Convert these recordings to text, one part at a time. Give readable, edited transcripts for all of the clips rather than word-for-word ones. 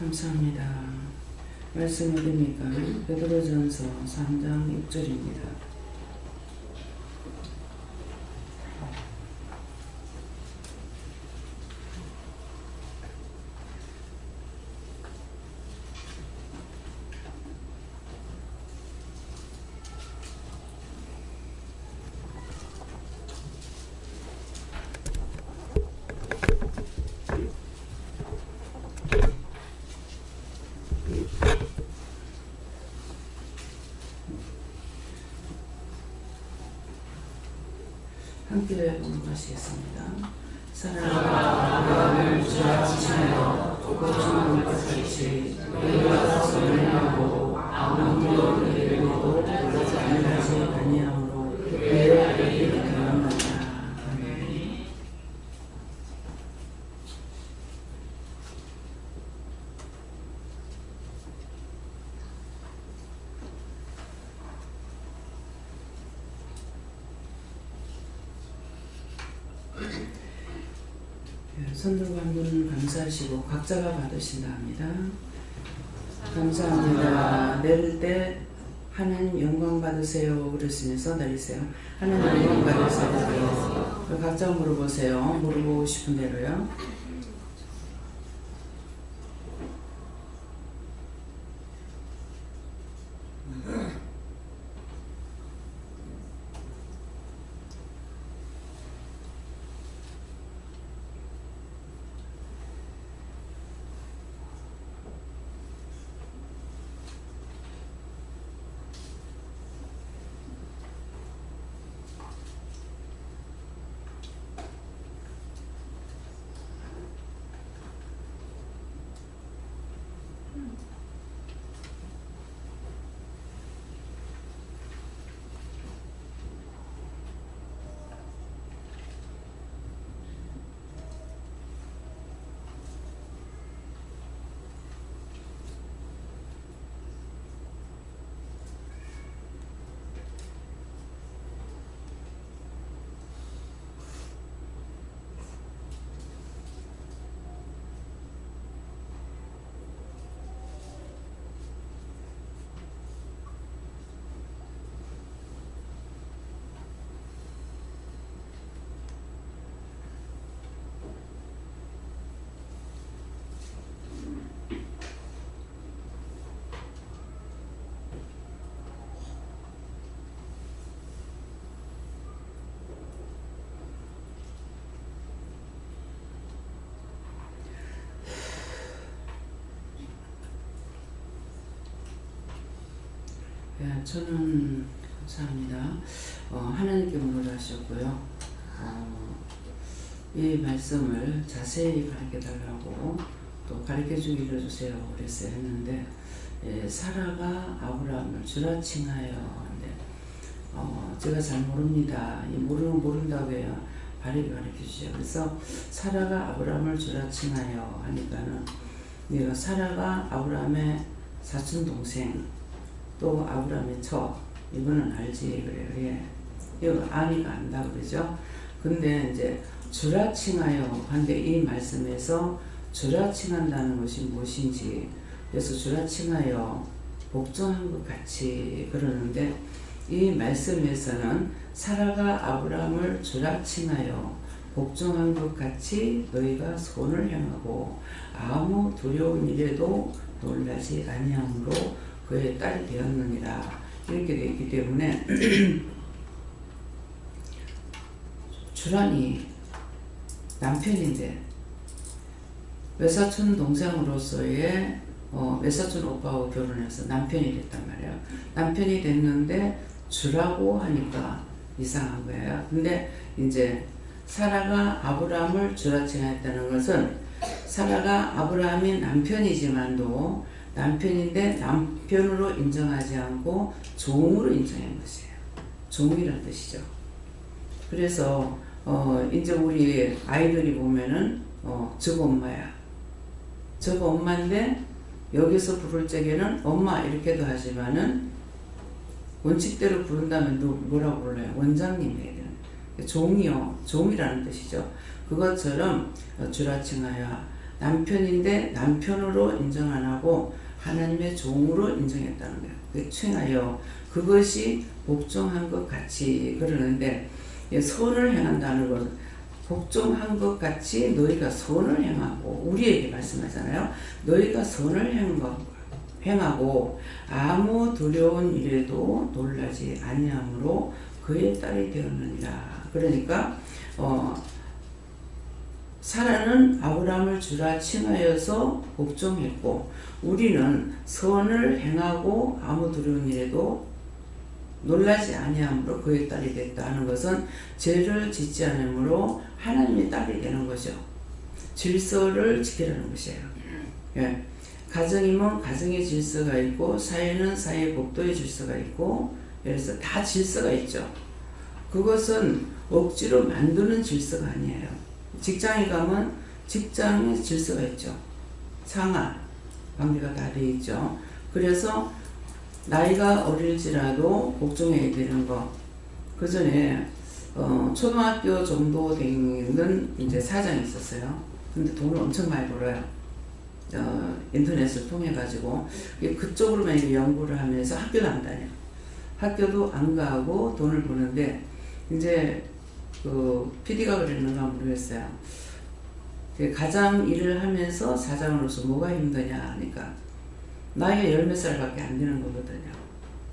감사합니다. 말씀 어딥니까? 베드로전서 3장 6절입니다. 함께 공부하시겠습니다. 사랑과 아브라함을 주라치며 복종하는 것 같이 너희가 선행하고 아무도 너희를 불러지 아니하므로 내 아들이 되었느니라. 아멘. 손들고 한 분은 감사하시고 각자가 받으신다 합니다. 감사합니다. 내릴 때 하나님 영광 받으세요 그러시면서 내리세요. 하나님 영광 받으세요. 각자 물어보세요. 물어보고 싶은 대로요. 저는 감사합니다. 하나님께 물어하셨고요. 이 말씀을 자세히 가르쳐달라고 또 가르쳐주기 일러주세요 그랬어요 했는데 사라가 아브라함을 주라칭하여 하는데 제가 잘 모릅니다. 모른다고 해야 바르게 가르쳐주세요. 그래서 사라가 아브라함을 주라칭하여 하니까는 내가 사라가 아브라함의 사촌 동생 또 아브라함의 처 이거는 알지 그래요. 예. 이거 아니가 안다 그러죠. 근데 이제 주라칭하여 한데 이 말씀에서 주라칭한다는 것이 무엇인지 그래서 주라칭하여 복종한 것 같이 그러는데 이 말씀에서는 사라가 아브라함을 주라칭하여 복종한 것 같이 너희가 손을 향하고 아무 두려운 일에도 놀라지 아니함으로 그의 딸이 되었느니라 이렇게 되어 있기 때문에 주란이 남편인데 외사촌 동생으로서의 외사촌 오빠하고 결혼해서 남편이 됐단 말이에요. 남편이 됐는데 주라고 하니까 이상한 거예요. 근데 이제 사라가 아브라함을 주라칭했다는 것은 사라가 아브라함이 남편이지만도 남편인데 남편으로 인정하지 않고 종으로 인정한 것이에요. 종이라는 뜻이죠. 그래서 이제 우리 아이들이 보면은 저거 엄마야. 저거 엄마인데 여기서 부를 적에는 엄마 이렇게도 하지만은 원칙대로 부른다면 뭐라고 불러요? 원장님이에요. 종이요. 종이라는 뜻이죠. 그것처럼 주라칭하여 남편인데 남편으로 인정 안 하고 하나님의 종으로 인정했다는 거예요. 칭하여 그것이 복종한 것 같이 그러는데 선을 행한다는 것은 복종한 것 같이 너희가 선을 행하고 우리에게 말씀하잖아요. 너희가 선을 행하고 아무 두려운 일에도 놀라지 아니함으로 그의 딸이 되었느니라. 그러니까 사라는 아브라함을 주라 칭하여서 복종했고 우리는 선을 행하고 아무 두려운 일에도 놀라지 아니함으로 그의 딸이 됐다 하는 것은 죄를 짓지 않으므로 하나님의 딸이 되는 거죠. 질서를 지키라는 것이에요. 예. 가정이면 가정의 질서가 있고 사회는 사회의 법도의 질서가 있고 그래서 다 질서가 있죠. 그것은 억지로 만드는 질서가 아니에요. 직장에 가면 직장의 질서가 있죠. 상하, 관계가 다 되어 있죠. 그래서 나이가 어릴지라도 복종해야 되는 거. 그 전에 초등학교 정도 되는 이제 사장이 있었어요. 근데 돈을 엄청 많이 벌어요. 인터넷을 통해 가지고 그쪽으로만 연구를 하면서 학교도 안 다녀. 학교도 안 가고 돈을 버는데 이제 그 PD가 그랬는가 모르겠어요. 가장 일을 하면서 사장으로서 뭐가 힘드냐 하니까 나이가 열 몇 살밖에 안 되는 거거든요.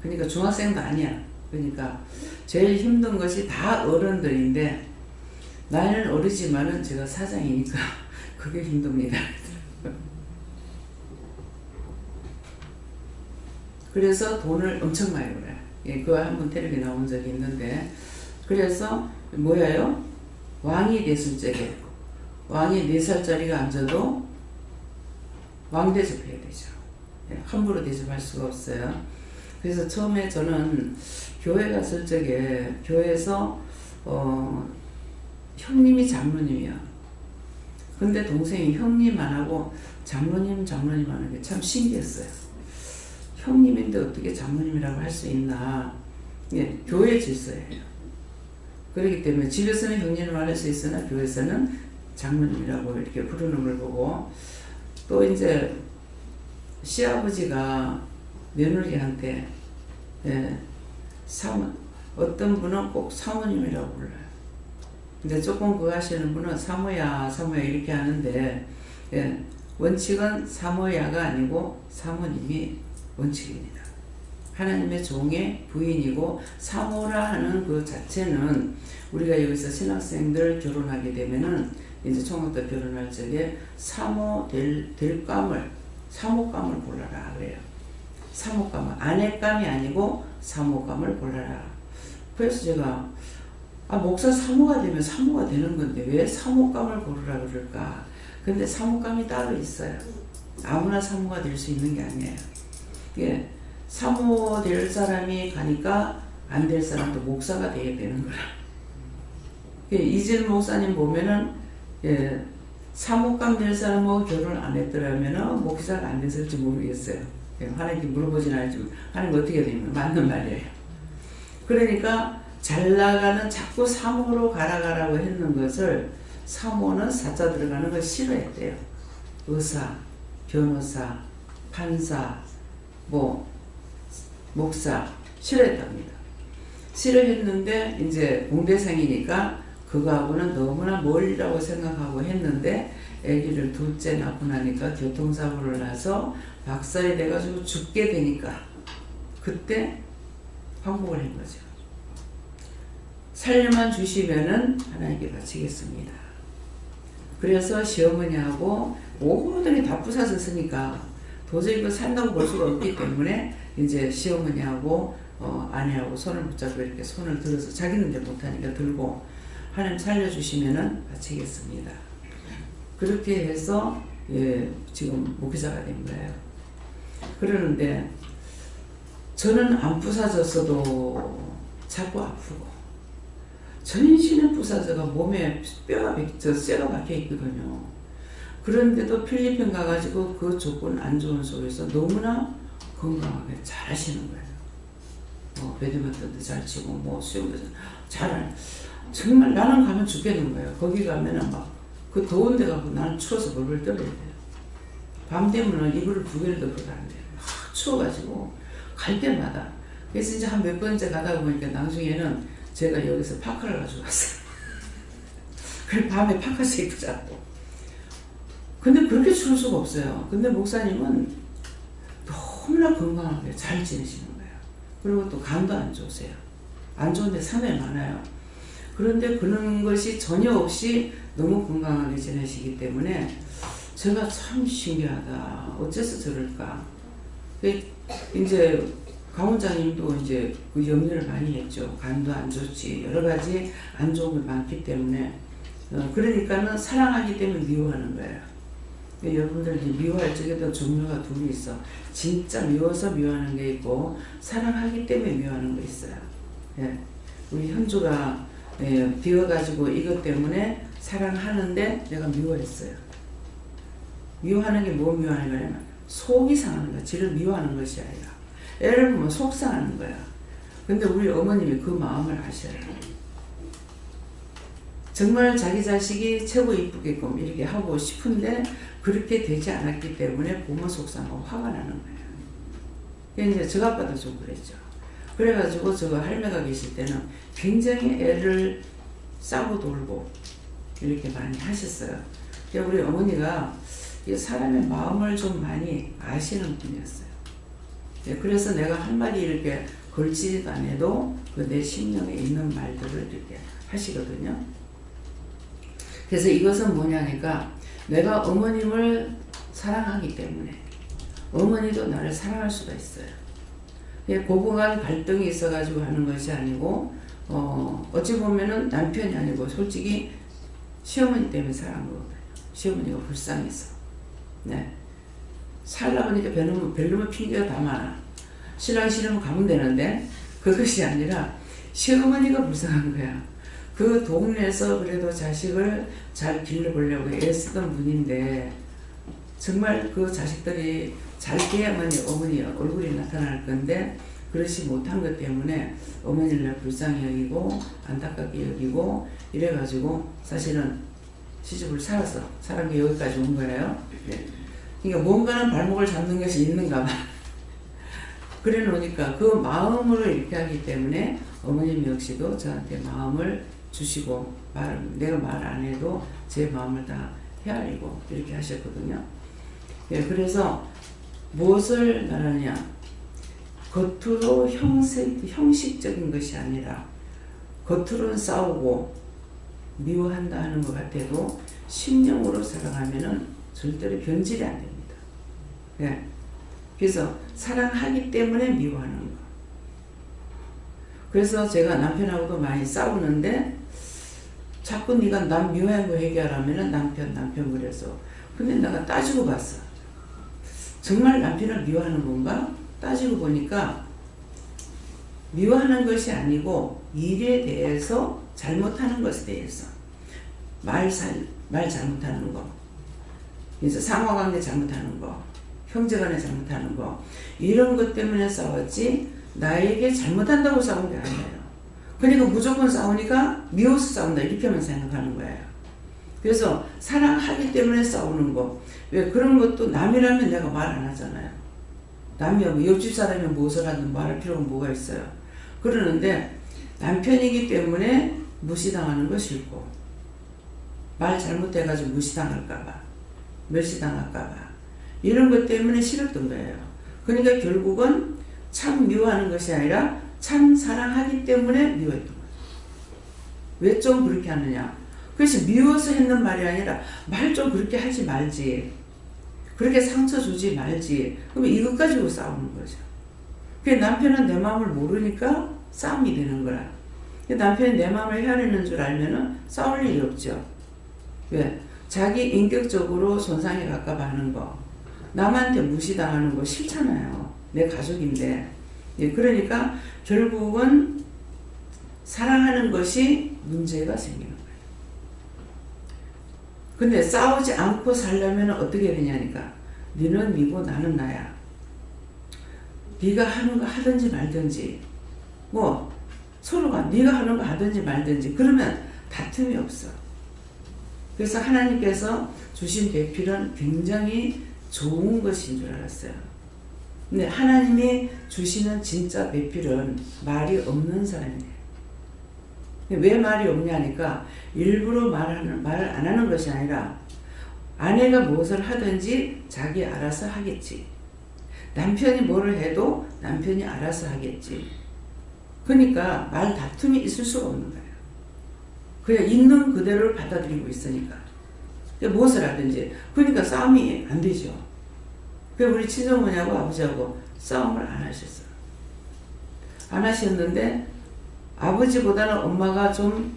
그러니까 중학생도 아니야. 그러니까 제일 힘든 것이 다 어른들인데 나이는 어리지만은 제가 사장이니까 그게 힘듭니다. 그래서 돈을 엄청 많이 벌어요. 예, 그거 한번 텔레비 나온 적이 있는데 그래서 뭐예요? 왕이 됐을 적에 왕이 4살짜리가 앉아도 왕 대접해야 되죠. 예, 함부로 대접할 수가 없어요. 그래서 처음에 저는 교회 갔을 적에 교회에서 형님이 장로님이야. 근데 동생이 형님 안 하고 장로님 하는 게 참 신기했어요. 형님인데 어떻게 장로님이라고 할 수 있나. 예, 교회 질서예요. 그렇기 때문에 집에서는 형님을 할 수 있으나 교회에서는 장로님이라고 이렇게 부르는 걸 보고 또 이제 시아버지가 며느리한테 어떤 분은 꼭 사모님이라고 불러요. 근데 조금 그거 하시는 분은 사모야 이렇게 하는데 원칙은 사모야가 아니고 사모님이 원칙입니다. 하나님의 종의 부인이고 사모라 하는 그 자체는 우리가 여기서 신학생들 결혼하게 되면은 이제 총각 때 결혼할 적에 사모 사모감을 골라라 그래요. 사모감을 아내감이 아니고 사모감을 골라라. 그래서 제가 목사 사모가 되면 사모가 되는 건데 왜 사모감을 고르라 그럴까? 근데 사모감이 따로 있어요. 아무나 사모가 될 수 있는 게 아니에요. 예, 사모 될 사람이 가니까 안 될 사람도 목사가 되게 되는 거라. 예, 이질 목사님 보면은 사모감 될 사람하고 결혼을 안 했더라면 목사가 안 됐을지 모르겠어요. 하나님께 물어보진 않지만 하나님 어떻게 되면 맞는 말이에요. 그러니까 잘 나가는 자꾸 사모로 가라고 했는 것을 사모는 사자 들어가는 걸 싫어했대요. 의사, 변호사, 판사, 목사 싫어했답니다. 싫어했는데 이제 공대생이니까 그거하고는 너무나 멀리라고 생각하고 했는데 아기를 둘째 낳고 나니까 교통사고를 나서 박살이 돼가지고 죽게 되니까 그때 항복을 한 거죠. 살려만 주시면은 하나님께 바치겠습니다. 그래서 시어머니하고 모든 게 다 부사졌으니까 도저히 이거 산다고 볼 수가 없기 때문에 이제 시어머니하고 아내하고 손을 붙잡고 이렇게 손을 들어서 자기는 이제 못하니까 들고 하나님 살려주시면은 바치겠습니다. 그렇게 해서 지금 목회자가 된 거예요. 그러는데 저는 안 부사졌어도 자꾸 아프고 전신에 부사져가 몸에 뼈가 쇠가 박혀 있거든요. 그런데도 필리핀 가가지고 그 조건 안 좋은 속에서 너무나 건강하게 잘 하시는 거예요. 배드민턴도 잘 치고 수영도 잘 정말 나는 가면 죽겠는 거예요. 거기 가면은 막 그 더운 데 가고 나는 추워서 벌벌 떨어야 돼요. 밤 되면은 이불을 2개를 덮고 가는데 막 추워가지고 갈 때마다. 그래서 이제 한 몇 번째 가다 보니까 나중에는 제가 여기서 파카를 가지고 왔어요. 그래 밤에 파카스 입고 자고. 근데 그렇게 추울 수가 없어요. 근데 목사님은 너무나 건강하게 잘 지내시는 거예요. 그리고 또 간도 안 좋으세요. 안 좋은데 산에 많아요. 그런데 그런 것이 전혀 없이 너무 건강하게 지내시기 때문에 제가 참 신기하다. 어째서 저럴까? 이제 강원장님도 이제 그 염려를 많이 했죠. 간도 안 좋지. 여러 가지 안 좋은 게 많기 때문에. 그러니까는 사랑하기 때문에 미워하는 거예요. 여러분들 미워할 적에도 종류가 2이 있어. 진짜 미워서 미워하는 게 있고 사랑하기 때문에 미워하는 거 있어요. 예. 우리 현주가 비워가지고 이것 때문에 사랑하는데 내가 미워했어요. 미워하는 게 뭐 미워하는 거냐면 속이 상하는 거야. 지를 미워하는 것이 아니라 애를 보면 속 상하는 거야. 근데 우리 어머님이 그 마음을 아셔요. 정말 자기 자식이 최고 이쁘게끔 이렇게 하고 싶은데 그렇게 되지 않았기 때문에 부모 속상하고 화가 나는 거예요. 이제 저 아빠도 좀 그랬죠. 그래가지고 저 할매가 계실 때는 굉장히 애를 싸고 돌고 이렇게 많이 하셨어요. 우리 어머니가 사람의 마음을 좀 많이 아시는 분이었어요. 그래서 내가 한마디 이렇게 걸치지도 않아도 그 내 심령에 있는 말들을 이렇게 하시거든요. 그래서 이것은 뭐냐니까 내가 어머님을 사랑하기 때문에 어머니도 나를 사랑할 수가 있어요. 고부간 갈등이 있어가지고 하는 것이 아니고 어찌 보면은 남편이 아니고 솔직히 시어머니 때문에 사랑한 거거든요. 시어머니가 불쌍해서. 네. 살다 보니까 별로면 핑계가 다 많아. 신랑 싫으면 가면 되는데 그것이 아니라 시어머니가 불쌍한 거야. 그 동네에서 그래도 자식을 잘 길러보려고 애쓰던 분인데 정말 그 자식들이 잘 돼야만 어머니 얼굴이 나타날 건데 그렇지 못한 것 때문에 어머니를 불쌍히 여기고 안타깝게 여기고 이래가지고 사실은 시집을 살아서 사는 게 여기까지 온 거예요. 그러니까 뭔가는 발목을 잡는 것이 있는가 봐. 그래 놓으니까 그 마음을 이렇게 하기 때문에 어머님 역시도 저한테 마음을 주시고 내가 말 안 해도 제 마음을 다 헤아리고 이렇게 하셨거든요. 그래서 무엇을 말하냐, 겉으로 형식적인 것이 아니라 겉으로는 싸우고 미워한다 하는 것 같아도 심령으로 살아가면은 절대로 변질이 안 됩니다. 그래서 사랑하기 때문에 미워하는 거. 그래서 제가 남편하고도 많이 싸우는데 자꾸 네가 남 미워한 거 얘기하라면은 남편 그래서. 근데 내가 따지고 봤어. 정말 남편을 미워하는 건가? 따지고 보니까 미워하는 것이 아니고 일에 대해서 잘못하는 것에 대해서 말 잘못하는 거, 그래서 상호관계 잘못하는 거, 형제간에 잘못하는 거 이런 것 때문에 싸웠지 나에게 잘못한다고 싸운 게 아니에요. 그러니까 무조건 싸우니까 미워서 싸운다 이렇게만 생각하는 거예요. 그래서 사랑하기 때문에 싸우는 거. 왜 그런 것도 남이라면 내가 말 안 하잖아요. 남이야 옆집 사람이 무엇을 하든 말할 필요가 뭐가 있어요. 그러는데 남편이기 때문에 무시당하는 거 싫고 말 잘못해가지고 무시당할까봐 멸시당할까봐 이런 것 때문에 싫었던 거예요. 그러니까 결국은 참 미워하는 것이 아니라 참 사랑하기 때문에 미워했던 거예요. 왜 좀 그렇게 하느냐. 그래서 미워서 했는 말이 아니라 말 좀 그렇게 하지 말지. 그렇게 상처 주지 말지. 그러면 이것 가지고 싸우는 거죠. 남편은 내 마음을 모르니까 싸움이 되는 거라. 남편이 내 마음을 헤아리는 줄 알면은 싸울 일이 없죠. 왜? 자기 인격적으로 손상이 갈까봐 하는 거. 남한테 무시당하는 거 싫잖아요. 내 가족인데. 그러니까 결국은 사랑하는 것이 문제가 생기는 거예요. 근데 싸우지 않고 살려면 어떻게 되냐니까. 너는 니고 나는 나야. 네가 하는 거 하든지 말든지 서로가 네가 하는 거 하든지 말든지 그러면 다툼이 없어. 그래서 하나님께서 주신 배필은 굉장히 좋은 것인 줄 알았어요. 근데 하나님이 주시는 진짜 배필은 말이 없는 사람이에요. 왜 말이 없냐니까 일부러 말을 안 하는 것이 아니라 아내가 무엇을 하든지 자기 알아서 하겠지. 남편이 뭐를 해도 남편이 알아서 하겠지. 그러니까 말 다툼이 있을 수가 없는 거예요. 그냥 있는 그대로를 받아들이고 있으니까. 무엇을 하든지. 그러니까 싸움이 안 되죠. 우리 친정어머니하고 아버지하고 싸움을 안 하셨어요. 안 하셨는데 아버지보다는 엄마가 좀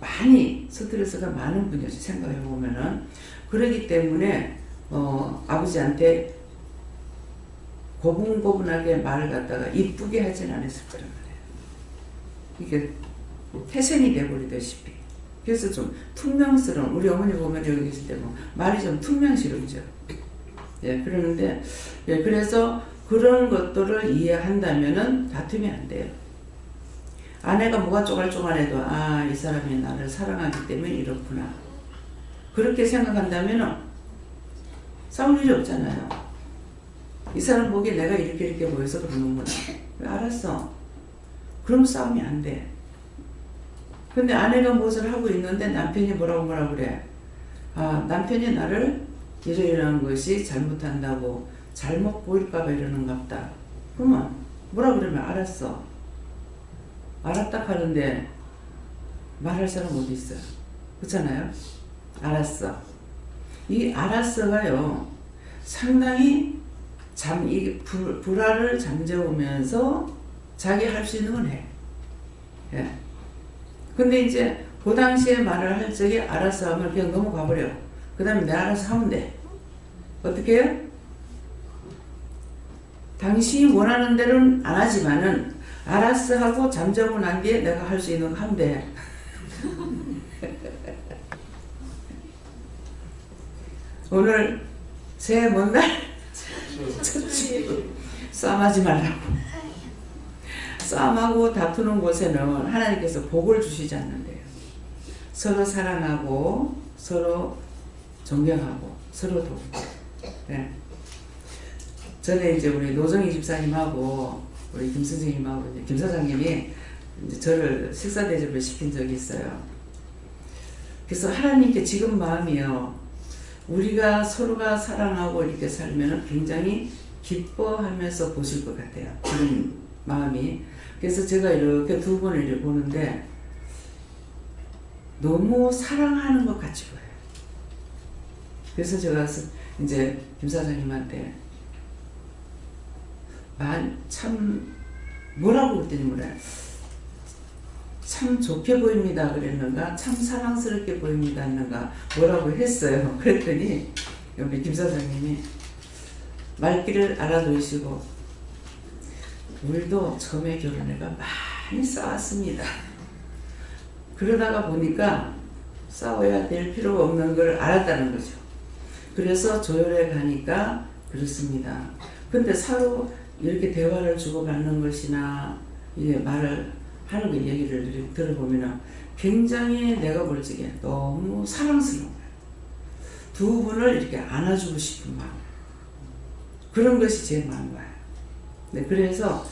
많이 스트레스가 많은 분이었어요. 생각해보면은. 그러기 때문에 아버지한테 고분고분하게 말을 갖다가 이쁘게 하진 않았을 거란 말이에요. 이게 태생이 돼버리다시피. 그래서 좀 퉁명스러운, 우리 어머니 보면 여기 계실 때 뭐 말이 좀 퉁명스럽죠. 예, 그러는데, 예, 그래서 그런 것들을 이해한다면은 다툼이 안 돼요. 아내가 뭐가 쪼갈쪼갈해도, 아, 이 사람이 나를 사랑하기 때문에 이렇구나. 그렇게 생각한다면은 싸울 일이 없잖아요. 이 사람 보기에 내가 이렇게 보여서 그러는구나. 알았어. 그럼 싸움이 안 돼. 근데 아내가 무엇을 하고 있는데 남편이 뭐라고 그래. 아, 남편이 나를 이러이러한 것이 잘못한다고 잘못 보일까봐 이러는갑다. 그러면 뭐라 그러면 알았어. 알았다 하는데 말할 사람 어디 있어요? 그렇잖아요? 알았어. 이 알았어가요 상당히 이 불화를 잠재우면서 자기 할 수 있는 건 해. 예. 근데 이제 그 당시에 말을 할 적에 알았어 하면 그냥 넘어가 버려. 그 다음에 내가 알아서 하면 돼. 어떻게 해요? 당신이 원하는 대로는 안 하지만은 알았어 하고 잠자고 난 뒤에 내가 할 수 있는 거 하면 돼. 오늘 새해 먼 날 싸움하지 말라고. 싸움하고 다투는 곳에는 하나님께서 복을 주시지 않는데요. 서로 사랑하고 서로 존경하고 서로 돕고. 네. 전에 이제 우리 노정희 집사님하고 우리 김 선생님하고 이제 김 사장님이 이제 저를 식사 대접을 시킨 적이 있어요. 그래서 하나님께 지금 마음이요. 우리가 서로가 사랑하고 이렇게 살면 굉장히 기뻐하면서 보실 것 같아요. 그런 마음이. 그래서 제가 이렇게 두 번을 보는데 너무 사랑하는 것 같이 보여요. 그래서 제가 이제 김 사장님한테 참 뭐라고 그랬더니 뭐래. 참 좋게 보입니다 그랬는가 참 사랑스럽게 보입니다 했는가 뭐라고 했어요. 그랬더니 우리 김 사장님이 말귀를 알아두시고 우리도 처음에 결혼해가 많이 싸웠습니다. 그러다가 보니까 싸워야 될 필요가 없는 걸 알았다는 거죠. 그래서 조율해 가니까 그렇습니다. 근데 서로 이렇게 대화를 주고받는 것이나 이게 말을 하는 거 얘기를 들어보면 굉장히 내가 볼 적에 너무 사랑스러운 거예요. 두 분을 이렇게 안아주고 싶은 마음. 그런 것이 제 마음이에요. 네, 그래서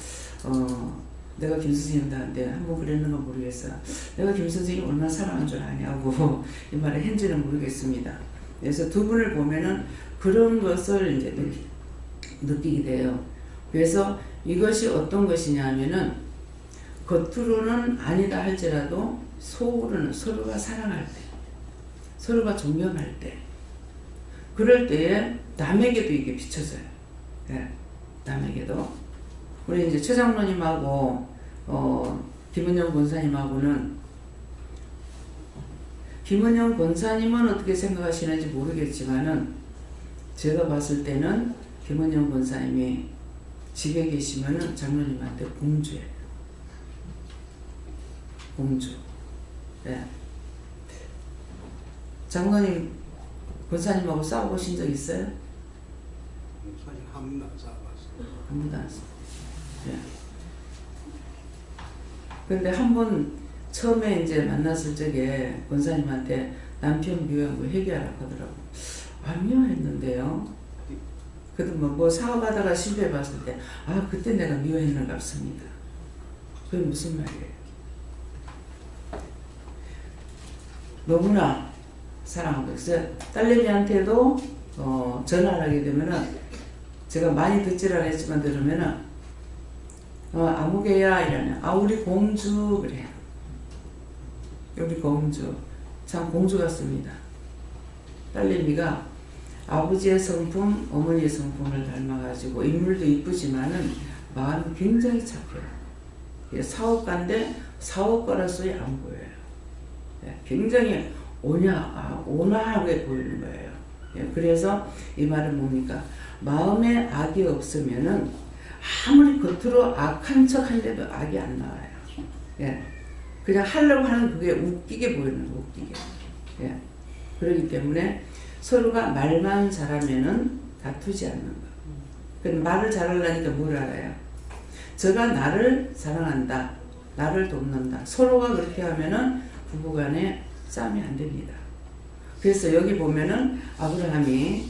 내가 김 선생님한테 한번 그랬는가 모르겠어요. 내가 김 선생님 얼마나 사랑한 줄 아냐고 이 말을 했는지는 모르겠습니다. 그래서 두 분을 보면은 그런 것을 이제 느끼게 돼요. 그래서 이것이 어떤 것이냐면은 겉으로는 아니다 할지라도 속으로는 서로가 사랑할 때, 서로가 존경할 때, 그럴 때에 남에게도 이게 비춰져요. 네, 남에게도. 우리 이제 최 장로님하고 김은영 권사님하고는 김은영 권사님은 어떻게 생각하시는지 모르겠지만은 제가 봤을 때는 김은영 권사님이 집에 계시면은 장로님한테 공주예요. 공주. 네. 장로님 권사님하고 싸워보신 적 있어요? 한 번도 안 싸워봤어요. 한 번도 안 싸워. 네. 근데 한 번 처음에 이제 만났을 적에 권사님한테 남편 미워한 거 해결하라고 하더라고. 아니요 했는데요. 그래도 뭐 사업하다가 실패해봤을 때, 그때 내가 미워했는 것 같습니다. 그게 무슨 말이에요? 너무나 사랑하고 있어요. 딸내미한테도 전화를 하게 되면은 제가 많이 듣지라 했지만 들으면은 아무개야 이러네. 우리 공주 그래. 우리 공주 참 공주 같습니다. 딸내미가 아버지의 성품, 어머니의 성품을 닮아가지고 인물도 이쁘지만은 마음이 굉장히 착해요. 사업가인데 사업가라서야 안 보여요. 굉장히 온화하게 보이는 거예요. 그래서 이 말은 뭡니까? 마음에 악이 없으면은 아무리 겉으로 악한 척 한데도 악이 안 나와요. 그냥 하려고 하는 그게 웃기게 보이는 거, 웃기게. 그렇기 때문에 서로가 말만 잘하면은 다투지 않는 거. 말을 잘하려니까 뭘 알아요? 저가 나를 사랑한다, 나를 돕는다. 서로가 그렇게 하면은 부부간에 싸움이 안 됩니다. 그래서 여기 보면은 아브라함이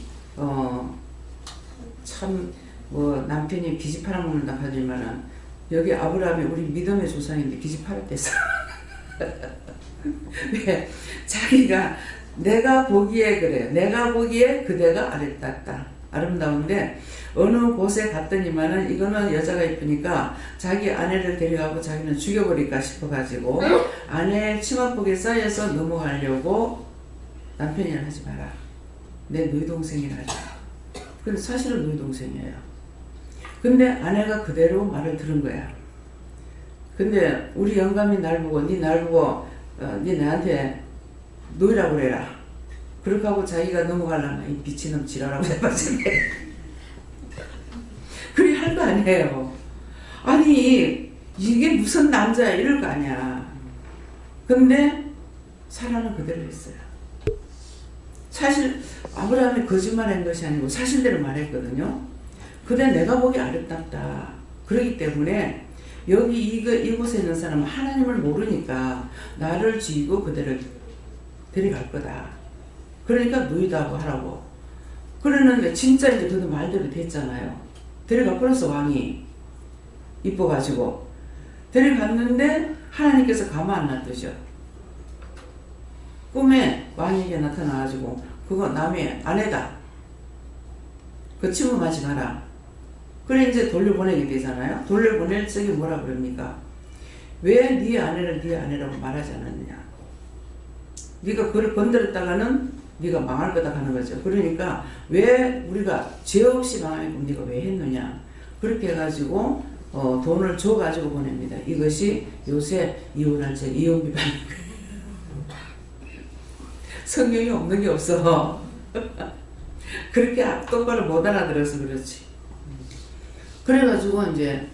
참 뭐 남편이 기지 팔아먹는다 하지만은 여기 아브라함이 우리 믿음의 조상인데 기지 팔았댔어. 네, 자기가 내가 보기에 그래요. 내가 보기에 그대가 아름다운데 어느 곳에 갔더니만은 이거는 여자가 이쁘니까 자기 아내를 데려가고 자기는 죽여버릴까 싶어가지고 아내 치마폭에 쌓여서 넘어가려고 남편이 하지 마라. 내 너희 동생이라 하자. 근데 사실은 너희 동생이에요. 근데 아내가 그대로 말을 들은 거야. 근데 우리 영감이 날 보고 네 나한테 너희라고 그래라. 그렇게 하고 자기가 넘어가려면 이 미친놈 지랄하고 해봤는데 그래 할 거 아니에요. 아니 이게 무슨 남자야 이럴 거 아니야. 근데 사라는 그대로 했어요. 사실 아브라함이 거짓말한 것이 아니고 사실대로 말했거든요. 그래 내가 보기 아름답다. 그렇기 때문에 여기 이곳에 있는 사람은 하나님을 모르니까 나를 쥐고 그대를 데려갈 거다. 그러니까 누이다고 하라고. 그러는데 진짜 이제 그도 말대로 됐잖아요. 데려가 버렸어 왕이. 이뻐가지고. 데려갔는데 하나님께서 가만 안 놔두셔. 꿈에 왕에게 나타나가지고 그거 남의 아내다. 그 침범하지 마라. 그래 이제 돌려보내게 되잖아요. 돌려보낼 적에 뭐라 그럽니까? 왜 네 아내를 네 아내라고 말하지 않았느냐. 네가 그를 건드렸다가는 네가 망할 거다 하는 거죠. 그러니까 왜 우리가 죄 없이 망하면 네가 왜 했느냐. 그렇게 해가지고 돈을 줘가지고 보냅니다. 이것이 요새 이혼할 때 이혼 비판인 거예요. 성경이 없는 게 없어. 그렇게 똑바로 못 알아들어서 그렇지. 그래가지고 이제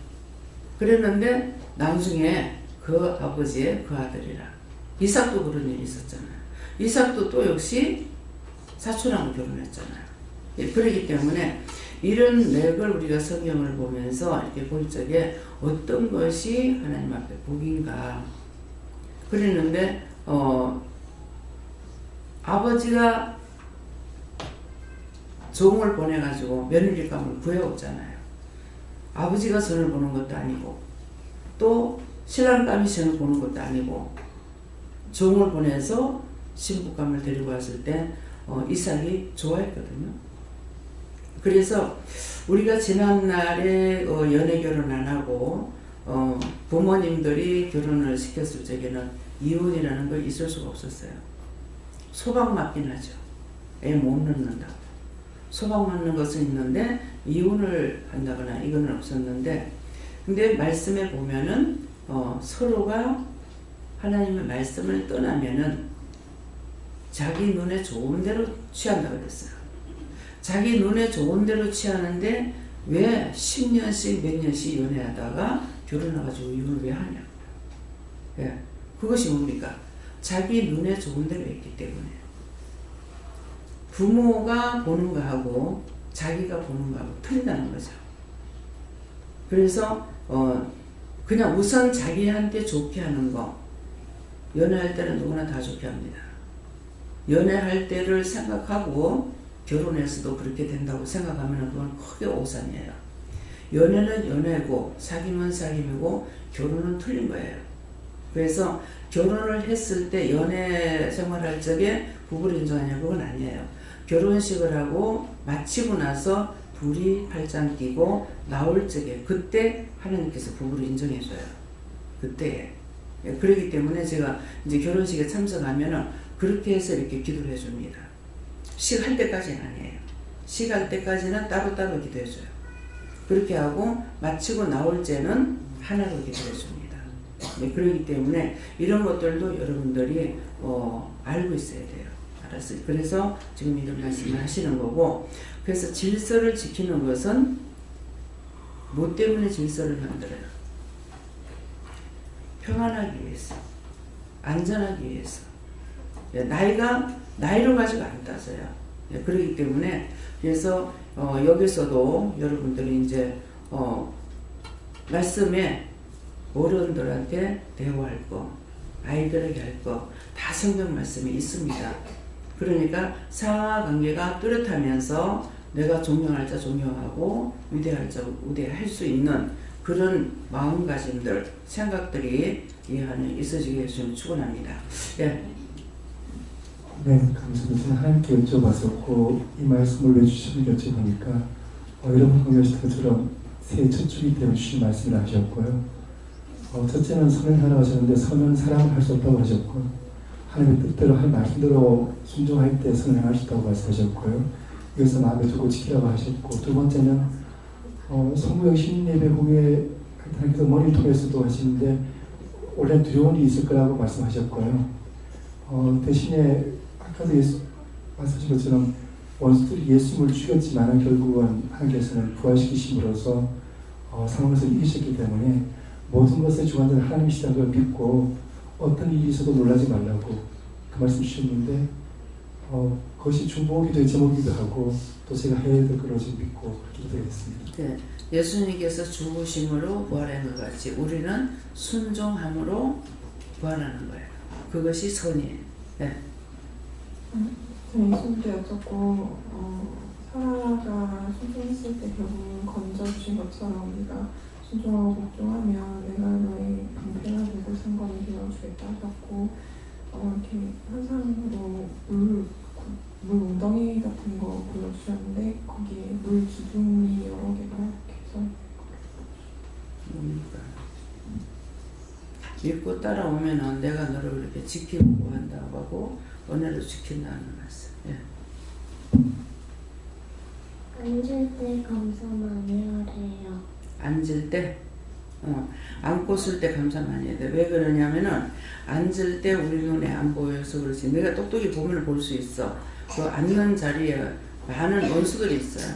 그랬는데 나중에 그 아버지의 그 아들이라 이삭도 그런 일이 있었잖아요. 이삭도 또 역시 사촌하고 결혼했잖아요. 그렇기 때문에 이런 맥을 우리가 성경을 보면서 이렇게 볼 적에 어떤 것이 하나님 앞에 복인가 그랬는데 아버지가 종을 보내가지고 며느리감을 구해오잖아요. 아버지가 선을 보는 것도 아니고 또 신랑감이 선을 보는 것도 아니고 종을 보내서 신부감을 데리고 왔을 때 이삭이 좋아했거든요. 그래서 우리가 지난날에 연애 결혼 안 하고 부모님들이 결혼을 시켰을 적에는 이혼이라는 걸 있을 수가 없었어요. 소방 맞긴 하죠. 애 못 낳는다고. 소방 맞는 것은 있는데 이혼을 한다거나 이거는 없었는데 근데 말씀에 보면은 서로가 하나님의 말씀을 떠나면은 자기 눈에 좋은 대로 취한다고 그랬어요. 자기 눈에 좋은 대로 취하는데 왜 10년씩 몇 년씩 연애하다가 결혼해가지고 이혼을 왜 하냐. 예, 그것이 뭡니까? 자기 눈에 좋은 대로 했기 때문에. 부모가 보는 거하고 자기가 보는 거하고 틀린다는 거죠. 그래서 그냥 우선 자기한테 좋게 하는 거 연애할 때는 누구나 다 좋게 합니다. 연애할 때를 생각하고 결혼해서도 그렇게 된다고 생각하면 그건 크게 오산이에요. 연애는 연애고 사귐은 사귐이고 결혼은 틀린 거예요. 그래서 결혼을 했을 때 연애 생활할 적에 부부를 인정하냐 그건 아니에요. 결혼식을 하고 마치고 나서 둘이 팔짱 끼고 나올 적에 그때 하나님께서 부부를 인정해줘요. 그때. 그렇기 때문에 제가 이제 결혼식에 참석하면은 그렇게 해서 이렇게 기도를 해줍니다. 식 할 때까지는 아니에요. 식 할 때까지는 따로따로 기도해줘요. 그렇게 하고 마치고 나올 때는 하나로 기도해줍니다. 네, 그렇기 때문에 이런 것들도 여러분들이 알고 있어야 돼요. 알았어요. 그래서 지금 이런 말씀을 하시는 거고, 그래서 질서를 지키는 것은 뭐 때문에 질서를 만들어요? 평안하기 위해서, 안전하기 위해서. 나이로 가지고 안 따져요. 그렇기 때문에 그래서 여기서도 여러분들이 이제 말씀에 어른들한테 대화할 거, 아이들에게 할 거 다 성경 말씀이 있습니다. 그러니까 상하 관계가 뚜렷하면서 내가 존경할 자 존경하고 위대할 자 위대할 수 있는 그런 마음가짐들, 생각들이 이 안에 있어지게 해주시면 축원합니다. 예. 네, 감사합니다. 저는 하나님께 여쭤봤었고 이 말씀을 왜 주시는지 여쭤보니까 여러분 공유하신 것처럼 새해 첫 주기 때문에 주신 말씀을 하셨고요. 첫째는 선을 하라고 하셨는데 선은 사람을 할 수 없다고 하셨고 하나님의 뜻대로 할 말씀대로 순종할 때 선을 행할 수 있다고 말씀하셨고요. 이것을 마음에 두고 지키라고 하셨고 두 번째는 성부역 신예배 후에 하나님께서 머리를 통해서도 하시는데 원래 두려운 일이 있을 거라고 말씀하셨고요. 대신에 아까도 말씀하신 것처럼 원수들이 예수님을 죽였지만 결국은 하나님께서는 부활시키심으로써 상황에서 이기셨기 때문에 모든 것의 주관자는 하나님이시다는 걸 믿고 어떤 일이 있어도 놀라지 말라고 그 말씀 주셨는데 그것이 중보기도의 제목이기도 하고 또 제가 해야 될 거로 지금 믿고 기도드리겠습니다. 네, 예수님께서 죽으심으로 부활한 것 같이 우리는 순종함으로 부활하는 거예요. 그것이 선이에요. 네. 저는 예수님도 여쭙고 사라가 순종했을 때 결국은 건져주신 것처럼 우리가 순종하고 복종하면 내가 너의 방패가 되고 상관이 되어주겠다 하셨고 이렇게 한상으로 물 웅덩이 같은 거 보여주셨는데 거기에 물 기둥이 여러 개가 이렇게 서 뭡니까? 믿고 따라오면은 내가 너를 이렇게 지키고 한다고 하고 은혜로 지킨다는 말씀. 예. 앉을 때 감사 많이 하래요. 앉을 때, 앉고 쓸 때 감사 많이 해야 돼. 왜 그러냐면은 앉을 때 우리 눈에 안 보여서 그렇지. 내가 똑똑히 보면 볼 수 있어. 그 앉는 자리에 많은 원수들이 있어요.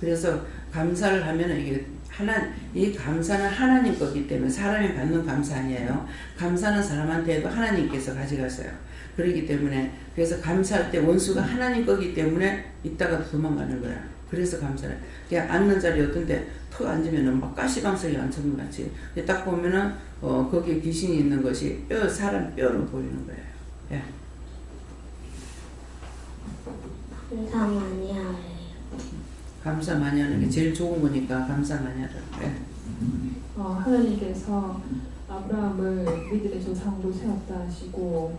그래서 감사를 하면은 이 감사는 하나님 거기 때문에 사람이 받는 감사 아니에요. 감사는 사람한테도 하나님께서 가져가세요. 그렇기 때문에 그래서 감사할 때 원수가 하나님 거기 때문에 이따가 도망가는 거야. 그래서 감사를. 그냥 앉는 자리 어떤데 턱 앉으면은 막 가시방석에 앉은 것 같이. 딱 보면은 거기에 귀신이 있는 것이 사람 뼈로 보이는 거예요. 예. 감사 많이 하래요. 감사 많이 하는 게 제일 좋은 거니까 감사 많이 하라. 예. 하나님께서 아브라함을 믿음의 조상으로 세웠다 하시고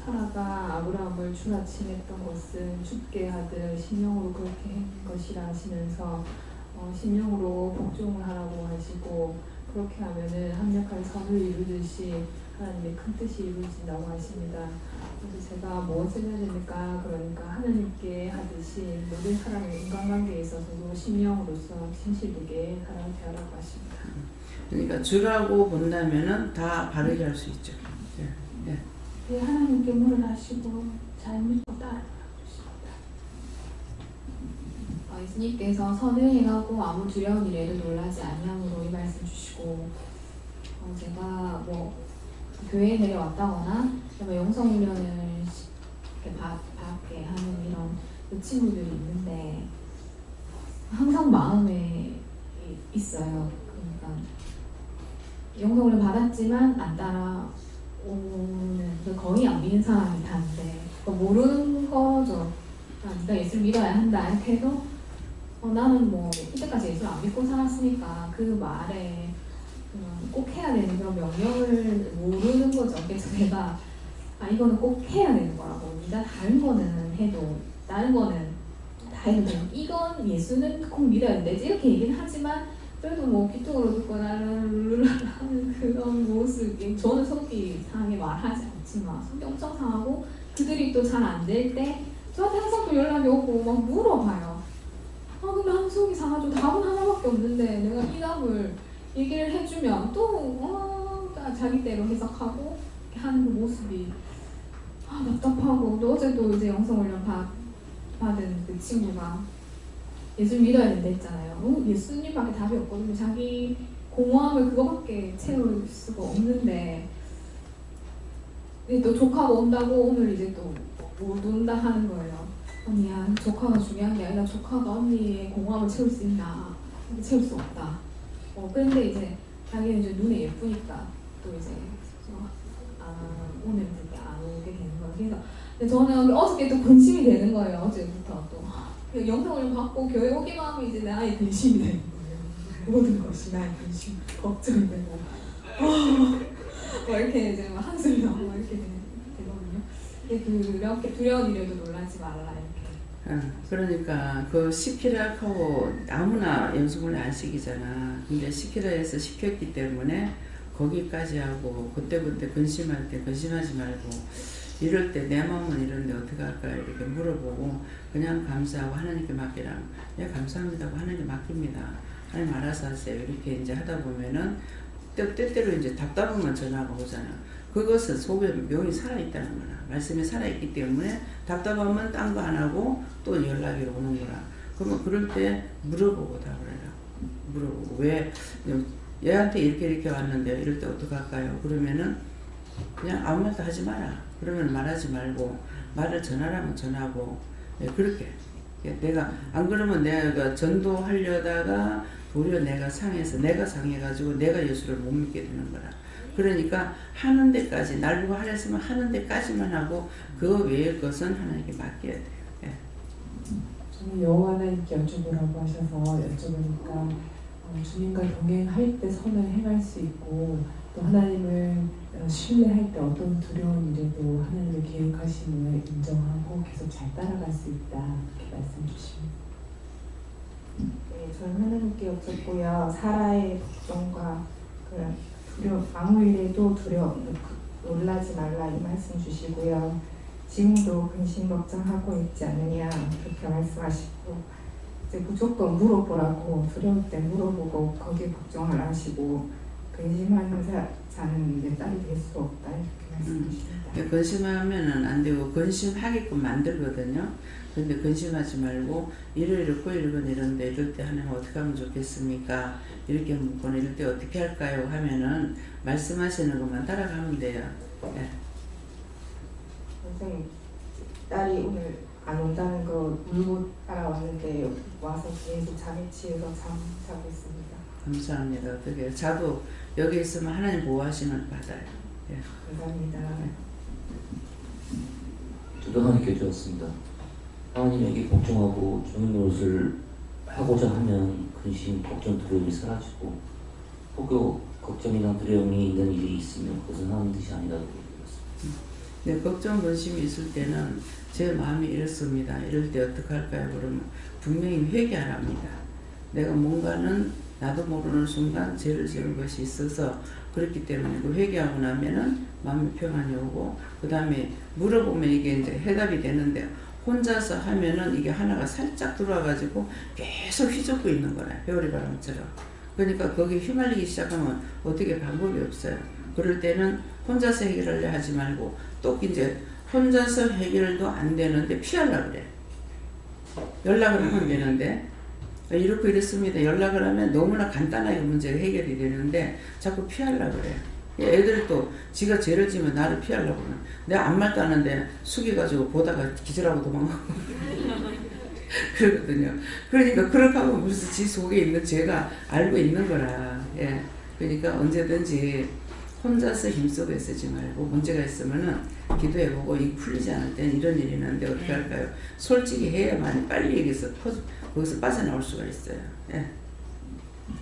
사라가 아브라함을 주라침했던 것은 죽게 하듯 심령으로 그렇게 한 것이라 하시면서 심령으로 복종을 하라고 하시고 그렇게 하면은 합력한 선을 이루듯이 하나님의 큰 뜻이 이루어진다고 하십니다. 그래서 제가 무엇을 해야 됩니까? 그러니까 하나님께 하듯이 모든 사람의 인간관계에 있어서도 심령으로서 진실되게 하나님께 하라고 하십니다. 그러니까 주라고 본다면은 다 바르게 할 수 있죠. 예. 예. 네, 하나님께 물을 하시고 잘 믿고 따르라고 하십니다. 예수님께서 선을 행하고 아무 두려운 일에도 놀라지 아니함으로 이 말씀 주시고 제가 교회에 내려왔다거나 영성훈련을 받게 하는 이런 그 친구들이 있는데 항상 마음에 있어요. 그러니까 영성훈련 받았지만 안 따라오는 그래서 거의 안 믿는 사람이 다인데 모르는 거죠. 네가 예수를 믿어야 한다 이렇게 해도 나는 뭐 이때까지 예수를 안 믿고 살았으니까 그 말에 꼭 해야 되는 그런 명령을 모르는 거죠. 그래서 내가 이거는 꼭 해야 되는 거라고. 네가 다른 거는 해도 다른 거는 다 해도 되고 이건 예수는 꼭 믿어야 된다 이렇게 얘기는 하지만 그래도 뭐 귀뚱으로 듣고 나를 하는 그런 모습이 저는 성격이 상하게 말하지 않지만 성격 엄청 상하고 그들이 또 잘 안 될 때 저한테 항상 또 연락이 오고 막 물어봐요. 근데 한 속이 상하죠. 답은 하나밖에 없는데 내가 이 답을 얘기를 해주면 또 자기대로 해석하고 이렇게 하는 그 모습이 답답하고 또 어제도 이제 영성훈련 받은 그 친구가 예수 믿어야 된다 했잖아요. 예수님밖에 답이 없거든요. 자기 공허함을 그거밖에 채울 수가 없는데 또 조카가 온다고 오늘 이제 또 못 온다 하는 거예요. 언니야 조카가 중요한 게 아니라 조카가 언니의 공허함을 채울 수 있나 채울 수 없다. 그런데 이제 자기는 이제 눈에 예쁘니까 또 이제 오늘 그렇게 안 오게 되는 거예요. 그래서 저는 어저께 또 근심이 되는 거예요. 어제부터 또 영상을 받고 교회 오기만 하면 이제 나의 근심이 되는 거예요. 모든 것이 나의 근심, 걱정이 되고 이렇게 이제 한숨이 나고 이렇게 되거든요. 그렇게 두려운 일에도 놀라지 말라 이렇게. 그러니까 그 시키라고 아무나 연습을 안 시키잖아. 근데 시키라 해서 시켰기 때문에 거기까지 하고 그때그때 근심할 때 근심하지 말고 이럴 때 내 마음은 이런데 어떻게 할까요? 이렇게 물어보고 그냥 감사하고 하나님께 맡기라. 네 감사합니다 하고 하나님께 맡깁니다. 하나님 알아서 하세요. 이렇게 이제 하다 보면은 때때로 이제 답답하면 전화가 오잖아. 그것은 속에 명이 살아있다는 거라. 말씀이 살아있기 때문에 답답하면 딴 거 안 하고 또 연락이 오는 거라. 그러면 그럴 때 물어보고 답을 해라. 물어보고 왜 얘한테 이렇게 왔는데 이럴 때 어떡할까요? 그러면은 그냥 아무 말도 하지 마라. 그러면 말하지 말고 말을 전하라면 전하고 그렇게 내가 안 그러면 내가 전도하려다가 도리어 내가 상해가지고 내가 예수를 못 믿게 되는 거라. 그러니까 하는 데까지 날 보고 하랬으면 하는 데까지만 하고 그 외의 것은 하나님께 맡겨야 돼요. 저는 여호와 하나님께 여쭤보라고 하셔서 여쭤보니까 주님과 동행할 때 선을 행할 수 있고 또 하나님을 신뢰할 때 어떤 두려운 일에도 하나님의 계획하심을 인정하고 계속 잘 따라갈 수 있다 이렇게 말씀 주십니다. 네, 저는 하나님께 여쭙고요. 사라의 걱정과 아무 일에도 놀라지 말라 이 말씀 주시고요. 지금도 근심 걱정하고 있지 않느냐 그렇게 말씀하시고 이제 무조건 물어보라고 두려울 때 물어보고 거기에 걱정을 하시고 근심하는 자는 내 딸이 될 수 없다 이렇게 말씀하십니다. 근심하면은 안 되고 근심하게끔 만들거든요. 근데 근심하지 말고 이러고 이런데 이럴 때 하나님 어떻게 하면 좋겠습니까? 이렇게 묻거나 이럴 때 어떻게 할까요? 하면은 말씀하시는 것만 따라가면 돼요. 네. 선생님 딸이 오늘 안 온다는 거 울고 따라왔는데 와서 계속 잠에 취해서 자고 있습니다. 감사합니다. 어떻게 자도 여기 있으면 하나님 보호하시는 받아요. 예. 감사합니다. 저도 하나님께 드렸습니다. 하나님에게 복종하고 주님 노릇을 하고자 하면 근심, 걱정, 두려움이 사라지고 혹여 걱정이나 두려움이 있는 일이 있으면 그것은 하나님 뜻이 아니라고 드렸습니다. 네, 걱정, 근심이 있을 때는 제 마음이 이렇습니다. 이럴 때 어떻게 할까요? 그러면 분명히 회개하랍니다. 내가 뭔가는 나도 모르는 순간 죄를 지은 것이 있어서 그렇기 때문에 그 회개하고 나면은 마음의 평안이 오고 그 다음에 물어보면 이게 이제 해답이 되는데 혼자서 하면은 이게 하나가 살짝 들어와가지고 계속 휘젓고 있는 거라. 회오리 바람처럼. 그러니까 거기에 휘말리기 시작하면 어떻게 방법이 없어요. 그럴 때는 혼자서 해결하려 하지 말고 또 이제 혼자서 해결도 안 되는데 피하려고 그래. 연락을 하면 되는데 이렇고 이랬습니다. 연락을 하면 너무나 간단하게 문제가 해결이 되는데 자꾸 피하려고 그래. 애들이 또 지가 죄를 지면 나를 피하려고 그래. 내가 아무 말도 안 하는데 숙여가지고 보다가 기절하고 도망가고 그러거든요. 그러니까 그렇게 하면 벌써 지 속에 있는 죄가 알고 있는 거라. 예. 그러니까 언제든지 혼자서 힘쓰고 있지 말고 문제가 있으면은 기도해보고 이거 풀리지 않을 때는 이런 일이 있는데 어떻게 할까요? 솔직히 해야만 빨리 여기서 거기서 빠져나올 수가 있어요. 예.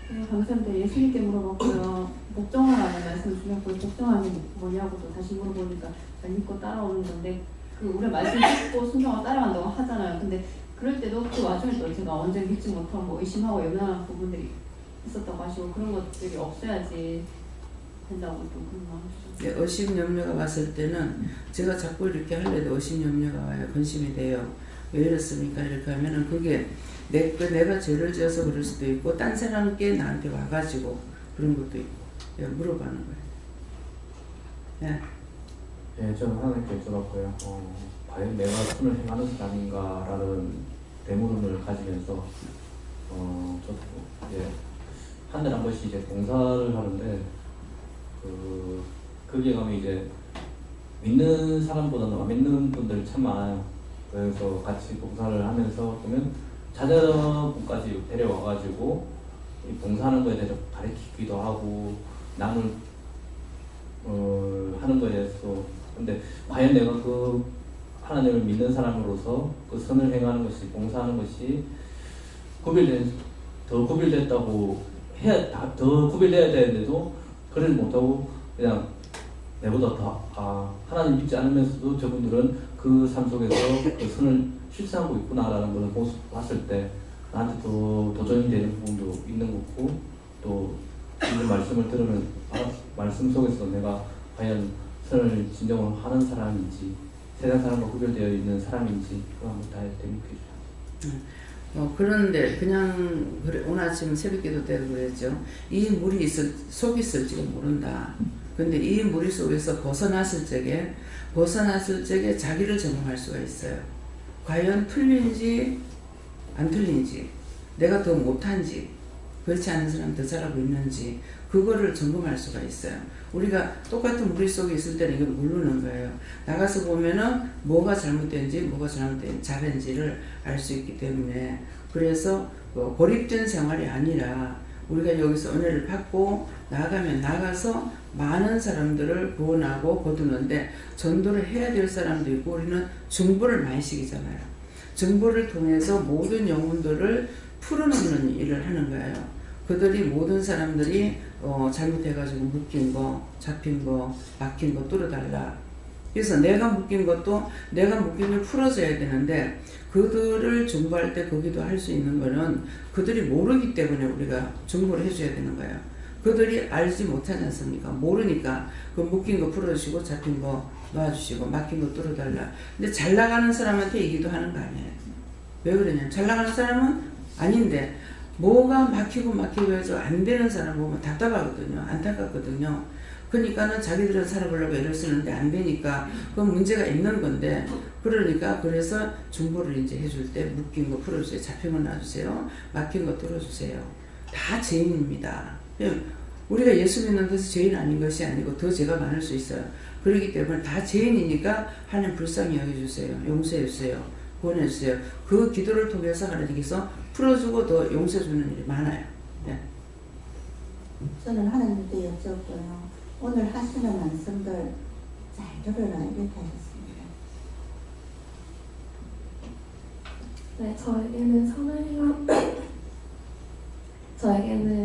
네, 감사합니다. 예수님께 물어봤고요. 복종하라는 말씀을 주셨고 복종하는 뭐냐고도 다시 물어보니까 잘 믿고 따라오는 건데 그 우리 말씀 듣고 순종하고 따라간다고 하잖아요. 근데 그럴 때도 그 와중에 또 제가 언제 믿지 못하고 뭐 의심하고 연연한 부분들이 있었다고 하시고 그런 것들이 없어야지 된다고 또 그런 마음이시죠. 네, 의심 염려가 왔을 때는 제가 자꾸 이렇게 하려도 의심 염려가 와요. 근심이 돼요. 왜 이렇습니까? 이렇게 하면은 그게 내가 죄를 지어서 그럴 수도 있고 딴 사람께 나한테 와가지고 그런 것도 있고 물어보는 거예요. 예. 예, 저는 하나님께 여쭤봤고요. 과연 내가 선을 행하는 사람인가라는 대문을 가지면서 저도 예, 한 달에 한 번씩 이제 봉사를 하는데 거기에 가면 이제 믿는 사람보다는 안 믿는 분들이 참 많아요. 그래서 같이 봉사를 하면서 보면 자녀분까지 데려와가지고 이 봉사하는 거에 대해서 가르치기도 하고 남을 하는 거에 대해서 근데 과연 내가 그 하나님을 믿는 사람으로서 그 선을 행하는 것이 봉사하는 것이 더 구별됐다고 더 구별돼야 되는데도 그러지 못하고 그냥 내보다 더 하나님 믿지 않으면서도 저분들은 그 삶 속에서 그 선을 실천하고 있구나라는 걸 봤을 때 나한테 더 도전이 되는 부분도 있는 거고 또 이 말씀을 들으면 말씀 속에서 내가 과연 선을 진정으로 하는 사람인지 세상 사람과 구별되어 있는 사람인지 그거 한번 다 대목해 주셔야죠. 그런데 그냥 오늘 아침 새벽기도 때도 그랬죠. 이 물이 속이 있을지도 모른다. 근데 이 무리 속에서 벗어났을 적에 자기를 점검할 수가 있어요. 과연 틀린지 안 틀린지, 내가 더 못한지, 그렇지 않은 사람 더 잘하고 있는지 그거를 점검할 수가 있어요. 우리가 똑같은 무리 속에 있을 때는 이걸 모르는 거예요. 나가서 보면은 뭐가 잘못된지 뭐가 잘했는지를 알 수 있기 때문에 그래서 고립된 생활이 아니라 우리가 여기서 은혜를 받고 나가서 많은 사람들을 구원하고 거두는데 전도를 해야 될 사람도 있고 우리는 중보를 많이 시키잖아요. 중보를 통해서 모든 영혼들을 풀어놓는 일을 하는 거예요. 그들이 모든 사람들이 잘못해가지고 묶인 거, 잡힌 거, 막힌 거 뚫어달라. 그래서 내가 묶인 걸 풀어줘야 되는데 그들을 중보할 때 거기도 할 수 있는 거는 그들이 모르기 때문에 우리가 중보를 해줘야 되는 거예요. 그들이 알지 못하지 않습니까? 모르니까 그 묶인 거 풀어주시고 잡힌 거 놔주시고 막힌 거 뚫어달라. 근데 잘 나가는 사람한테 얘기도 하는 거 아니에요. 왜 그러냐면 잘 나가는 사람은 아닌데 뭐가 막히고 해서 안 되는 사람 보면 답답하거든요. 안타깝거든요. 그러니까는 자기들은 살아보려고 애를 쓰는데 안 되니까 그건 문제가 있는 건데 그러니까 그래서 중보를 이제 해줄 때 묶인 거 풀어주세요. 잡힌 거 놔주세요. 막힌 거 뚫어주세요. 다 죄인입니다. 우리가 예수 믿는 것이 죄인 아닌 것이 아니고 더 죄가 많을 수 있어요. 그렇기 때문에 다 죄인이니까 하나님 불쌍히 여겨주세요. 용서해주세요. 구원해주세요. 그 기도를 통해서 하나님께서 풀어주고 더 용서해주는 일이 많아요. 네. 저는 하나님께 여쭤고요. 오늘 하시는 말씀들 잘 들으라 이렇게 하셨습니다. 네, 저에게는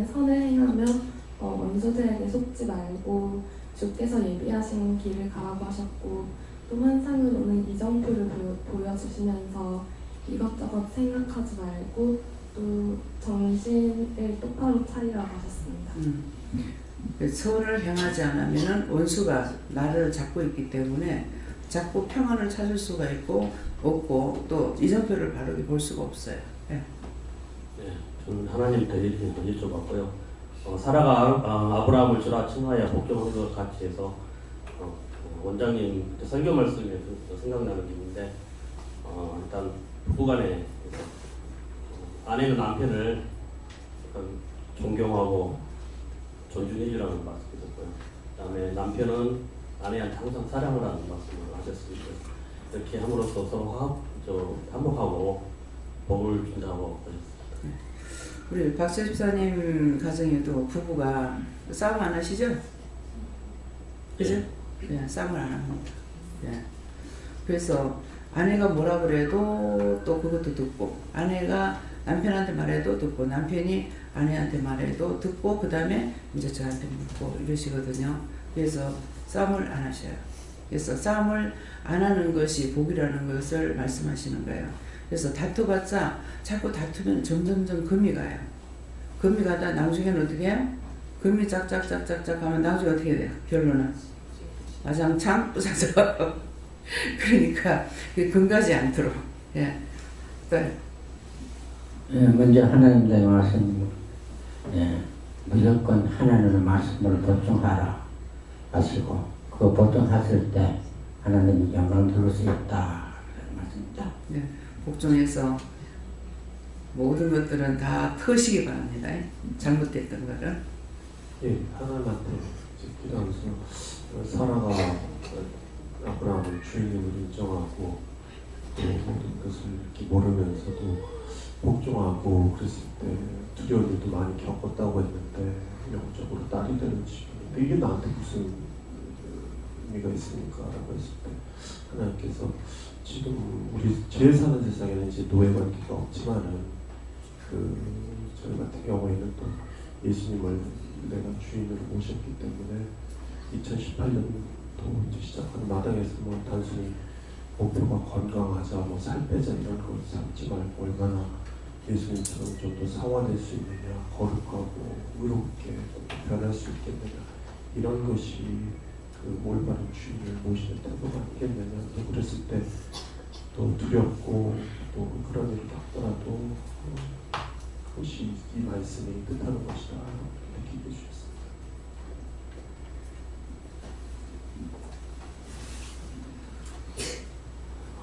선을 행하며 원수들에게 속지 말고 주께서 예비하신 길을 가라고 하셨고 또 환상을 오는 이정표를 보여주시면서 이것저것 생각하지 말고 또 정신을 똑바로 차리라고 하셨습니다. 선을 행하지 않으면 원수가 나를 잡고 있기 때문에 자꾸 평안을 찾을 수가 없고 또 이정표를 바르게 볼 수가 없어요. 네. 네, 저는 하나님께 이렇게 여쭤봤고요. 사라가 아브라함을 주라 칭하여 복종한 것 같이 해서 원장님 설교 말씀이 생각나는 게 있는데 일단 부부간에 아내는 남편을 약간 존경하고 존중해주라는 말씀이 있었고요. 그 다음에 남편은 아내한테 항상 사랑을 하는 말씀을 하셨습니다. 이렇게 함으로써 서로 화목하고 복을 준다고 하셨습니다. 우리 박수 집사님 가정에도 부부가 싸움 안 하시죠? 그죠? 네, 싸움을 안 합니다. 예. 그래서 아내가 뭐라 그래도 또 그것도 듣고, 아내가 남편한테 말해도 듣고, 남편이 아내한테 말해도 듣고, 그 다음에 이제 저한테 묻고 이러시거든요. 그래서 싸움을 안 하셔요. 그래서 싸움을 안 하는 것이 복이라는 것을 말씀하시는 거예요. 그래서 다투봤자 자꾸 다투면 점점점 금이 가요. 금이 가다 나중에는 어떻게 해요? 금이 짝짝짝짝짝 하면 나중에 어떻게 돼요? 결론은 와장창 부서져. 그러니까 금 가지 않도록. 예. 네. 예, 먼저 하나님의 말씀, 예, 무조건 하나님의 말씀을 복종하라 하시고, 그 복종하실 때 하나님이 영광 들을 수 있다 그런 말씀입니다. 네, 복종해서 모든 것들은 다 터시기 바랍니다. 잘못됐던 거를. 예, 하나님한테 기도하면서 사라가 아브라함을 주인으로 인정하고 또 모든 것을 이렇게 모르면서도 복종하고 그랬을 때 두려운 일도 많이 겪었다고 했는데 영적으로 딸이 되는 지경인데 이게 나한테 무슨 의미가 있습니까? 라고 했을 때 하나님께서 지금 우리 제일 사는 세상에는 이제 노예 관계가 없지만은 저희 같은 경우에는 또 예수님을 내가 주인으로 모셨기 때문에 2018년도 이제 시작하는 마당에서 뭐 단순히 목표가 건강하자, 뭐 살 빼자 이런 걸 삼지 말고 얼마나 예수님처럼 좀 더 사화될 수 있느냐, 거룩하고 의롭게 변할 수 있겠느냐, 이런 것이 그 올바른 주인을 모시는 태도가 아니겠느냐. 또 그랬을 때 또 두렵고 또 그런 일을 겪더라도 그것이 이 말씀이 뜻하는 것이다 느끼게 해주셨습니다.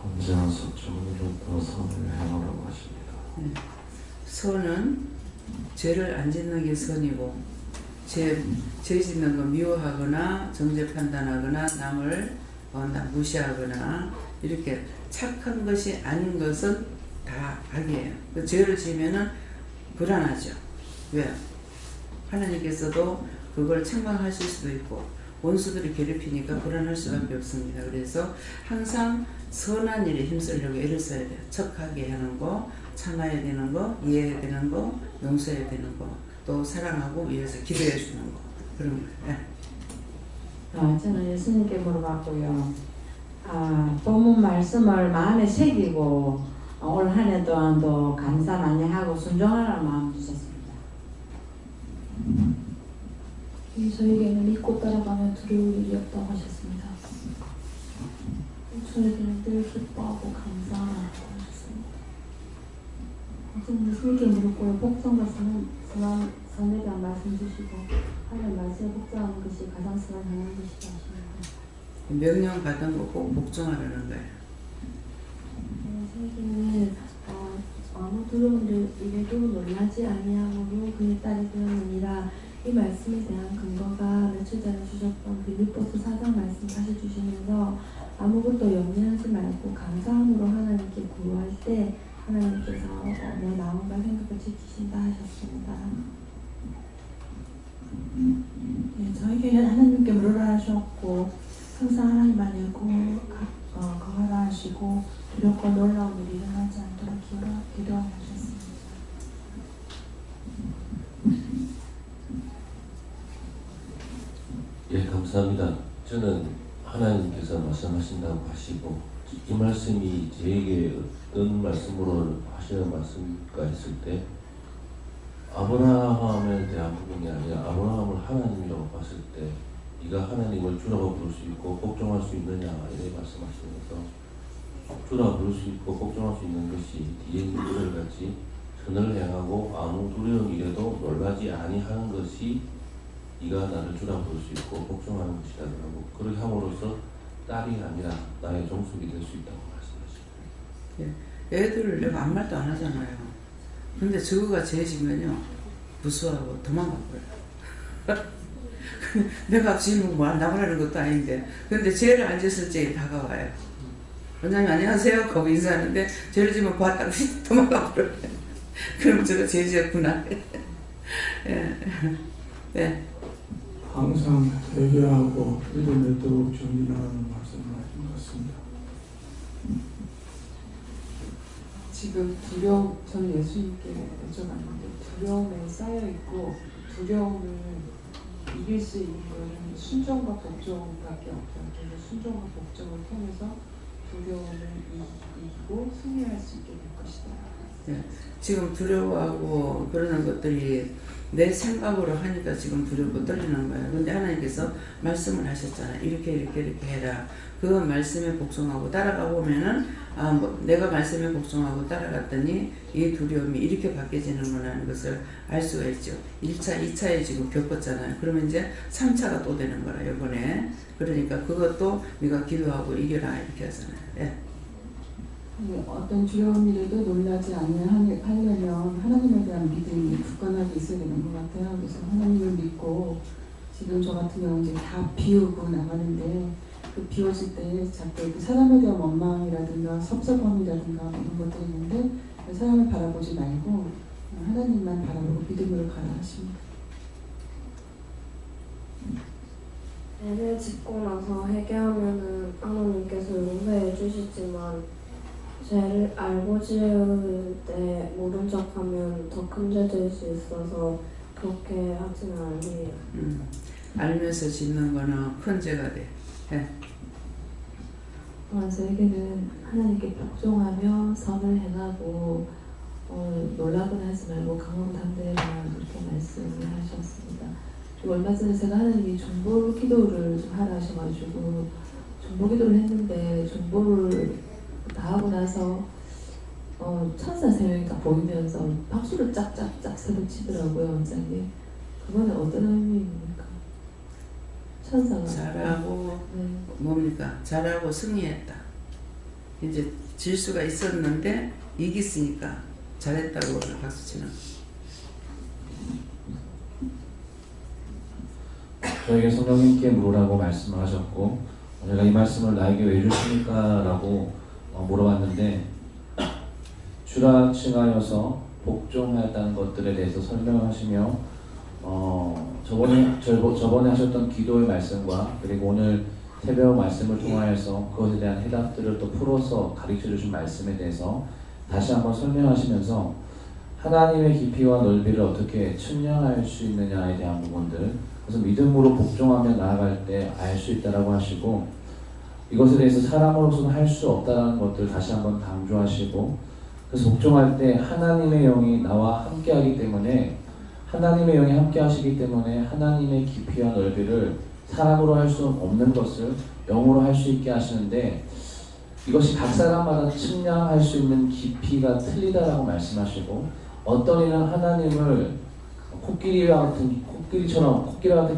언제나 서쪽으로 선을 행하라고 하십니다. 선은 죄를 안 짓는 게 선이고, 죄 짓는 거 미워하거나 정죄 판단하거나 남을 무시하거나 이렇게 착한 것이 아닌 것은 다 악이에요. 그 죄를 지으면은 불안하죠. 왜? 하나님께서도 그걸 책망하실 수도 있고 원수들이 괴롭히니까 불안할 수밖에 없습니다. 그래서 항상 선한 일에 힘쓰려고 애를 써야 돼요. 척하게 하는 거, 참아야 되는 거, 이해해야 되는 거, 용서해야 되는 거, 또 사랑하고 위해서 기도해 주는 거, 그런 거예요. 저는 예수님께 물어봤고요. 본문 말씀을 마음에 새기고 올 한 해 동안도 감사 많이 하고 순종하라는 마음 주셨습니다. 저에게는 믿고 따라가며 두려울 일이 없다고 하셨습니다. 저에게는 늘 기뻐하고 감사하라고 하셨습니다. 저는 예수님께 물었고요. 복종과 선에 대한 말씀 주시고 하나님 말씀에 복종하는 것이 가장 선을 향하는 것이다 하십니다. 명령 받은 거 꼭 복종하라는 거예요. 저에게는 아무 두려운 일에도 놀라지 아니하므로 그의 딸이 되었느니라. 이 말씀에 대한 근거가 며칠 전에 주셨던 빌립보서 4장 말씀 다시 주시면서 아무것도 염려하지 말고 감사함으로 하나님께 구할 때 하나님께서 내 마음과 생각을 지키신다 하셨습니다. 네, 저에게 하나님께 물으라 하셨고 항상 하나님 안에 거하라 하시고 두렵고 놀라운 일이 일어나지 않도록 기도하라 하셨습니다. 예, 감사합니다. 저는 하나님께서 말씀하신다고 하시고 이 말씀이 저에게 어떤 말씀으로 하시는 말씀가 했을 때 아브라함에 대한 부분이 아니라 아브라함을 하나님이라고 봤을 때 네가 하나님을 주라고 부를 수 있고 복종할 수 있느냐 이렇게 말씀하시면서 주라고 부를 수 있고 복종할 수 있는 것이 뒤에 있는 이들같이 선을 행하고 아무 두려움 이래도 놀라지 아니하는 것이 네가 나를 주라고 부를 수 있고 복종하는 것이라고 그렇게 함으로써 딸이 아니라 나의 종속이 될 수 있다고 말씀하십니다. 애들을 내가 아무 말도 안 하잖아요. 근데 저거가 죄지면요 무수하고 도망갈 거예요. 내가 지금 뭐 나가라는 것도 아닌데 근데 죄를 안 졌을 때 다가와요. 원장님 안녕하세요 하고 인사하는데 죄를 지면 봤다가 도망가 버려요. 그럼 저거 죄 지었구나. 예. 네. 항상 회개하고 믿음에 더욱 정진하는 말씀을 하신 것을 지금 저는 예수님께 여쭤봤는데 두려움에 쌓여 있고 두려움을 이길 수 있는 것은 순종과 복종밖에 없다. 그래서 순종과 복종을 통해서 두려움을 이기고 승리할 수 있게 될 것이다. 네. 지금 두려워하고 그러는 것들이 내 생각으로 하니까 지금 두렵고 떨리는 거예요. 근데 하나님께서 말씀을 하셨잖아요. 이렇게 해라. 그 말씀에 복종하고 따라가 보면은 내가 말씀에 복종하고 따라갔더니 이 두려움이 이렇게 바뀌어지는구나 하는 것을 알 수가 있죠. 1차, 2차에 지금 겪었잖아요. 그러면 이제 3차가 또 되는 거라 이번에. 그러니까 그것도 네가 기도하고 이겨라 이렇게 하잖아요. 네. 어떤 두려움이라도 놀라지 하려면 하나님에 대한 믿음이 굳건하게 있어야 되는 것 같아요. 그래서 하나님을 믿고 지금 저 같은 경우는 이제 다 비우고 나가는데 그 비워질 때 자꾸 사람에 대한 원망이라든가 섭섭함이라든가 이런 것들이 있는데 사람을 바라보지 말고 하나님만 바라보고 믿음으로 가라 하십니다. 애를 짓고 나서 회개하면은 하나님께서 용서해 주시지만 죄를 알고 지을 때 모른 척하면 더 큰 죄 될 수 있어서 그렇게 하지는 않으래요. 알면서 짓는 거는 큰 죄가 돼. 네. 저에게는 하나님께 복종하며 선을 행하고 놀라거나 하지 말고 강하고 담대해라 이렇게 말씀을 하셨습니다. 그리고 얼마 전에 제가 하나님이 중보 기도를 좀 하라 하셔가지고 중보 기도를 했는데 중보를 다 하고 나서 천사 3명이 딱 보이면서 박수를 짝짝짝 세번 치더라고요, 원장님. 그거는 어떤 의미입니까? 천사가 잘하고 네. 뭡니까? 잘하고 승리했다. 이제 질 수가 있었는데 이겼으니까 잘했다고 박수치는. 저에게 성령님께 물으라고 말씀을 하셨고 제가 이 말씀을 나에게 왜 주십니까? 라고 물어봤는데 주라 칭하여서 복종하였다는 것들에 대해서 설명을 하시며 저번에 하셨던 기도의 말씀과 그리고 오늘 새벽 말씀을 통하여서 그것에 대한 해답들을 또 풀어서 가르쳐 주신 말씀에 대해서 다시 한번 설명하시면서 하나님의 깊이와 넓이를 어떻게 측량할 수 있느냐에 대한 부분들, 그래서 믿음으로 복종하며 나아갈 때 알 수 있다라고 하시고 이것에 대해서 사람으로서는 할 수 없다라는 것들 다시 한번 강조하시고, 그래서 복종할 때 하나님의 영이 나와 함께하기 때문에 하나님의 영이 함께하시기 때문에 하나님의 깊이와 넓이를 사람으로 할 수 없는 것을 영으로 할 수 있게 하시는데 이것이 각 사람마다 측량할 수 있는 깊이가 틀리다라고 말씀하시고 어떤 이는 하나님을 코끼리와 같은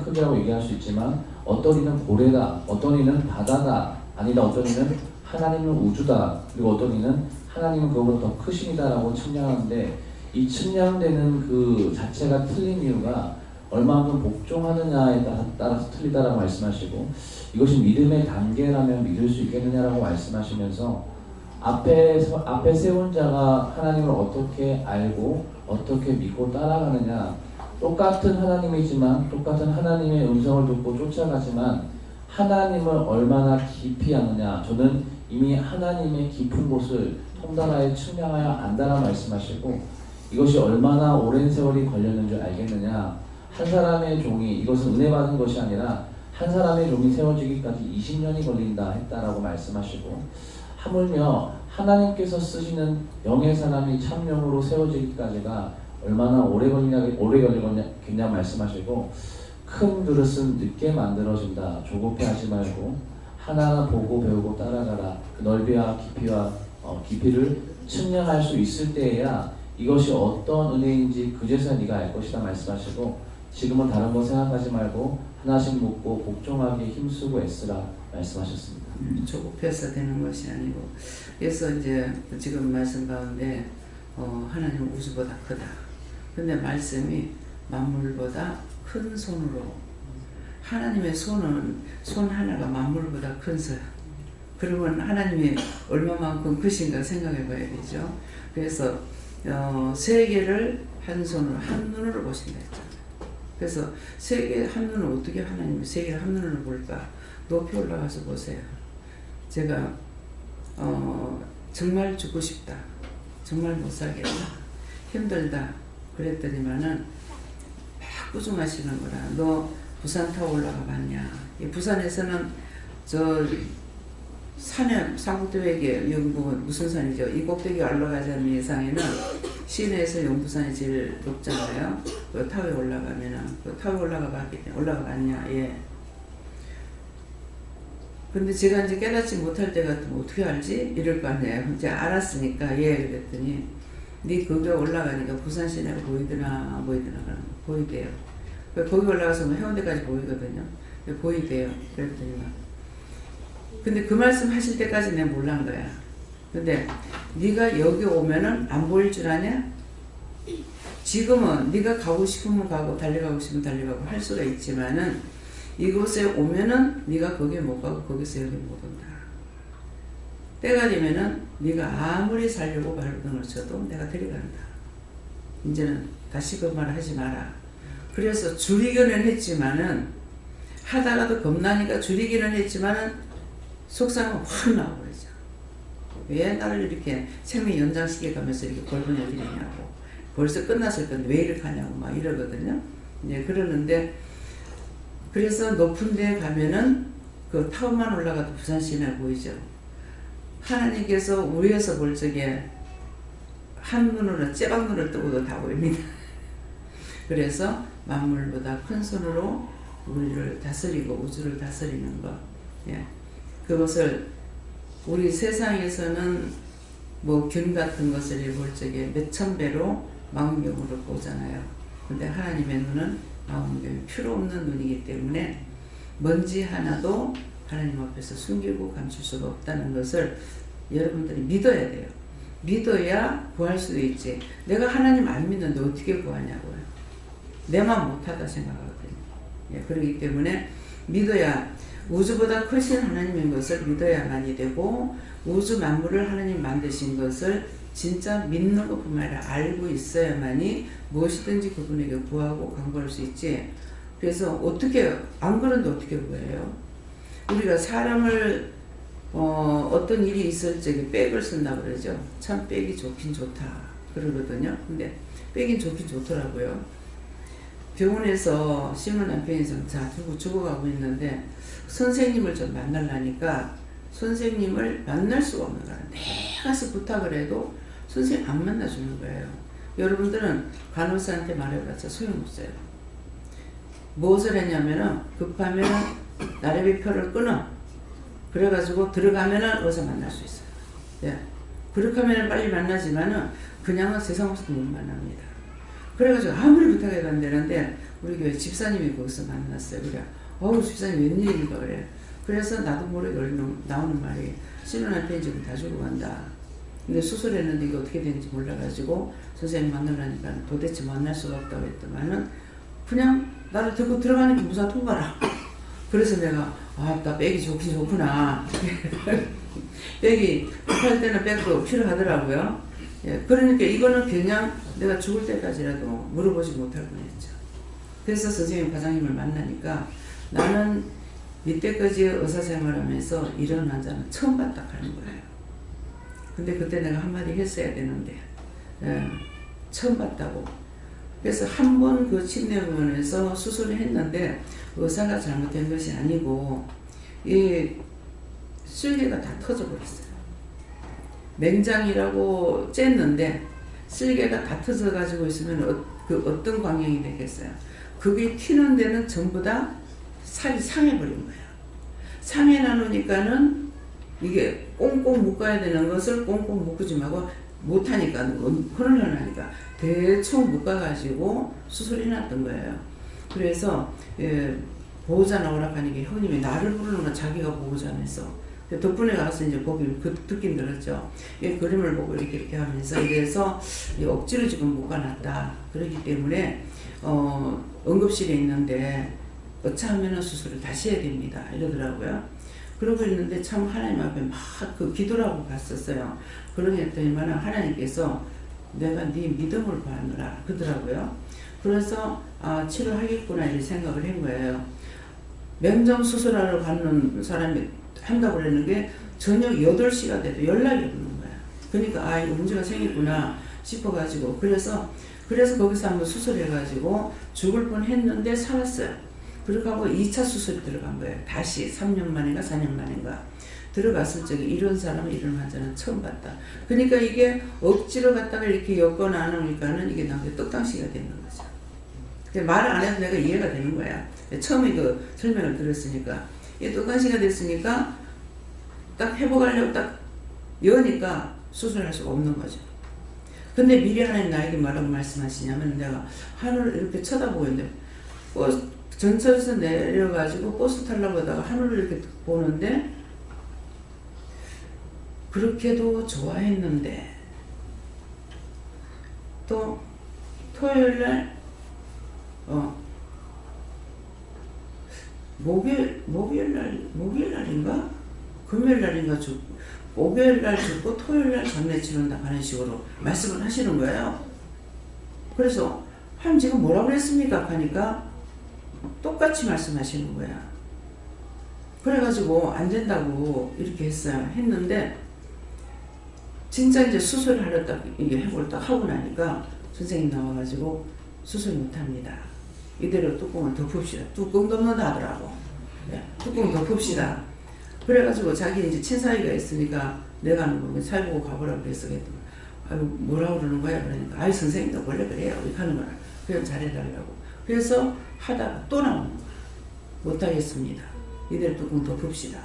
크기라고 얘기할 수 있지만 어떤 이는 고래다, 어떤 이는 바다다, 아니다 어떤 이는 하나님은 우주다, 그리고 어떤 이는 하나님은 그보다 더 크십니다라고 측량하는데 이 측량되는 그 자체가 틀린 이유가 얼마만큼 복종하느냐에 따라서 틀리다라고 말씀하시고 이것이 믿음의 단계라면 믿을 수 있겠느냐라고 말씀하시면서 앞에 세운 자가 하나님을 어떻게 알고 어떻게 믿고 따라가느냐, 똑같은 하나님이지만 똑같은 하나님의 음성을 듣고 쫓아가지만 하나님을 얼마나 깊이 아느냐, 저는 이미 하나님의 깊은 곳을 통달하여 측량하여 안다라 말씀하시고 이것이 얼마나 오랜 세월이 걸렸는지 알겠느냐, 한 사람의 종이, 이것은 은혜 받은 것이 아니라 한 사람의 종이 세워지기까지 20년이 걸린다 했다라고 말씀하시고 하물며 하나님께서 쓰시는 영의 사람이 참영으로 세워지기까지가 얼마나 오래 걸리겠냐 말씀하시고 큰 그릇은 늦게 만들어진다. 조급해하지 말고 하나하나 보고 배우고 따라가라. 그 넓이와 깊이를 측량할 수 있을 때에야 이것이 어떤 은혜인지 그제서야 네가 알 것이다 말씀하시고 지금은 다른 거 생각하지 말고 하나씩 묻고 복종하기에 힘쓰고 애쓰라 말씀하셨습니다. 조급해서 되는 것이 아니고, 그래서 이제 지금 말씀 가운데 하나님은 우주보다 크다. 근데 말씀이 만물보다 큰 손으로, 하나님의 손은 손 하나가 만물보다 큰 손. 그러면 하나님이 얼마만큼 크신가 생각해 봐야 되죠. 그래서 세계를 한 손으로, 한 눈으로 보신다 했잖아요. 그래서 세계 한 눈을 어떻게 하나님이 세계를 한 눈으로 볼까? 높이 올라가서 보세요. 제가 정말 죽고 싶다. 정말 못 살겠다. 힘들다. 그랬더니만은 막 꾸중하시는 거라. 너 부산 타고 올라가 봤냐. 이 부산에서는 저 산에 상국대회계 여기 무슨 산이죠? 이 꼭대기 올라가자는 예상에는 시내에서 용두산이 제일 높잖아요. 그 타워에 올라가면은 그 타워에 올라가봤냐? 예. 근데 제가 이제 깨닫지 못할 때 같으면 어떻게 알지? 이럴 거 아니에요. 이제 알았으니까 예 그랬더니 네 거기 올라가니까 부산 시내가 보이더나 보이대요. 거기 올라가서 뭐 해운대까지 보이거든요. 보이대요. 그랬더니 근데 그 말씀 하실 때까지 내가 몰란 거야. 근데 네가 여기 오면은 안 보일 줄 아냐? 지금은 네가 가고 싶으면 가고 달려가고 싶으면 달려가고 할 수가 있지만은 이곳에 오면은 네가 거기에 못 가고 거기서 여기 못 온다. 때가 되면은 네가 아무리 살려고 발버둥을 쳐도 내가 데려간다. 이제는 다시 그 말 하지 마라. 그래서 줄이기는 했지만은 하다가도 겁나니까 줄이기는 했지만은 속상은 확 나와버리죠. 왜 나를 이렇게 생명 연장시켜 가면서 이렇게 골분을 들이냐고. 벌써 끝났을 건데 왜 이렇게 하냐고 막 이러거든요. 이제 그러는데 그래서 높은 데 가면은 그 타워만 올라가도 부산 시내 보이죠. 하나님께서 위에서 볼 적에 한눈으로 째박눈을 뜨고도 다 보입니다. 그래서 만물보다 큰 손으로 우리를 다스리고 우주를 다스리는 것. 예. 그것을 우리 세상에서는 뭐 균 같은 것을 볼 적에 몇천 배로 망원경으로 보잖아요. 근데 하나님의 눈은 망원경이 필요 없는 눈이기 때문에 먼지 하나도 하나님 앞에서 숨기고 감출 수가 없다는 것을 여러분들이 믿어야 돼요. 믿어야 구할 수도 있지. 내가 하나님 안 믿는데 어떻게 구하냐고요. 내만 못하다 생각하거든요. 예, 그렇기 때문에 믿어야 우주보다 크신 하나님인 것을 믿어야만이 되고 우주 만물을 하나님 만드신 것을 진짜 믿는 것뿐만 아니라 알고 있어야만이 무엇이든지 그분에게 구하고 간구할 수 있지. 그래서 어떻게 안 그런데 어떻게 구해요? 우리가 사람을 어떤 일이 있을 적에 백을 쓴다 그러죠. 참 백이 좋긴 좋다 그러거든요. 근데 백이 좋긴 좋더라고요. 병원에서 심은 남편이 자 두고 죽어가고 있는데 선생님을 좀 만나려니까 선생님을 만날 수가 없는 거야. 내가 가서 부탁을 해도 선생님 안 만나주는 거예요. 여러분들은 간호사한테 말해봤자 소용없어요. 무엇을 했냐면은 급하면은 나래비표를 끊어. 그래가지고 들어가면은 의사 만날 수 있어요. 예. 그렇게 하면은 빨리 만나지만은 그냥은 세상 없어도 못 만납니다. 그래가지고 아무리 부탁해도 안 되는데 우리 교회 집사님이 거기서 만났어요. 그래. 어우 집사님 웬일인가 그래. 그래서 나도 모르게 나오는 말이 신혼한테 지금 다 주고 간다. 근데 수술했는데 이게 어떻게 되는지 몰라가지고 선생님 만나려니까 도대체 만날 수가 없다고 했더만은 그냥 나를 듣고 들어가는 게 무사 통과라. 그래서 내가 나 백이 좋긴 좋구나. 백이 급할 때는 백도 필요하더라고요. 예, 그러니까 이거는 그냥 내가 죽을 때까지라도 물어보지 못할 뻔했죠. 그래서 선생님 과장님을 만나니까 나는 이때까지 의사생활하면서 이런 환자는 처음 봤다 하는 거예요. 근데 그때 내가 한마디 했어야 되는데 처음 봤다고. 그래서 한 번 그 침례병원에서 수술을 했는데 의사가 잘못된 것이 아니고 이 쓸개가 다 터져버렸어요. 맹장이라고 쬐는데 쓸개가 다 터져가지고 있으면 어떤 광경이 되겠어요. 그게 튀는 데는 전부 다 살이 상해버린 거예요. 상해 나누니까는 이게 꽁꽁 묶어야 되는 것을 꽁꽁 묶지 말고 못하니까 흐르려니까 대충 묶어가지고 수술해놨던 거예요. 그래서 보호자 나오라 하니까 형님이 나를 부르는 건 자기가 보호자면서 덕분에 가서 이제 거기 듣긴 들었죠. 이 그림을 보고 이렇게 하면서 이래서 억지로 지금 묶어놨다. 그렇기 때문에 응급실에 있는데 어찌하면 수술을 다시 해야 됩니다. 이러더라고요. 그러고 있는데 참 하나님 앞에 막 그 기도를 하고 갔었어요. 그러니 했더니만 하나님께서 내가 네 믿음을 구하느라 그러더라고요. 그래서 치료하겠구나 이렇게 생각을 한 거예요. 맹장 수술하러 가는 사람이 한다고 그랬는 게 저녁 8시가 돼도 연락이 없는 거야. 그러니까 아 이거 문제가 생겼구나 싶어가지고 그래서 거기서 한번 수술해가지고 죽을 뻔했는데 살았어요. 그렇게 하고 2차 수술이 들어간 거예요. 다시 3년 만인가 4년 만인가 들어갔을 적에 이런 사람은 이런 환자는 처음 봤다. 그러니까 이게 억지로 갖다가 이렇게 엮어 나누니까는 이게 나한테 떡당시가 되는 거죠. 말을 안 해도 내가 이해가 되는 거야. 처음에 그 설명을 들었으니까 이 떡당시가 됐으니까 딱 회복하려고 딱 여니까 수술할 수가 없는 거죠. 근데 미리 하나님 나에게 뭐라고 말씀하시냐면 내가 하늘을 이렇게 쳐다보고 있는데 전철에서 내려가지고 버스 타려고 하다가 하늘을 이렇게 보는데 그렇게도 좋아했는데 또 토요일날 목요일날인가 금요일날인가 죽고 목요일날 죽고 토요일날 장례 치른다 하는 식으로 말씀을 하시는 거예요. 그래서 하나님 지금 뭐라고 그랬습니까? 하니까 똑같이 말씀하시는 거야. 그래가지고 안 된다고 이렇게 했는데 진짜 이제 수술하러 딱 이게 해볼 딱 하고 나니까 선생님 나와가지고 수술 못합니다. 이대로 뚜껑을 덮읍시다. 뚜껑 덮는다 하더라고. 네, 뚜껑 덮읍시다. 그래가지고 자기 이제 친사이가 있으니까 내가 하는 거 사회보고 가보라고 그랬어. 아유 뭐라고 그러는 거야? 그러니까 아이 선생님도 원래 그래요. 이렇게 하는 거야. 그냥 잘해달라고. 그래서 하다가 또 나오는 거야. 못하겠습니다. 이대로 뚜껑 덮읍시다.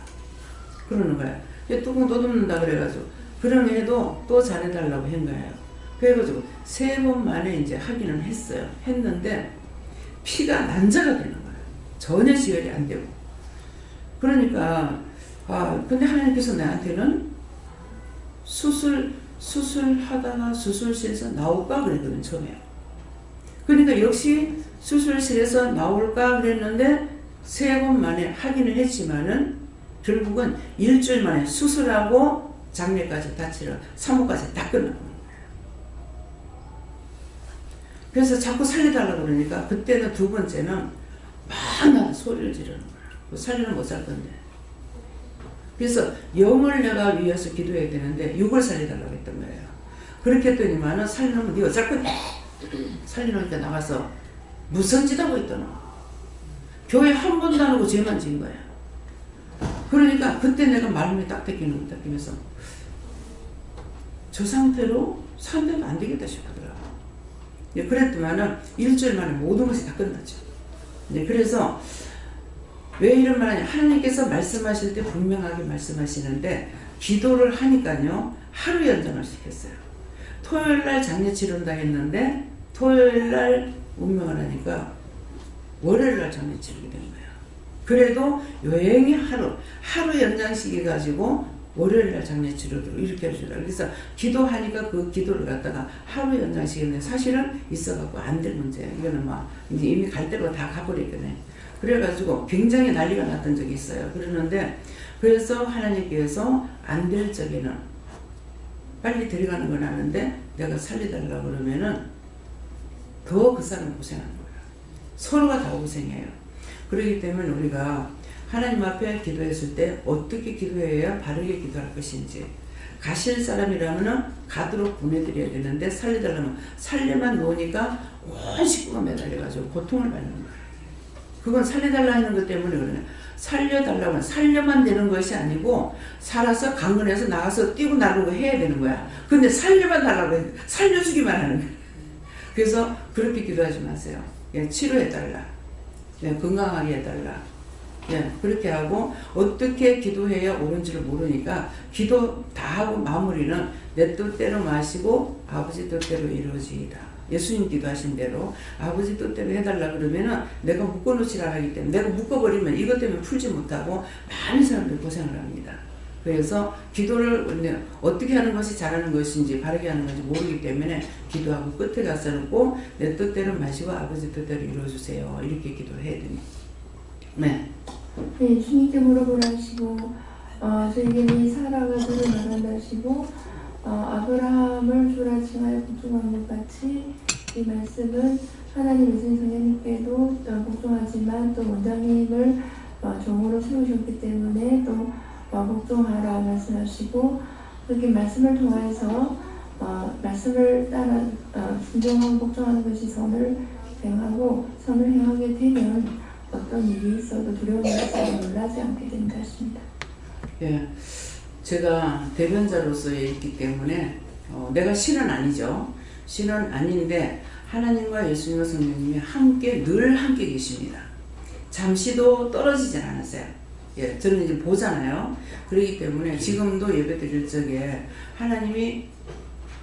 그러는 거야. 뚜껑 또 덮는다 그래가지고 그러면 해도 또 잘해달라고 한 거예요. 그래가지고 3번 만에 이제 확인을 했어요. 했는데 피가 난자가 되는 거예요. 전혀 지혈이 안 되고. 그러니까 근데 하나님께서 나한테는 수술하다가 수술실에서 나올까 그랬거든 처음에. 그러니까 역시 수술실에서 나올까 그랬는데 3번 만에 확인을 했지만은 결국은 일주일 만에 수술하고 장례까지 다 치러 3호까지 다 끝나는 거예요. 그래서 자꾸 살려달라고 그러니까 그때는 2번째는 막 나는 소리를 지르는 거야. 살리는 못 살 건데. 그래서 영을 내가 위해서 기도해야 되는데 6을 살려달라고 했던 거예요. 그렇게 했더니만은 살리면 네 어쩔 건데 살리니까 나가서 무슨 짓 하고 있더노. 교회 한 번도 안 오고 죄만 지은 거야. 그러니까 그때 내가 마음이 딱 닦이면서 저 상태로 산대도 안 되겠다 싶더라고. 그랬더만은 일주일 만에 모든 것이 다 끝났죠. 그래서 왜 이런 말 하냐. 하나님께서 말씀하실 때 분명하게 말씀하시는데 기도를 하니까요. 하루 연장을 시켰어요. 토요일날 장례 치른다 했는데 토요일날 운명을 하니까 월요일날 장례 치르게 된 거예요. 그래도 여행이 하루 연장시켜가지고 월요일날 장례 치르도록 이렇게 해주라. 그래서 기도하니까 그 기도를 갖다가 하루 연장시켰는데 사실은 있어갖고 안 될 문제예요. 이거는 막 이제 이미 갈 대로 다 가버리겠네. 그래가지고 굉장히 난리가 났던 적이 있어요. 그래서 하나님께서 안 될 적에는 빨리 데려가는 건 아는데 내가 살려달라고 그러면은 더 그 사람 고생하는 거예요. 서로가 다 고생해요. 그렇기 때문에 우리가 하나님 앞에 기도했을 때 어떻게 기도해야 바르게 기도할 것인지 가실 사람이라면 가도록 보내드려야 되는데 살려달라면 살려만 놓으니까 온 식구가 매달려가지고 고통을 받는 거예요. 그건 살려달라 하는 것 때문에 그러네. 살려달라고 살려만 되는 것이 아니고 살아서 강건해서 나가서 뛰고 나르고 해야 되는 거야. 근데 살려만 달라고 해. 살려주기만 하는 거야. 그래서 그렇게 기도하지 마세요. 치료해달라. 건강하게 해달라. 그렇게 하고 어떻게 기도해야 옳은지를 모르니까 기도 다 하고 마무리는 내 뜻대로 마시고 아버지 뜻대로 이루어지이다. 예수님 기도하신 대로 아버지 뜻대로 해달라 그러면은 내가 묶어놓지를 않기 때문에 내가 묶어버리면 이것 때문에 풀지 못하고 많은 사람들이 고생을 합니다. 그래서 기도를 어떻게 하는 것이 잘하는 것인지 바르게 하는 건지 모르기 때문에 기도하고 끝에 가서 놓고 내 뜻대로 마시고 아버지 뜻대로 이루어주세요. 이렇게 기도를 해야 됩니다. 네, 주님께 물어보라 하시고 저에게는 사라가 저를 말한다 하시고 아브라함을 주라 칭하여 복종한 것 같이 이 말씀은 하나님 예수님 성령님께도 복종하지만 또 원장님을 종으로 세우셨기 때문에 또 복종하라 말씀하시고 그렇게 말씀을 통해서 말씀을 따라 순종하고 복종하는 것이 선을 행하고 선을 행하게 되면 어떤 일이 있어도 두려움이 있어도 놀라지 않게 된다 했습니다. 예, 제가 대변자로서 있기 때문에 내가 신은 아니죠. 신은 아닌데 하나님과 예수님과 성령님이 함께 늘 함께 계십니다. 잠시도 떨어지진 않았어요. 예, 저는 이제 보잖아요. 그렇기 때문에 지금도 예배 드릴 적에 하나님이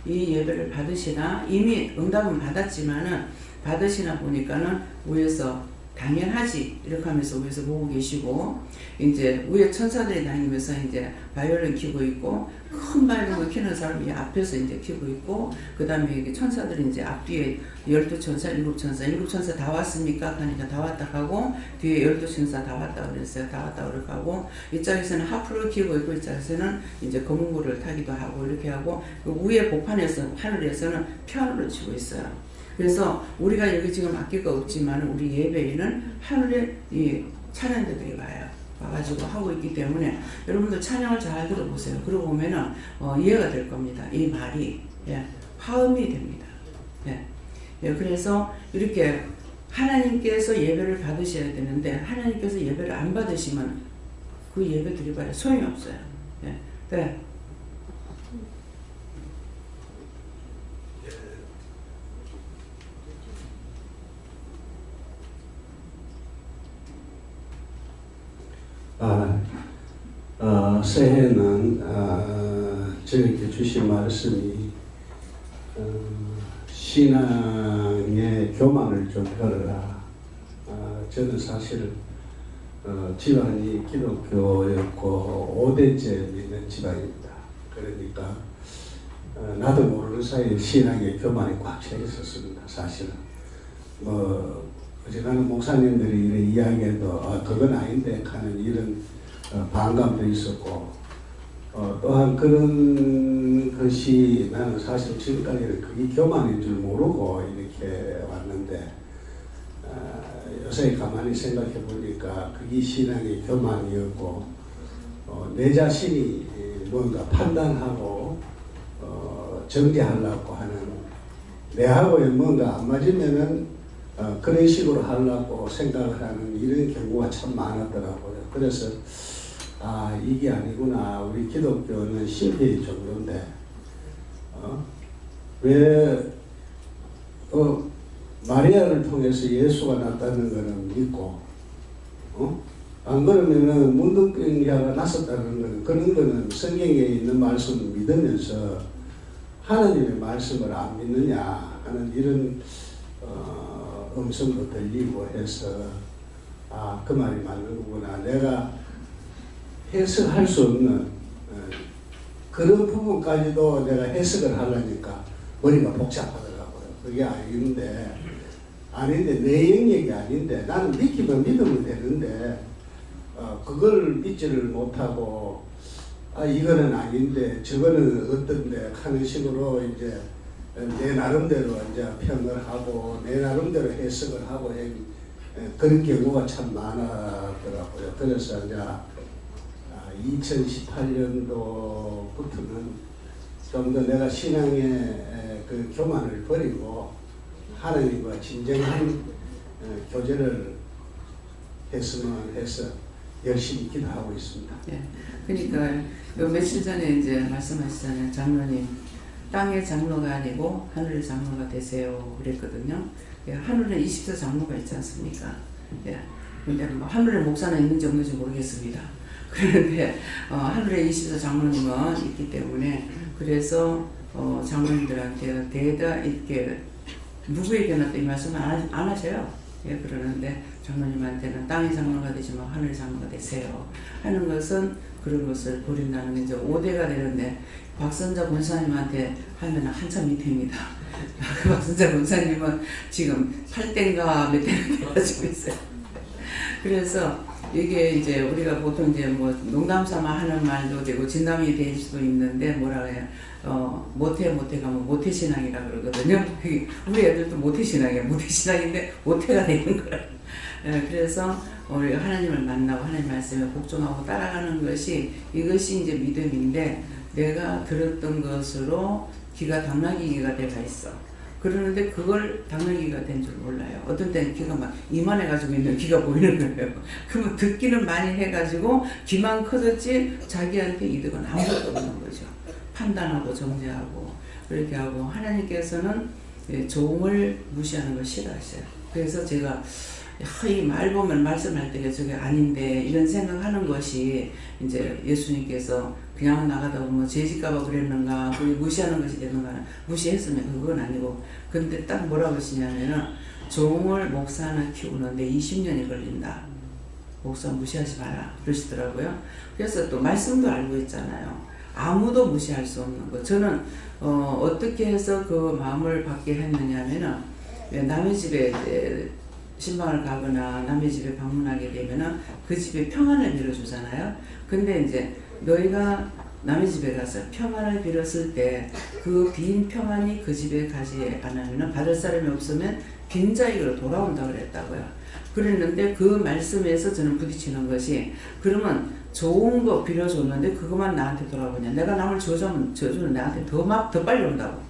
이 예배를 받으시나 이미 응답은 받았지만은 받으시나 보니까는 위에서 당연하지 이렇게 하면서 위에서 보고 계시고 이제 위에 천사들이 다니면서 이제 바이올린 키고 있고 큰 바이올린 키는 사람이 앞에서 이제 키고 있고 그 다음에 이게 천사들이 이제 앞뒤에 12천사, 7천사 다 왔습니까? 하니까 다 왔다 하고 뒤에 12천사 다 왔다 그랬어요. 다 왔다 그렇게 하고 이쪽에서는 하프를 키고 있고 이쪽에서는 이제 검은고를 타기도 하고 이렇게 하고 그 위에 복판에서 하늘에서는 피아노를 치고 있어요. 그래서 우리가 여기 지금 악기가 없지만 우리 예배에는 하늘에 이 찬양대들이 와가지고 하고 있기 때문에 여러분들 찬양을 잘 들어보세요. 그러고 보면은 이해가 될 겁니다. 이 말이 화음이 됩니다. 그래서 이렇게 하나님께서 예배를 받으셔야 되는데 하나님께서 예배를 안 받으시면 그 예배 드려봐야 소용이 없어요. 네. 새해는 저에게 주신 말씀이 신앙의 교만을 좀 펴라. 저는 사실 집안이 기독교였고 5대째 믿는 집안입니다. 그러니까 나도 모르는 사이에 신앙의 교만이 꽉 차 있었습니다. 사실은 어지간한 목사님들이 이런 이야기해도 그건 아닌데 하는 이런 반감도 있었고 또한 그런 것이 나는 사실 지금까지는 그게 교만인 줄 모르고 이렇게 왔는데 요새 가만히 생각해 보니까 그게 신앙의 교만이었고 내 자신이 뭔가 판단하고 정죄하려고 하는 내하고의 뭔가 안 맞으면은 그런 식으로 하려고 생각을 하는 이런 경우가 참 많았더라고요. 그래서 이게 아니구나. 우리 기독교는 실패의 종교인데 왜 마리아를 통해서 예수가 났다는 것은 믿고 안 그러면은 문둥병자가 났었다는 것은 그런 거는 성경에 있는 말씀을 믿으면서 하나님의 말씀을 안 믿느냐 하는 이런 음성도 들리고 해서 그 말이 맞는 거구나. 내가 해석할 수 없는 그런 부분까지도 내가 해석을 하려니까 머리가 복잡하더라고요. 그게 아닌데 내 영역이 아닌데 나는 믿기면 믿으면 되는데 그걸 믿지를 못하고 이거는 아닌데 저거는 어떤데 하는 식으로 이제 내 나름대로 이제 평을 하고 내 나름대로 해석을 하고 그런 경우가 참 많았더라고요. 그래서 이제 2018년도부터는 좀 더 내가 신앙의 그 교만을 버리고 하나님과 진정한 교제를 했으면 해서 열심히 기도하고 있습니다. 그러니까 며칠 전에 이제 말씀하시잖아요. 장로님 땅의 장로가 아니고 하늘의 장로가 되세요 그랬거든요. 하늘에 20세 장로가 있지 않습니까? 근데 하늘에 목사는 있는지 없는지 모르겠습니다. 그런데 하늘에 20세 장로님은 있기 때문에 그래서 장로님들한테 대다 이렇게 누구에게나 또 이 말씀을 안 하셔요. 그러는데 장로님한테는 땅의 장로가 되지만 하늘의 장로가 되세요 하는 것은 그런 것을 버린다는 이제 5대가 되는데 박선자 권사님한테 하면 한참 밑입니다. 그 박선자 권사님은 지금 8대인가 몇 대가 돼가지고 있어요. 그래서 이게 이제 우리가 보통 이제 뭐 농담 삼아 하는 말도 되고 진담이 될 수도 있는데 뭐라 그래요? 모태 가면 모태신앙이라 그러거든요. 우리 애들도 모태신앙이에요. 모태신앙인데 모태가 되는 거라. 그래서 우리가 하나님을 만나고 하나님 말씀에 복종하고 따라가는 것이 이것이 이제 믿음인데 내가 들었던 것으로 귀가 당나귀가 돼가 있어. 그러는데 그걸 당나귀가 된 줄 몰라요. 어떤 때는 귀가 막 이만해가지고 있는 귀가 보이는 거예요. 그러면 듣기는 많이 해가지고 귀만 커졌지 자기한테 이득은 아무것도 없는 거죠. 판단하고 정죄하고 그렇게 하고 하나님께서는 종을 무시하는 걸 싫어하셔요. 그래서 제가 이 말 보면 말씀할 때 저게 아닌데 이런 생각하는 것이 이제 예수님께서 그냥 나가다 보면 죄짓까봐 그랬는가 그게 무시하는 것이 되는가 무시했으면 그건 아니고 근데 딱 뭐라고 하시냐면은 종을 목사 하나 키우는데 20년이 걸린다. 목사 무시하지 마라 그러시더라고요. 그래서 또 말씀도 알고 있잖아요. 아무도 무시할 수 없는 거. 저는 어떻게 해서 그 마음을 받게 했느냐면은 남의 집에 신방을 가거나 남의 집에 방문하게 되면은 그 집에 평안을 빌어주잖아요. 근데 이제 너희가 남의 집에 가서 평안을 빌었을 때 그 빈 평안이 그 집에 가지 않으면 받을 사람이 없으면 빈자익으로 돌아온다고 그랬다고요. 그랬는데 그 말씀에서 저는 부딪히는 것이 그러면 좋은 거 빌어줬는데 그것만 나한테 돌아오냐. 내가 남을 저주는 나한테 더 빨리 온다고.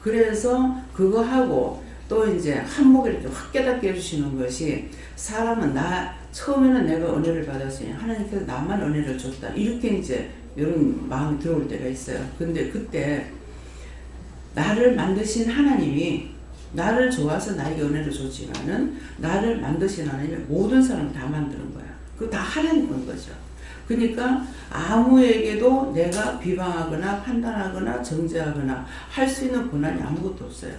그래서 그거 하고 또 이제 한목에 이렇게 확 깨닫게 해주시는 것이 사람은 처음에는 내가 은혜를 받았으니 하나님께서 나만 은혜를 줬다. 이렇게 이제 이런 마음이 들어올 때가 있어요. 근데 그때 나를 만드신 하나님이 나를 좋아서 나에게 은혜를 줬지만은 나를 만드신 하나님이 모든 사람을 다 만드는 거야. 그거 다 하나님 건 거죠. 그러니까 아무에게도 내가 비방하거나 판단하거나 정죄하거나 할 수 있는 권한이 아무것도 없어요.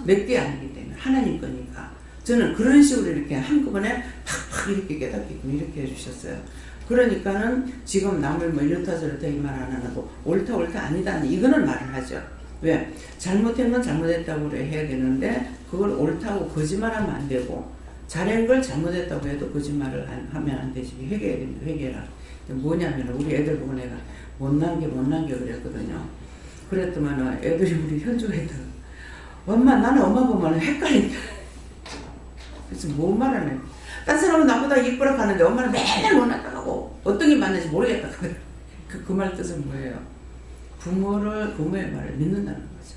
내 게 아니기 때문에 하나님 거니까. 저는 그런 식으로 이렇게 한꺼번에 팍팍 이렇게 깨닫게끔 이렇게 해주셨어요. 그러니까는 지금 남을 뭐 이렇다 저렇다 이 말 안 하고 옳다 아니다 이거는 말을 하죠. 왜? 잘못한 건 잘못했다고 해야 되는데 그걸 옳다고 거짓말하면 안 되고 잘한 걸 잘못했다고 해도 거짓말을 하면 안 되지. 회개해야 됩니다. 회개라. 뭐냐면 우리 애들 보고 내가 못난 게 그랬거든요. 그랬더만 애들이 우리 현주 애들 엄마 나는 엄마 보면 헷갈린다. 그래서 뭔 말하네. 딴 사람은 나보다 이쁘라 하는데 엄마는 맨날 못났다 하고 어떤 게 맞는지 모르겠다. 그 말 뜻은 뭐예요? 부모의 말을 믿는다는 거죠.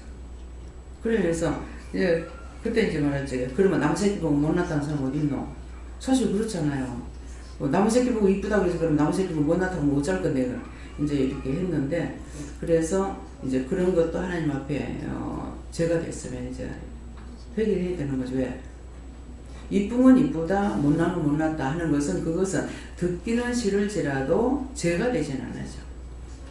그래서 이제 그때 이제 말했지. 그러면 남 새끼 보고 못났다는 사람 어디 있노? 사실 그렇잖아요. 남 새끼 보고 이쁘다고 해서 그럼 남 새끼 보고 못났다고 못 잘 건데 이제 이렇게 했는데 그래서 이제 그런 것도 하나님 앞에 죄가 됐으면 이제 회개를 해야 되는 거죠. 왜? 이쁨은 이쁘다, 못난 건 못났다 하는 것은 그것은 듣기는 싫을지라도 죄가 되진 않아죠.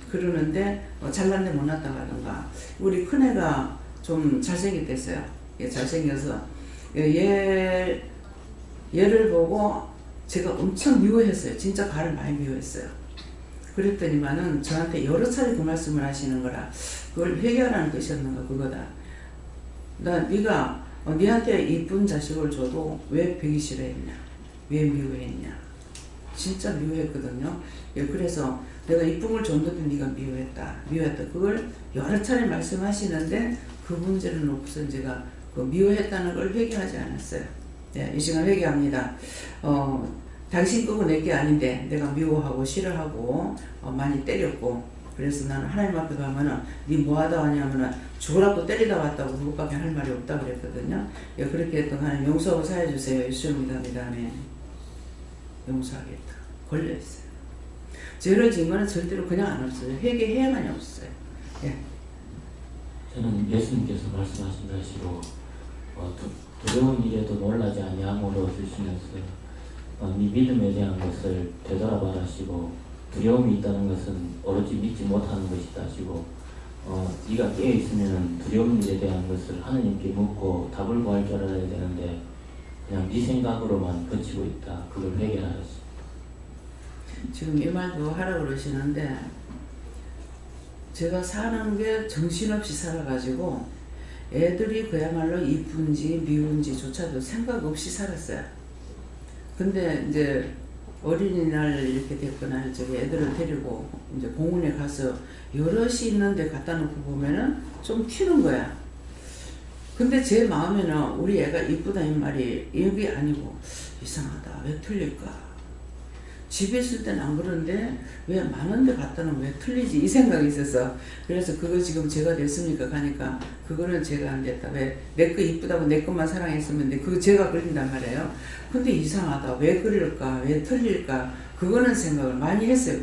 그러는데 잘났는데 못났다 하던가 우리 큰애가 좀 잘생겼댔어요. 잘생겨서 얘를 보고 제가 엄청 미워했어요. 진짜 발을 많이 미워했어요. 그랬더니만은 저한테 여러 차례 그 말씀을 하시는 거라 그걸 회개하라는 뜻이었는가 그거다. 네가 니한테 이쁜 자식을 줘도 왜 배기 싫어했냐? 왜 미워했냐? 진짜 미워했거든요. 그래서 내가 이쁨을 줬는데 네가 미워했다. 그걸 여러 차례 말씀하시는데 그 문제는 없어 제가 그 미워했다는 걸 회개하지 않았어요. 이 시간 회개합니다. 당신 거고 내 게 아닌데 내가 미워하고 싫어하고 많이 때렸고 그래서 나는 하나님 앞에 가면은 니 뭐하다 왔냐면은 죽으라고 때리다 왔다고 그것밖에 할 말이 없다 그랬거든요. 그렇게 했던 하나님 용서하고 사해주세요. 예수님 믿습니다. 아멘. 용서하겠다. 걸려있어요. 죄를 지은 거는 절대로 그냥 안 없어요. 회개해야만이 없어요. 저는 예수님께서 말씀하신 것으로 두려운 일에도 놀라지 아니함으로 주시면서 네 믿음에 대한 것을 되돌아봐 하시고 두려움이 있다는 것은 오로지 믿지 못하는 것이다 하시고 네가 깨어있으면 두려운 일에 대한 것을 하나님께 묻고 답을 구할 줄 알아야 되는데 그냥 네 생각으로만 거치고 있다. 그걸 회개하셨습니다. 지금 이 말도 하라고 그러시는데 제가 사는 게 정신없이 살아가지고 애들이 그야말로 이쁜지 미운지조차도 생각 없이 살았어요. 근데 이제 어린이날 이렇게 됐거나 저기 애들을 데리고 이제 공원에 가서 여럿이 있는데 갖다 놓고 보면은 좀 튀는 거야. 근데 제 마음에는 우리 애가 이쁘다 이 말이 여기 아니고 이상하다. 왜 틀릴까? 집에 있을 때는 안 그런데 왜 많은데 갖다 놓으면 왜 틀리지? 이 생각이 있어서 그래서 그거 지금 제가 됐습니까? 가니까 그거는 제가 안 됐다. 왜 내 거 이쁘다고 내 것만 사랑했으면 돼. 그거 제가 그린단 말이에요. 근데 이상하다. 왜 그럴까? 왜 틀릴까? 그거는 생각을 많이 했어요.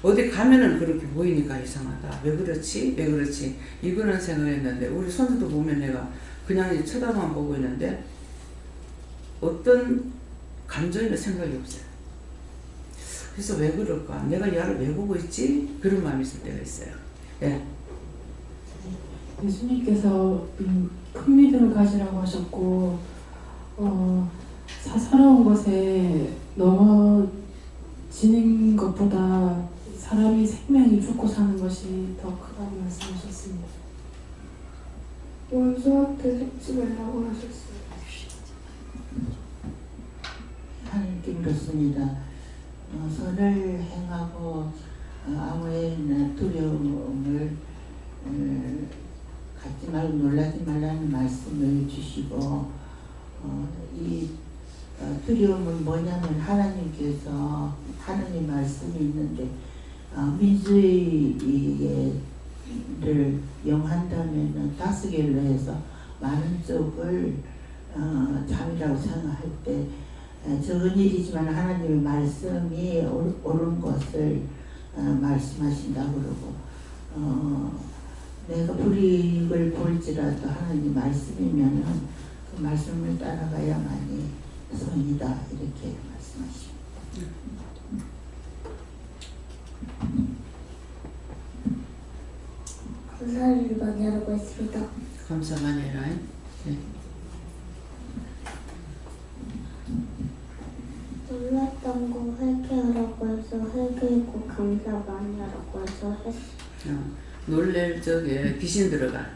어디 가면은 그렇게 보이니까 이상하다. 왜 그렇지? 왜 그렇지? 이거는 생각했는데 우리 손주도 보면 내가 그냥 쳐다만 보고 있는데 어떤 감정이나 생각이 없어요. 그래서 왜 그럴까? 내가 얘를 왜 보고 있지? 그런 마음이 있을 때가 있어요. 예. 예수님께서 큰 믿음을 가지라고 하셨고 사사로운 것에 넘어지는 것보다 사람이 생명이 죽고 사는 것이 더 크다고 말씀하셨습니다. 원수한테 속지 말라고 하셨어요. 하나님께 그렇습니다. 선을 행하고 아무의 두려움을 갖지 말고 놀라지 말라는 말씀을 주시고 이 두려움은 뭐냐면 하나님께서 하나님 말씀이 있는데 민수의를 영한다면 5개로 해서 많은 쪽을 잠이라고 생각할 때 적은 일이지만 하나님의 말씀이 옳은 것을 말씀하신다고 그러고 내가 불이익을 볼지라도 하나님 말씀이면은 그 말씀을 따라가야만이 선이다 이렇게 말씀하십니다. 감사를 많이 하라고 했습니다. 감사 많이 해라. 네. 놀랐던 거 회개하라고 해서 회개했고 감사 많이 하라고 해서 했어요. 놀랄 적에 귀신 들어가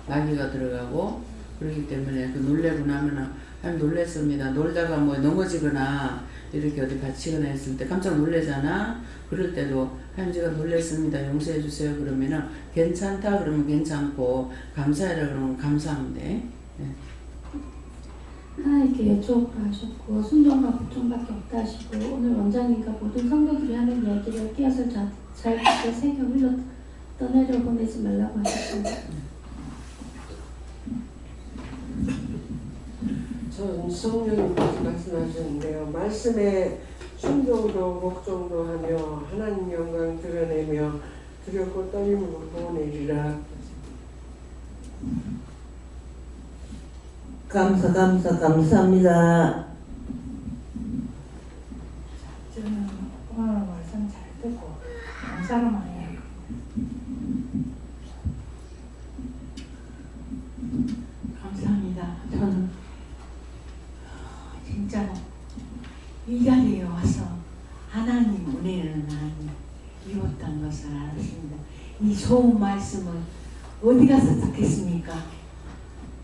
마귀가 들어가고 그렇기 때문에 그 놀래고 나면은 놀랬습니다. 놀다가 뭐 넘어지거나 이렇게 어디 다치거나 했을 때 깜짝 놀래잖아. 그럴 때도 하나님 놀랬습니다. 용서해 주세요. 그러면은 괜찮다 그러면 괜찮고 감사해라 그러면 감사하면 돼. 네. 하나님께 여쭈어보라 하셨고 순종과 복종밖에 없다 하시고 오늘 원장님과 모든 성도들이 하는 이야기를 끼어서 잘 듣고 새겨 흘러 떠내려 보내지 말라고 하셨습니다. 전 성령님께서 말씀하셨는데요. 말씀에 순종도 복종도 하며 하나님 영광 드러내며 두렵고 떨림으로 보내리라. 감사합니다. 저는 오늘 말씀 잘 듣고 감사를 많이 해요. 감사합니다. 저는 진짜로 이 자리에 와서 하나님 은혜를 많이 입었다는 것을 알았습니다. 이 좋은 말씀을 어디 가서 듣겠습니까?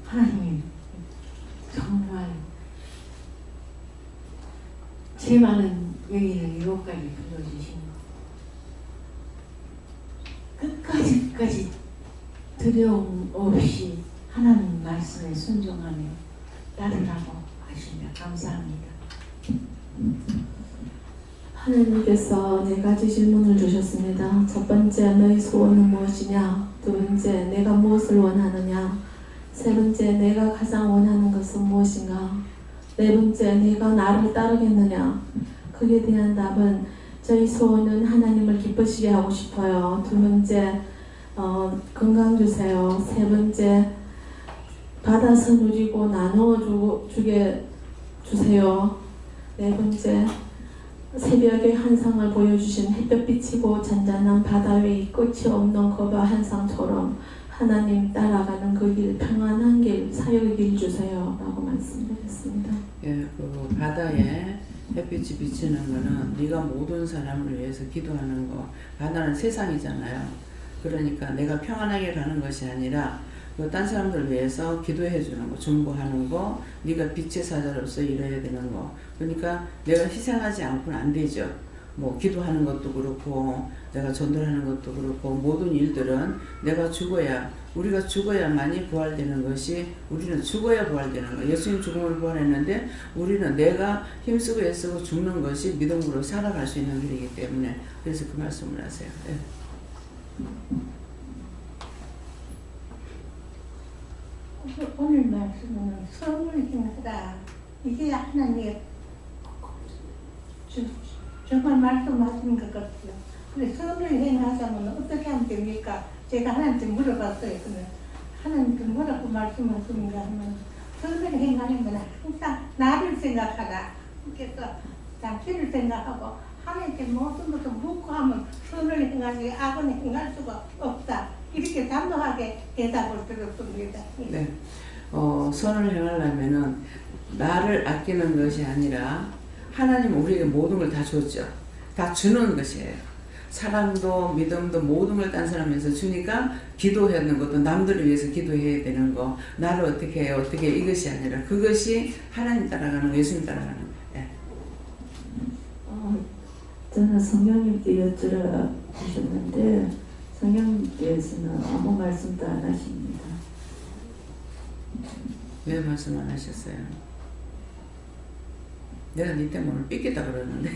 하나님 정말 제 많은 여인을 이곳까지 불러주신 끝까지 두려움 없이 하나님 말씀에 순종하며 따르라고 하십니다. 감사합니다. 하나님께서 4가지 질문을 주셨습니다. 첫 번째, 너희 소원은 무엇이냐? 두 번째, 내가 무엇을 원하느냐? 세 번째, 내가 가장 원하는 것은 무엇인가? 네 번째, 내가 나를 따르겠느냐? 그에 대한 답은 저희 소원은 하나님을 기쁘시게 하고 싶어요. 두 번째, 건강 주세요. 세 번째, 받아서 누리고 나누어 주게 주세요. 네 번째, 새벽의 한상을 보여주신 햇볕비치고 잔잔한 바다 위의 끝이 없는 거바 한상처럼 하나님 따라가는 그 길, 평안한 길, 사역의 길 주세요 라고 말씀드렸습니다. 예, 그 바다에 햇빛이 비치는 거는 네가 모든 사람을 위해서 기도하는 거. 바다는 세상이잖아요. 그러니까 내가 평안하게 가는 것이 아니라 딴 사람들 위해서 기도해 주는 거, 중보하는 거, 네가 빛의 사자로서 일해야 되는 거. 그러니까 내가 희생하지 않고는 안 되죠. 뭐 기도하는 것도 그렇고 내가 전도하는 것도 그렇고 모든 일들은 내가 죽어야 우리가 죽어야만이 부활되는 것이 우리는 죽어야 부활되는 거예요. 예수님 죽음으로 부활했는데 우리는 내가 힘쓰고 애쓰고 죽는 것이 믿음으로 살아갈 수 있는 길이기 때문에 그래서 그 말씀을 하세요. 네. 오늘 말씀은 선을 행하다. 이게 하나님의 정말 말씀하시는 것 같아요. 근데 선을 행하자면 어떻게 하면 됩니까? 제가 하나님께 물어봤어요. 그러면 하나님께 뭐라고 말씀하시는가 하면 선을 행하려면 항상 나를 생각하라. 그래서 당신을 생각하고 하나님께 모든 것을 묻고 하면 선을 행하지 악은 행할 수가 없다. 이렇게 단호하게 대답을 드렸습니다. 네. 선을 행하려면은 나를 아끼는 것이 아니라 하나님은 우리에게 모든 걸 다 줬죠. 다 주는 것이에요. 사랑도 믿음도 모든 걸 딴 사람에서 주니까 기도하는 것도 남들을 위해서 기도해야 되는 거 나를 어떻게 해요 어떻게 이것이 아니라 그것이 하나님 따라가는 거 예수님 따라가는 거. 네. 저는 성령님께 여쭈러 주셨는데 성령님께서는 아무 말씀도 안 하십니다. 왜 말씀 안 하셨어요? 내가 네 때문에 삐끼다 그러는데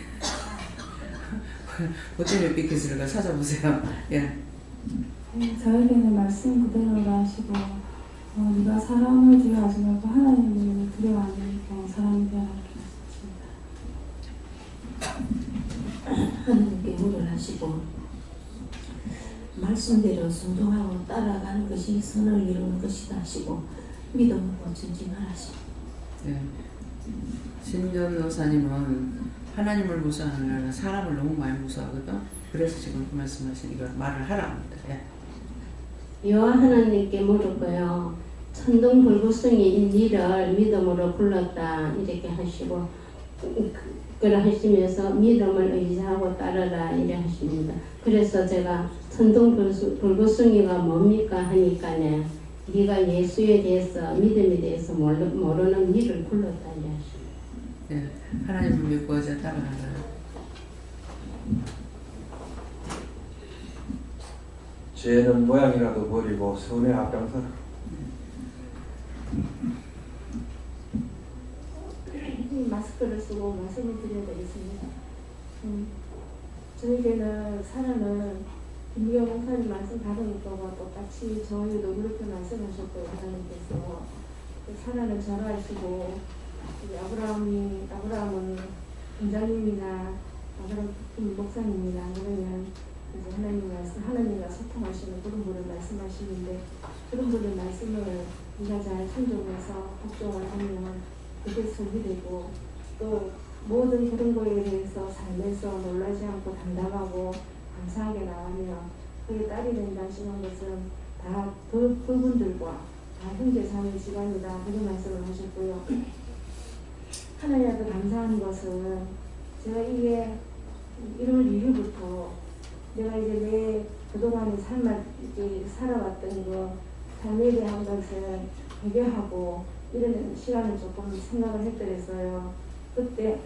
뭐 때문에 삐끼스를까 찾아보세요. 예. 저에게는 말씀 그대로라 하시고 네가 사람을 두려워하지 말고 하나님을 두려워하니까 사람이 되라 하셨습니다. 하나님께 물을 하시고 말씀대로 순종하고 따라가는 것이 선을 이루는 것이다 하시고 믿음으로 전진하시고. 네. 신전노사님은 하나님을 무서워하는 게 아니라 사람을 너무 많이 무서워하거든. 그래서 지금 그 말씀하시니까 말을 하라 합니다. 예. 여호와 하나님께 물었고요. 천둥 불구성이 니를 믿음으로 불렀다 이렇게 하시고 그래 하시면서 믿음을 의지하고 따르라 이래 하십니다. 그래서 제가 천둥 불구성이가 뭡니까 하니까네 네가 예수에 대해서 믿음에 대해서 모르는 니를 불렀다 이래 하십니다. 예, 하나님을 믿고 어제 따라가라. 죄는 모양이라도 버리고 선에 앞장서라. 마스크를 쓰고 말씀을 드려야 되겠습니다. 저에게는 사람은 김기영 목사님 말씀 받은 것과 똑같이 저희도 그렇게 말씀하셨고요. 하나님께서 사람은 절하시고 아브라함은 원장님이나 아브라함 목사님이나 그러면 그래서 하나님과 소통하시는 그런 분을 말씀하시는데 그런 분의 말씀을 우리가 잘 순종해서 복종을 하면 그게 선이 되고 또 모든 그런 거에 대해서 삶에서 놀라지 않고 담담하고 감사하게 나가면 그게 딸이 된다 하시는 것은 다 그분들과 다 형제 자매 지간이다 그런 말씀을 하셨고요. 하나님한테 감사한 것은 제가 이게 1월 1일부터 내가 이제 내 그동안의 삶을 이제 살아왔던 거 삶에 대한 것을 회개하고 이런 시간을 조금 생각을 했더랬어요. 그때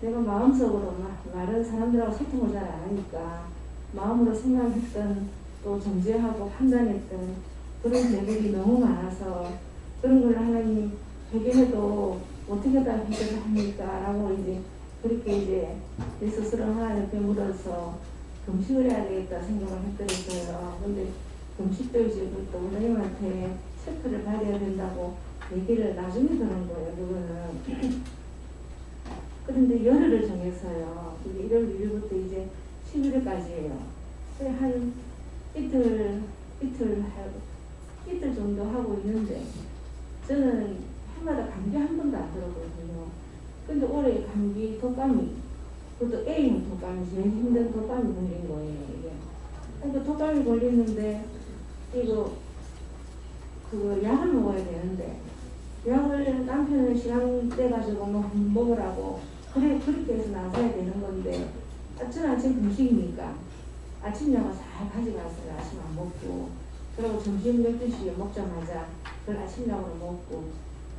내가 마음속으로 말은 사람들하고 소통을 잘 안 하니까 마음으로 생각했던 또 정죄하고 판단했던 그런 죄들이 너무 많아서 그런 걸 하나님 회개해도 어떻게 다 해결을 합니까? 라고 이제 그렇게 이제 내 스스로 하나님께 물어서 금식을 해야 되겠다 생각을 했더랬어요. 근데 금식도 이제 또 원장님한테 체크를 받아야 된다고 얘기를 나중에 들은 거예요. 그거는. 그런데 열흘을 정했어요. 그게 1월 1일부터 이제 11일까지예요. 한 이틀 정도 하고 있는데 저는 해마다 감기 한 번도 안 들었거든요. 근데 올해 감기 독감이 그것도 A형 독감이 제일 힘든 독감이 걸린 거예요. 이게. 그러니까 독감이 걸리는데 이거 그거 약을 먹어야 되는데 약을 남편은 시간 떼가지고 먹으라고 그렇게 해서 나서야 되는 건데 아침 금식이니까 아침 약을 잘 가져가서요. 아침 안 먹고 그리고 점심 12시에 먹자마자 그걸 아침 약으로 먹고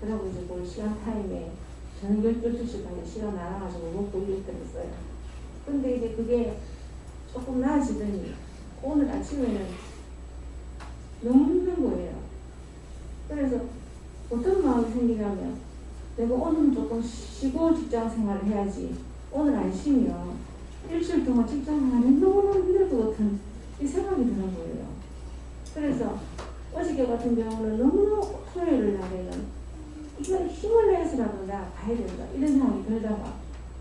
그러고 이제 그 시간 타임에 저녁 12시까지 시간 나눠가지고 먹고 이랬더랬어요. 근데 이제 그게 조금 나아지더니 오늘 아침에는 너무 힘든 거예요. 그래서 어떤 마음이 생기냐면 내가 오늘은 조금 쉬고 직장 생활을 해야지, 오늘 안 쉬면 일주일 동안 직장 생활이 너무너무 힘들 것 같은 이 생각이 드는 거예요. 그래서 어저께 같은 경우는 너무너무 토요일 날에는 이걸 힘을 내서라도 내가 가야 된다 이런 생각이 들다가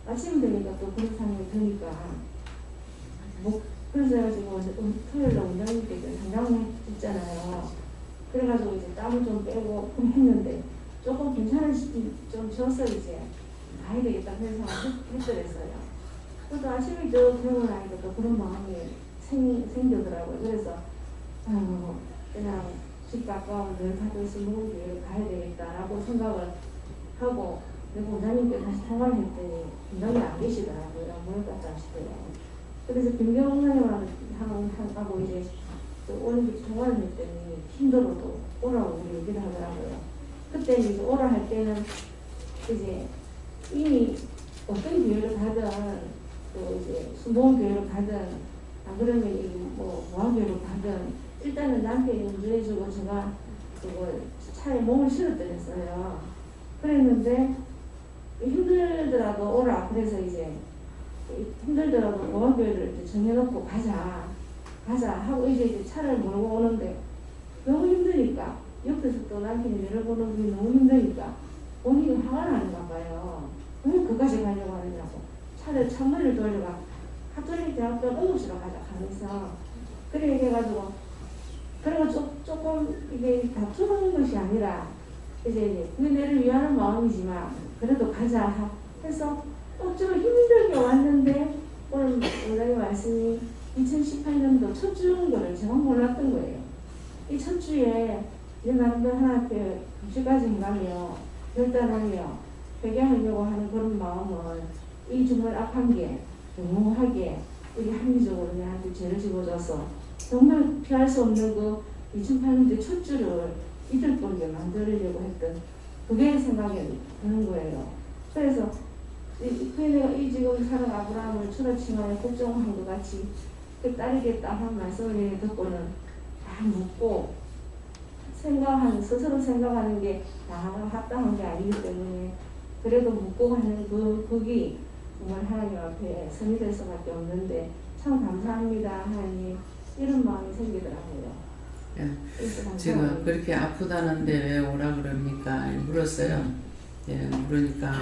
아침 되니까 또 그런 생각이 드니까 그래서 가지고 토요일날 원장님께서 당장 했잖아요. 그래가지고 이제 땀을 좀 빼고 했는데 조금 괜찮으시 좀 져서 이제 가야 되겠다 그런 생각을 했더랬어요. 그래도 아침에 저 병원 아니까 또 그런 마음이 생기더라고요. 그래서 그냥 집 가까운 늘 가도 있으면 교회를 가야 되겠다라고 생각을 하고 원장님께 다시 통화를 했더니 원장님이 안 계시더라고요. 뭘 갖다 하시더라고요. 그래서 김경원하고 이제 오늘 통화를 했더니 힘들어도 오라고 얘기를 하더라고요. 그때 이제 오라 할 때는 이제 이미 어떤 교회를 가든 또 이제 수봉 교회를 가든 안 그러면 뭐 모학교회를 가든 일단은 남편이 운전해주고 제가 그거 차에 몸을 실었더랬어요. 그랬는데 힘들더라도 오라. 그래서 이제 힘들더라도 모학교회를 정해놓고 가자 하고 이제 차를 몰고 오는데 너무 힘드니까 옆에서 또 남편이 내려보는 게 너무 힘드니까 본인이 화가 나는가 봐요. 왜 그까지 가려고 하느냐고 차를 창문을 돌려가 가톨릭 대학교 응급실로 가자 하면서 그래 얘기해가지고 그리고 조금 이게 다투는 것이 아니라 이제 내를 위하는 마음이지만 그래도 가자 해서 좀 힘들게 왔는데 오늘 원장님 말씀이 2018년도 첫 주인 거를 제가 몰랐던 거예요. 이 첫 주에 내 남편 하나한테 교실까지 가며 결단하며 회개하려고 하는 그런 마음은 이 정말 악한 게 너무하게 우리 합리적으로 내한테 죄를 집어줘서 정말 피할 수 없는 그 2008년도 첫 주를 잊을 뻔하게 만들려고 했던 그게 생각이 드는 거예요. 그래서 내가 이 지금 사는 아브라함을 추라칭하여 걱정한 것 같이 그 딸이겠다 한 말씀을 듣고는 다 묻고 스스로 생각하는 게 다 합당한 게 아니기 때문에 그래도 묻고 가는 그게 정말 하나님 앞에 선이 될 수밖에 없는데 참 감사합니다 하나님 이런 마음이 생기더라고요. 예. 지금 그렇게 아프다는데 왜 오라 그럽니까? 물었어요. 예, 물으니까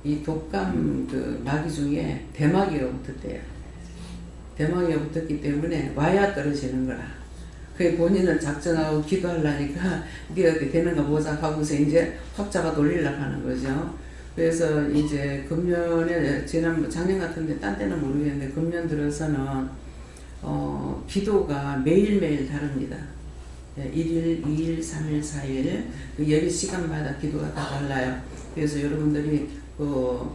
이 독감 그 마귀 중에 대마귀가 붙었대요. 대마귀가 붙었기 때문에 와야 떨어지는 거라. 그 본인은 작정하고 기도하려니까 네가 어떻게 되는가 보자 하고서 이제 확자가 돌리려고 하는 거죠. 그래서 이제 금년에 작년 같은데 딴 때는 모르겠는데 금년 들어서는 기도가 매일매일 다릅니다. 1일, 2일, 3일, 4일 그 예배 시간마다 기도가 다 달라요. 그래서 여러분들이 그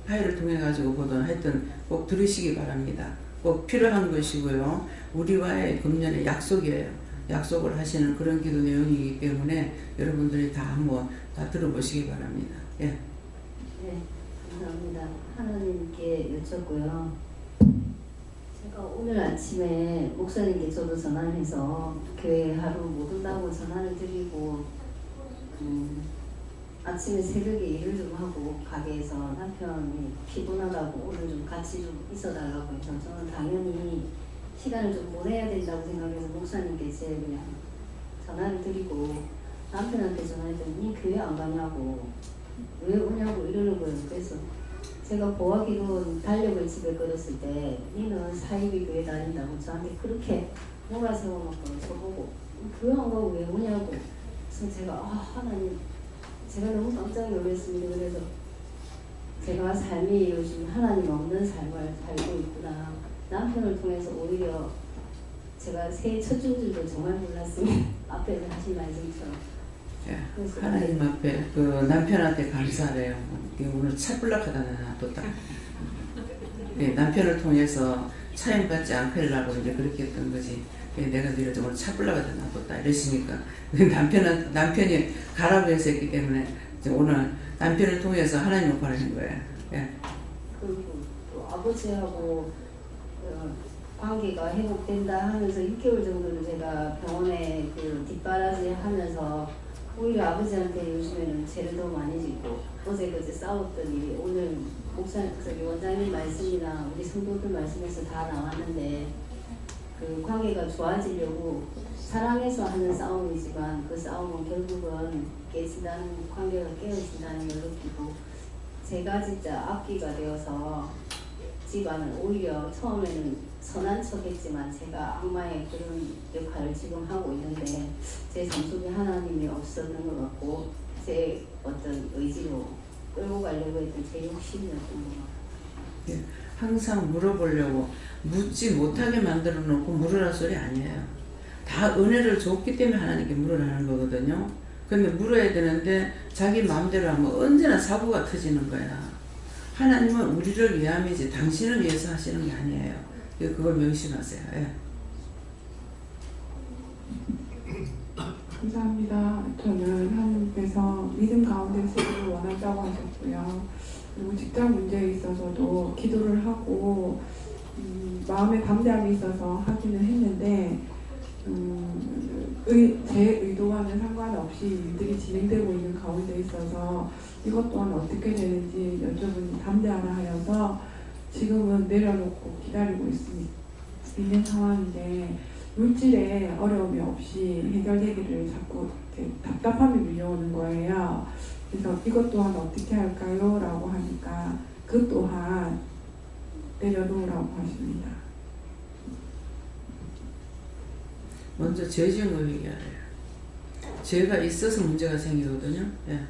파일을 통해 가지고 보던 하여튼 꼭 들으시기 바랍니다. 꼭 필요한 것이고요. 우리와의 금년의 약속이에요. 약속을 하시는 그런 기도 내용이기 때문에 여러분들이 다 한번 다 들어보시기 바랍니다. 예. 네, 감사합니다. 하나님께 여쭙고요. 제가 오늘 아침에 목사님께 저도 전화를 해서 교회 하루 못 온다고 전화를 드리고 아침에 새벽에 일을 좀 하고 가게에서 남편이 피곤하다고 오늘 좀 같이 좀 있어달라고 해서 저는 당연히 시간을 좀 보내야 된다고 생각해서 목사님께 제 그냥 전화를 드리고 남편한테 전화했더니 교회 안 가냐고 왜 오냐고 이러는 거예요. 그래서 제가 보아기로 달력을 집에 걸었을 때 니는 사이비 교회 다닌다고 저한테 그렇게 몰아세워놓고 저보고 교회 안 가고 왜 오냐고. 그래서 제가 하나님 제가 너무 깜짝 놀랐습니다. 그래서 제가 삶이 요즘 하나님 없는 삶을 살고 있구나. 남편을 통해서 오히려 제가 새해 첫 주일도 정말 몰랐습니다. 앞에서 하신 말씀처럼. 예, 하나님 앞에 그 남편한테 감사해요. 오늘 차블락하다 놔뒀다. 예, 남편을 통해서 차임받지 않으려고 이제 그렇게 했던 거지. 예, 내가 너희를 오늘 차블락하다 놔뒀다 이러시니까 남편이 가라고 해서 했기 때문에 이제 오늘 남편을 통해서 하나님 역할을 하는 거예요. 예. 그리고 또 아버지하고 관계가 회복된다 하면서 6개월 정도는 제가 병원에 그 뒷바라지 하면서 오히려 아버지한테 요즘에는 죄를 더 많이 짓고 어제 그제 싸웠더니 오늘 저기 원장님 말씀이나 우리 성도들 말씀에서 다 나왔는데 그 관계가 좋아지려고 사랑해서 하는 싸움이지만 그 싸움은 결국은 깨진다는 관계가 깨어진다는 걸 느끼고 제가 진짜 앞기가 되어서 집안을 오히려 처음에는 선한 척했지만 제가 악마의 그런 역할을 지금 하고 있는데 제 성속에 하나님이 없었는 것 같고 제 어떤 의지로 끌고 가려고 했던 제 욕심이었던 것 같아요. 예. 항상 물어보려고 묻지 못하게 만들어 놓고 물으라 소리 아니에요. 다 은혜를 줬기 때문에 하나님께 물으라는 거거든요. 근데 물어야 되는데 자기 마음대로 하면 언제나 사고가 터지는 거야. 하나님은 우리를 위함이지 당신을 위해서 하시는 게 아니에요. 그걸 명심하세요. 예. 감사합니다. 저는 하나님께서 믿음 가운데 쓰기를 원한다고 하셨고요. 그리고 직장 문제에 있어서도 기도를 하고 마음에 담대함이 있어서 하기는 했는데 제 의도와는 상관없이 일들이 진행되고 있는 가운데 있어서 이것 또한 어떻게 되는지 여쭤보니 담대하라 하여서 지금은 내려놓고 기다리고 있는 상황인데 물질에 어려움이 없이 해결되기를 자꾸 답답함이 밀려오는 거예요. 그래서 이것 또한 어떻게 할까요? 라고 하니까 그 또한 내려놓으라고 하십니다. 먼저 죄증을 얘기하래요. 죄가 있어서 문제가 생기거든요. 예.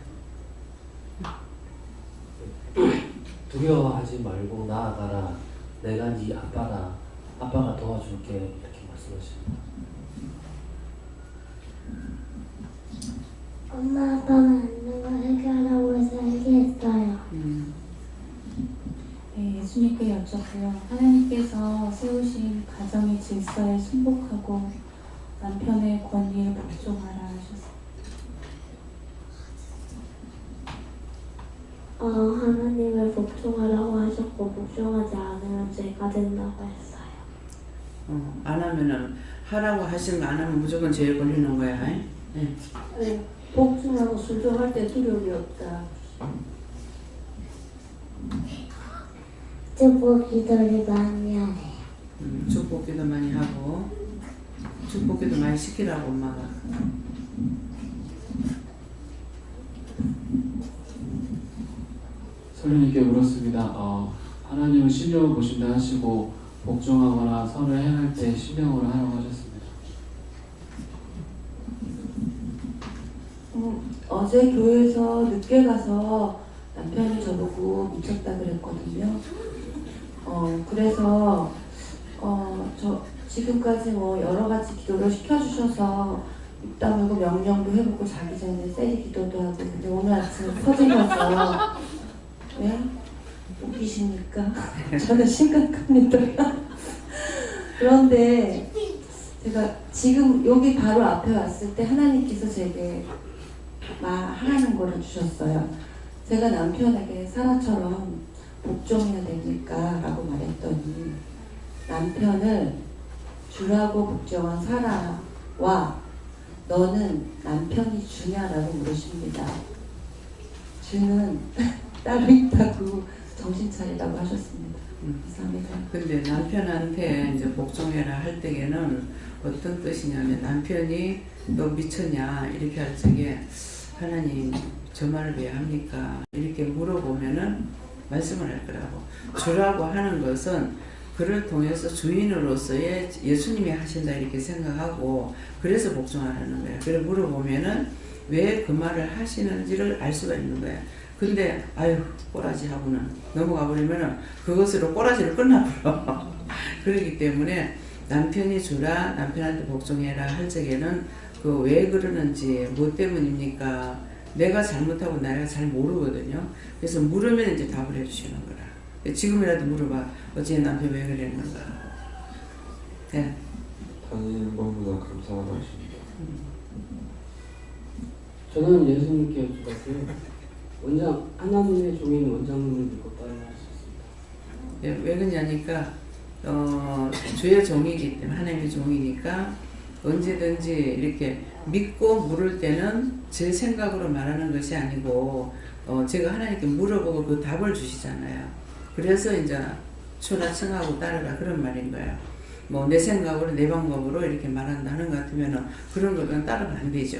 두려워하지 말고 나아가라. 내가 네 아빠다. 아빠가 도와줄게. 이렇게 말씀하십니다. 엄마 아빠는 있는 거 해결하고 해서 얘기했어요. 네, 예수님께 여쭙고요. 하나님께서 세우신 가정의 질서에 순복하고 남편의 권위에 복종하라 하셨습니다. 하나님을 복종하라고 하셨고 복종하지 않으면 죄가 된다고 했어요. 안 하면은 하라고 하시는 거 안 하면 무조건 죄에 걸리는 거야. 네. 네, 복종하고 순종할 때 두려움이 없다. 축복 기도를 많이 하래요. 축복기도 많이 하고 축복기도 많이 시키라고 엄마가. 설교님께 물었습니다. 하나님은 신령을 보신다 하시고 복종하거나 선을 행할 때 신령으로 하라고 하셨습니다. 어제 교회에서 늦게 가서 남편이 저보고 미쳤다 그랬거든요. 그래서 저 지금까지 뭐 여러 가지 기도를 시켜주셔서 입 다물고 명령도 해보고 자기 전에 세리 기도도 하고 근데 오늘 아침에 터지면서 네? 웃기십니까? 저는 심각합니다. 그런데 제가 지금 여기 바로 앞에 왔을 때 하나님께서 제게 말하는 거를 주셨어요. 제가 남편에게 사라처럼 복종해야 됩니까? 라고 말했더니 남편을 주라고 복종한 사라와 너는 남편이 주냐라고 물으십니다. 주는 따로 있다고 정신 차리라고 하셨습니다. 감사합니다. 근데 남편한테 이제 복종해라 할 때에는 어떤 뜻이냐면 남편이 너 미쳤냐 이렇게 할 적에 하나님 저 말을 왜 합니까? 이렇게 물어보면은 말씀을 할 거라고. 주라고 하는 것은 그를 통해서 주인으로서의 예수님이 하신다 이렇게 생각하고 그래서 복종하라는 거야. 그래 물어보면은 왜 그 말을 하시는지를 알 수가 있는 거야. 근데 아유 꼬라지 하고는 넘어가 버리면은 그것으로 꼬라지를 끝나버려. 그렇기 때문에 남편이 주라 남편한테 복종해라 할 적에는 그 왜 그러는지 뭐 때문입니까? 내가 잘못하고 내가 잘 모르거든요. 그래서 물으면 이제 답을 해주시는 거라. 지금이라도 물어봐. 어제 남편 왜 그랬는가. 네. 당연히 너무나 감사하십니다. 저는 예수님께 여쭤봤어요. 하나님의 종인 원장님을 믿고 따라하셨습니다. 예, 왜 그러냐니까 주의 종이기 때문에 하나님의 종이니까 언제든지 이렇게 믿고 물을 때는 제 생각으로 말하는 것이 아니고 제가 하나님께 물어보고 그 답을 주시잖아요. 그래서 이제 추나 칭하고 따르라 그런 말인 거예요. 뭐 내 생각으로 내 방법으로 이렇게 말한다 하는 것 같으면은 그런 거는 따르면 안 되죠.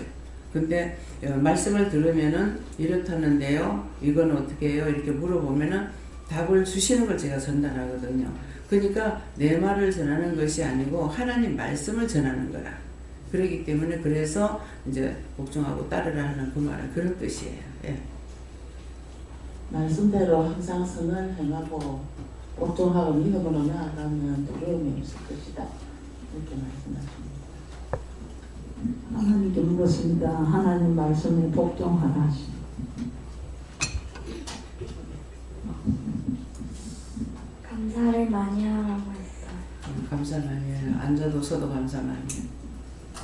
근데 말씀을 들으면은 이렇다는데요, 이건 어떻게 해요? 이렇게 물어보면은 답을 주시는 걸 제가 전달하거든요. 그러니까 내 말을 전하는 것이 아니고 하나님 말씀을 전하는 거야. 그렇기 때문에 그래서 이제 복종하고 따르라 하는 그 말은 그런 뜻이에요. 예. 말씀대로 항상 선을 행하고 복종하고 믿음으로 나아가면 두려움이 없을 것이다. 이렇게 말씀하십니다. 하나님께 물었습니다. 하나님 말씀에 복종하라 하십니다. 감사를 많이 하라고 했어요. 감사 많이 해요. 앉아도 서도 감사 많이 해요.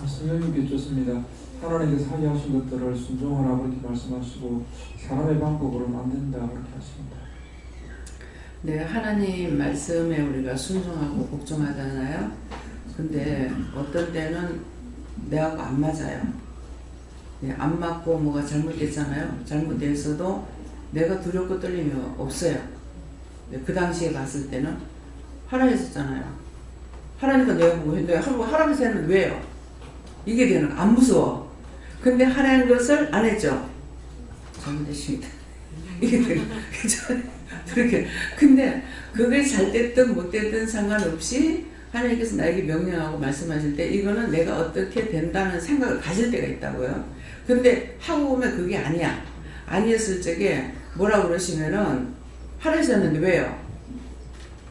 성령님께 좋습니다. 하나님께서 하게 하신 것들을 순종하라 그렇게 말씀하시고 사람의 방법으로는 안 된다 그렇게 하십니다. 네, 하나님 말씀에 우리가 순종하고 복종하잖아요. 근데 어떤 때는 내하고 안 맞아요. 네, 안 맞고 뭐가 잘못됐잖아요. 잘못됐어도 내가 두렵고 떨림이 없어요. 네, 그 당시에 봤을 때는 하라고 했었잖아요. 하라니까 내가 보고 했는데 하라고 했는데 왜요? 이게 되는 거 안 무서워. 근데 하라는 것을 안 했죠. 잘못됐습니다. 이게 되는 그렇게. 근데 그게 잘 됐든 못 됐든 상관없이 하나님께서 나에게 명령하고 말씀하실 때 이거는 내가 어떻게 된다는 생각을 가질 때가 있다고요. 근데 하고 보면 그게 아니야. 아니었을 적에 뭐라고 그러시면은 하라고 했는데 왜요?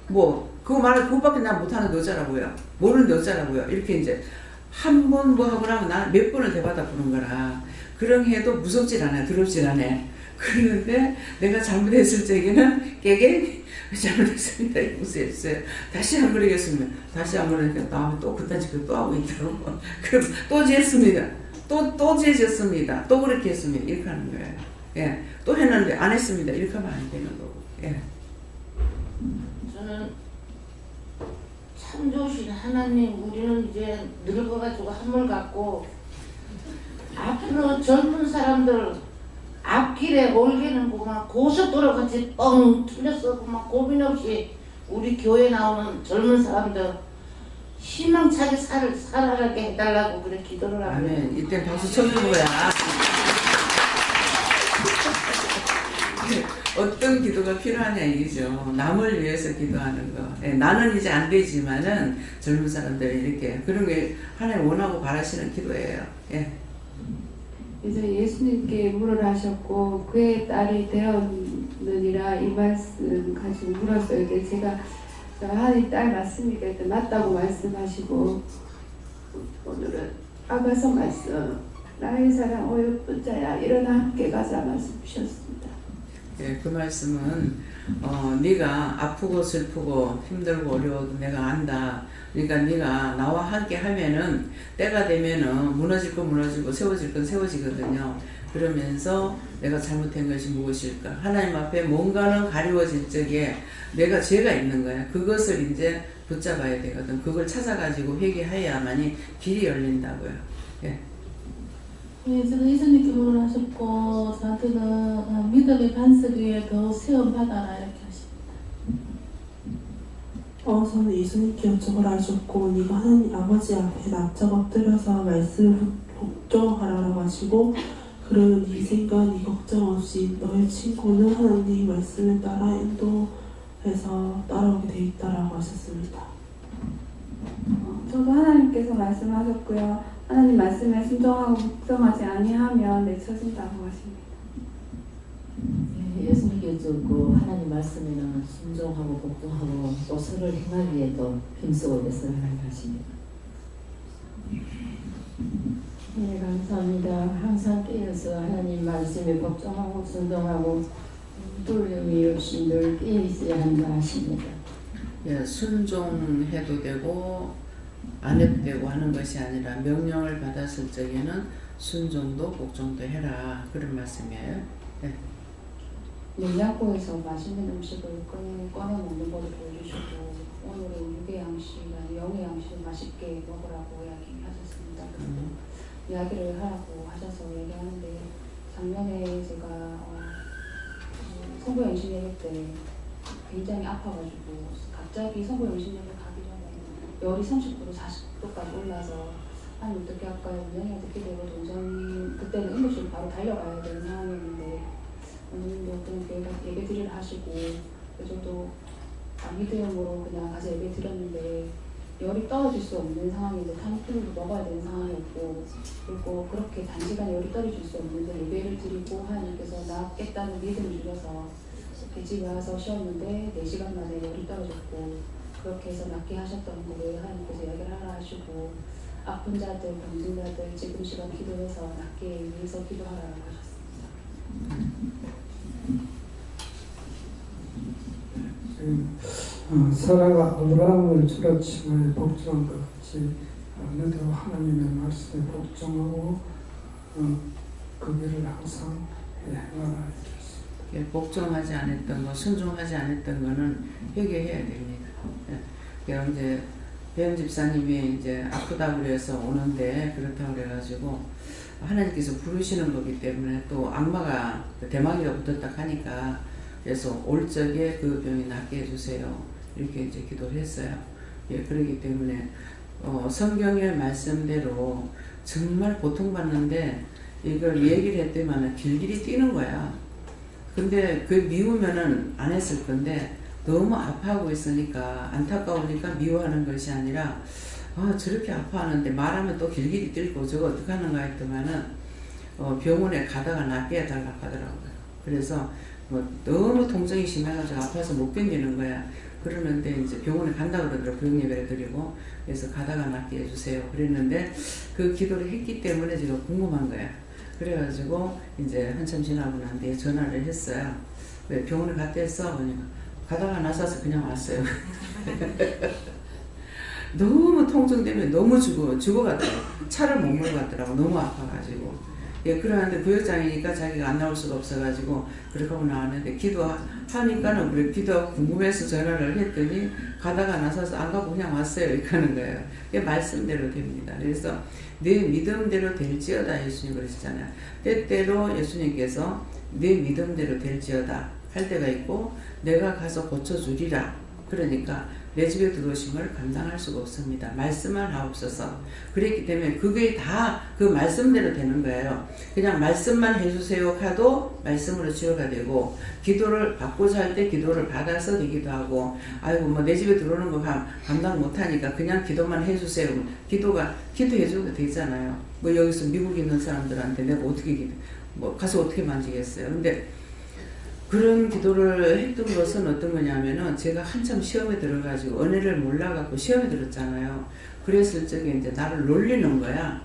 뭐 그거 말을 그것밖에 난 못하는 게 어쩌라고요. 모르는 게 어쩌라고요. 이렇게 이제 한 번 뭐 하고 나면 나는 몇 번을 대받아 보는 거라. 그런 해도 무섭질 않아요. 두렵질 않아요. 그러는데 내가 잘못했을 적에는 깨게 잘못했습니다. 무서웠어요. 다시 안 그러겠습니다. 다시 안 그러니까 다음에 또 그딴 짓을 또 하고 있더라고. 그럼 또 지었습니다. 또 지어졌습니다. 또 그렇게 했습니다. 이렇게 하는 거예요. 예. 또 했는데 안 했습니다. 이렇게 하면 안 되는 거고. 예. 저는 참 좋으신 하나님, 우리는 이제 늙어가지고 한물 같고 앞으로 젊은 사람들 앞길에 올게는 그만 고속도로 같이 뻥 뚫렸어. 그만 고민 없이 우리 교회 나오는 젊은 사람들 희망차게 살아가게 해달라고 그래 기도를 하고. 아멘. 이때 박수 쳐주는 거야. 어떤 기도가 필요하냐 이거죠. 남을 위해서 기도하는 거. 예, 나는 이제 안 되지만은 젊은 사람들이 이렇게 그런 게 하나님 원하고 바라시는 기도예요. 예. 이제 예수님께 물으라 하셨고 그의 딸이 되었느니라 이 말씀 가지고 물었어요. 근데 제가 하나님 딸 맞습니까? 일단 맞다고 말씀하시고 오늘은 아가서 말씀 나의 사랑 어여쁜 자야 일어나 함께 가자 말씀 주셨습니다. 예, 그 말씀은 네가 아프고 슬프고 힘들고 어려워도 내가 안다. 그러니까 네가 나와 함께 하면은 때가 되면은 무너질 건 무너지고 세워질 건 세워지거든요. 그러면서 내가 잘못한 것이 무엇일까? 하나님 앞에 뭔가는 가리워질 적에 내가 죄가 있는 거야. 그것을 이제 붙잡아야 되거든. 그걸 찾아가지고 회개해야만이 길이 열린다고요. 예. 네, 제가 예수님께 물어하셨고 저한테는 믿음의 반석 위에 더 세움 받아라 이렇게 하십니다. 저는 예수님께 여쭤보라 하셨고 네가 하나님 아버지 앞에 납작 엎드려서 말씀을 복종하라고 하시고 그러면 네 생각, 네 걱정 없이 너의 친구는 하나님 말씀을 따라 인도해서 따라오게 돼 있다라고 하셨습니다. 저도 하나님께서 말씀하셨고요. 하나님 말씀에 순종하고 복종하지 아니하면 내쳐진다고 하십니다. 예, 예수님께서 그 하나님 말씀에는 순종하고 복종하고 또 선을 행하기 위해도 힘쓰고 애써야 하십니다. 네, 감사합니다. 항상 깨어서 하나님 말씀에 복종하고 순종하고 두려움이 없이 늘 깨어 있어야 한다 하십니다. 예, 순종해도 되고 안 해도 되고 하는 것이 아니라 명령을 받았을 적에는 순종도 복종도 해라 그런 말씀이에요. 예. 냉장고에서 맛있는 음식을 꺼내 먹는 것을 보여주시고 오늘은 육의 양식, 영의 양식을 맛있게 먹으라고 이야기하셨습니다. 이야기를 하라고 하셔서 얘기하는데 작년에 제가 성부영신예배 때 굉장히 아파가지고 갑자기 성부영신예배 가기 전에 열이 30도로 40도까지 올라서 아니 어떻게 할까요? 운영이 어떻게 되고 동생이 그때는 응급실 바로 달려가야 되는 상황이었는데 오늘도 어떤 예배 드리러 하시고 저도 믿음으로 그냥 가서 예배 드렸는데 열이 떨어질 수 없는 상황인데 탄수를 먹어야 되는 상황이었고 그리고 그렇게 단시간 열이 떨어질 수 없는데 예배를 드리고 하나님께서 낫겠다는 믿음을 주셔서 집에 와서 쉬었는데 4시간 만에 열이 떨어졌고 그렇게 해서 낫게 하셨던 거를 하나님께서 이야기를 하라 하시고 아픈 자들, 병든 자들 지금 시간 기도해서 낫게 위해서 기도하라고 하셨습니다. 사라가 아브라함을 주라침에 복종한 것 같이 너도 하나님의 말씀에 복종하고 그 길을 항상 행하라. 복종하지 않았던 거, 순종하지 않았던 거는 회개해야 됩니다. 그래서 이제 배영 집사님이 이제 아프다고 그래서 오는데 그렇다고 그래가지고 하나님께서 부르시는 거기 때문에 또 악마가 대마귀가 붙었다 하니까 그래서 올 적에 그 병이 낫게 해주세요. 이렇게 이제 기도를 했어요. 예, 그렇기 때문에 성경의 말씀대로 정말 고통받는데 이걸 얘기를 했더니만 길길이 뛰는 거야. 근데 그 미우면은 안 했을 건데 너무 아파하고 있으니까 안타까우니까 미워하는 것이 아니라 저렇게 아파하는데 말하면 또 길길이 뛰고 저거 어떡하는가 했더만은 병원에 가다가 낫게 해달라고 하더라고요. 그래서 너무 통증이 심해가지고 아파서 못 견디는 거야. 그러는데 이제 병원에 간다고 그러더라고요. 병예배를 드리고. 그래서 가다가 낫게 해주세요. 그랬는데 그 기도를 했기 때문에 제가 궁금한 거야. 그래가지고 이제 한참 지나고 난 뒤에 전화를 했어요. 왜 병원에 갔다 했어? 그러니까 가다가 나서서 그냥 왔어요. 너무 통증 때문에 너무 죽어가더라고. 차를 못 몰고 갔더라고. 너무 아파가지고. 예, 그러는데 구역장이니까 자기가 안 나올 수가 없어가지고 그렇게 하고 나왔는데 기도하니까는 그래 기도하고 궁금해서 전화를 했더니 가다가 나서서 안 가고 그냥 왔어요. 이렇게 하는 거예요. 그게 말씀대로 됩니다. 그래서 내 믿음대로 될지어다 예수님 그러시잖아요. 때때로 예수님께서 내 믿음대로 될지어다 할 때가 있고 내가 가서 고쳐주리라. 그러니까 내 집에 들어오심을 감당할 수가 없습니다. 말씀만 하옵소서. 그랬기 때문에 그게 다 그 말씀대로 되는 거예요. 그냥 말씀만 해주세요 하도 말씀으로 치유가 되고 기도를 받고자 할 때 기도를 받아서 되기도 하고 아이고 뭐 내 집에 들어오는 거 감당 못하니까 그냥 기도만 해주세요. 기도해줘도 되잖아요. 뭐 여기서 미국에 있는 사람들한테 내가 어떻게 가서 어떻게 만지겠어요. 근데 그런 기도를 했던 것은 어떤 거냐면은 제가 한참 시험에 들어가지고 은혜를 몰라갖고 시험에 들었잖아요. 그랬을 적에 이제 나를 놀리는 거야.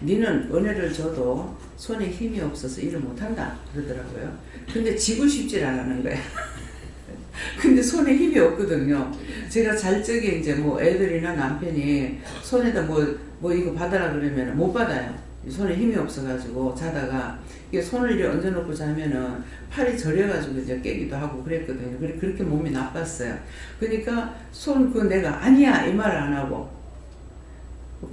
니는 은혜를 줘도 손에 힘이 없어서 일을 못한다 그러더라고요. 근데 지고 싶질 않는 거야. 근데 손에 힘이 없거든요. 제가 잘 적에 이제 뭐 애들이나 남편이 손에다 뭐 이거 받아라 그러면 못 받아요. 손에 힘이 없어가지고 자다가 이게 손을 이렇게 얹어놓고 자면은 팔이 저려가지고 이제 깨기도 하고 그랬거든요. 그렇게 몸이 나빴어요. 그러니까 내가 아니야 이 말을 안 하고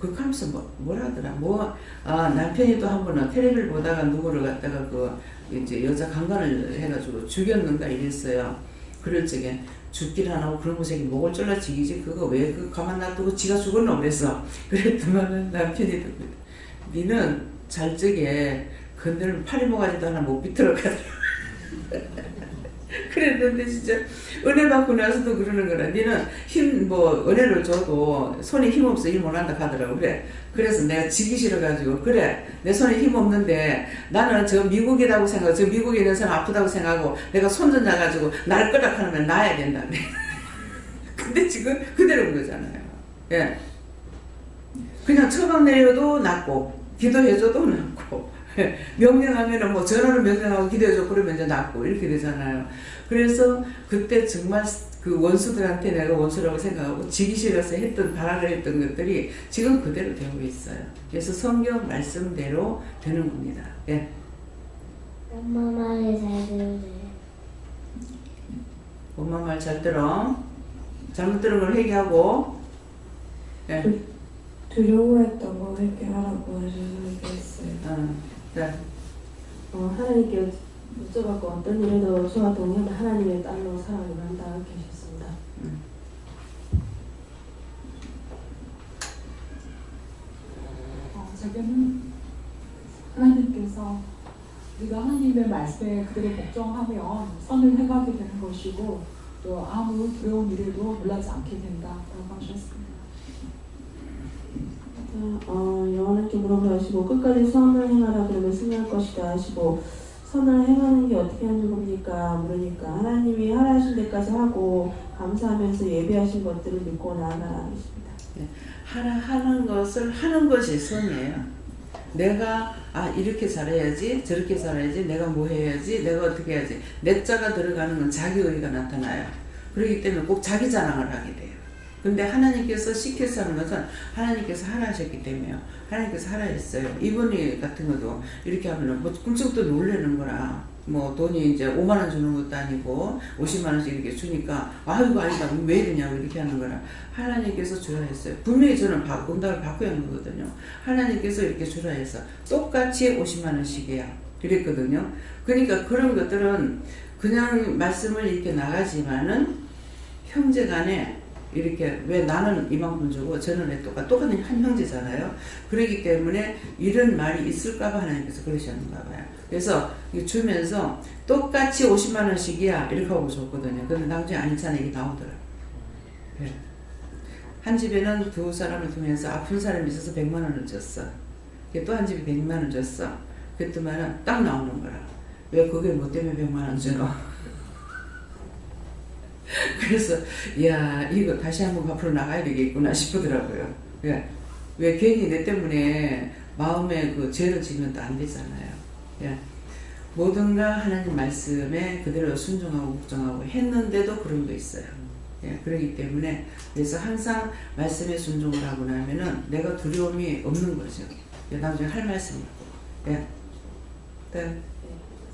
그렇게 하면서 뭐라 하더라. 남편이 또 한 번은 텔레비를 보다가 누구를 갖다가 이제 여자 강간을 해가지고 죽였는가 이랬어요. 그럴 적에 죽기를 안 하고 그런 새끼 목을 졸라 지기지 그거 왜 가만 놔두고 지가 죽었나 그랬어. 그랬더만은 남편이 니는 잘 적에 건들면 파리 모가지도 하나 못 비틀어 가더라고. 그랬는데 진짜 은혜 받고 나서도 그러는 거라. 니는 은혜를 줘도 손에 힘 없어 일 못한다 하더라고. 그래서 내가 지기 싫어가지고 그래 내 손에 힘 없는데 나는 저 미국이라고 생각하고 저 미국에 있는 사람 아프다고 생각하고 내가 손전자 가지고 날 거라 하면 나야 된다. 근데 지금 그대로인 거잖아요. 예. 그냥 처방 내려도 낫고 기도해줘도 낫고 명령하면은 뭐 전화로 명령하고 기도해줘 그러면 이제 낫고 이렇게 되잖아요. 그래서 그때 정말 그 원수들한테 내가 원수라고 생각하고 지기 싫어서 발악을 했던 것들이 지금 그대로 되고 있어요. 그래서 성경 말씀대로 되는 겁니다. 예. 엄마 말을 잘 들으세요. 엄마 말 잘 들어. 잘못 들은 걸 회개하고. 네. 두려워했던 거 회개하라고 하셔서 회개했어요. 네. 하나님께 여쭤봤고 어떤 일에도 저와 동의하면 하나님의 딸로 살아가려 한다 이렇게 하셨습니다. 제게는 하나님께서 우리가 하나님의 말씀에 그대로 복종하면 선을 행하게 되는 것이고 또 아무 두려운 일에도 놀라지 않게 된다라고 하셨습니다. 여호와께 물어보시고 끝까지 선을 행하라 그러면 승리할 것이다 하시고 선을 행하는 게 어떻게 하는 겁니까? 물으니까 하나님이 하라신 데까지 하고 감사하면서 예배하신 것들을 믿고 나아가라 하십니다. 네. 하는 것을 하는 것이 선이에요. 내가 이렇게 잘해야지 저렇게 잘해야지 내가 뭐 해야지 내가 어떻게 해야지 내 자가 들어가는 건 자기의가 나타나요. 그렇기 때문에 꼭 자기 자랑을 하게 돼요. 근데 하나님께서 시켜서 하는 것은 하나님께서 하라 하셨기 때문에요. 하나님께서 하라 했어요. 이분이 같은 것도 이렇게 하면 뭐 꿈쩍 또 놀라는 거라. 뭐 돈이 이제 5만 원 주는 것도 아니고 50만 원씩 이렇게 주니까 이거 아니다 왜 이러냐고 이렇게 하는 거라. 하나님께서 주라 했어요. 분명히 저는 응답을 받고 하는 거거든요. 하나님께서 이렇게 주라 해서 똑같이 50만 원씩이야 그랬거든요. 그러니까 그런 것들은 그냥 말씀을 이렇게 나가지만은 형제간에 이렇게 왜 나는 이만큼 주고 저는 왜 똑같은 한 형제잖아요. 그렇기 때문에 이런 말이 있을까봐 하나님께서 그러셨는가 봐요. 그래서 주면서 똑같이 50만 원씩이야 이렇게 하고 줬거든요. 근데 나중에 아니잖아 이게 나오더라고요. 네. 한 집에는 두 사람을 두면서 아픈 사람이 있어서 100만 원을 줬어. 또 한 집이 100만 원 줬어. 그랬더니 딱 나오는 거라. 왜 그게 뭐 때문에 100만 원 주노? 그래서 이거 다시 한번 앞으로 나가야 되겠구나 싶더라고요. 왜 괜히 내 때문에 마음에 그 죄를 지면 또 안 되잖아요. 뭐든가 하나님 말씀에 그대로 순종하고 복종하고 했는데도 그런 거 있어요. 그렇기 때문에 그래서 항상 말씀에 순종을 하고 나면은 내가 두려움이 없는 거죠. 나중에 할 말씀이 있고.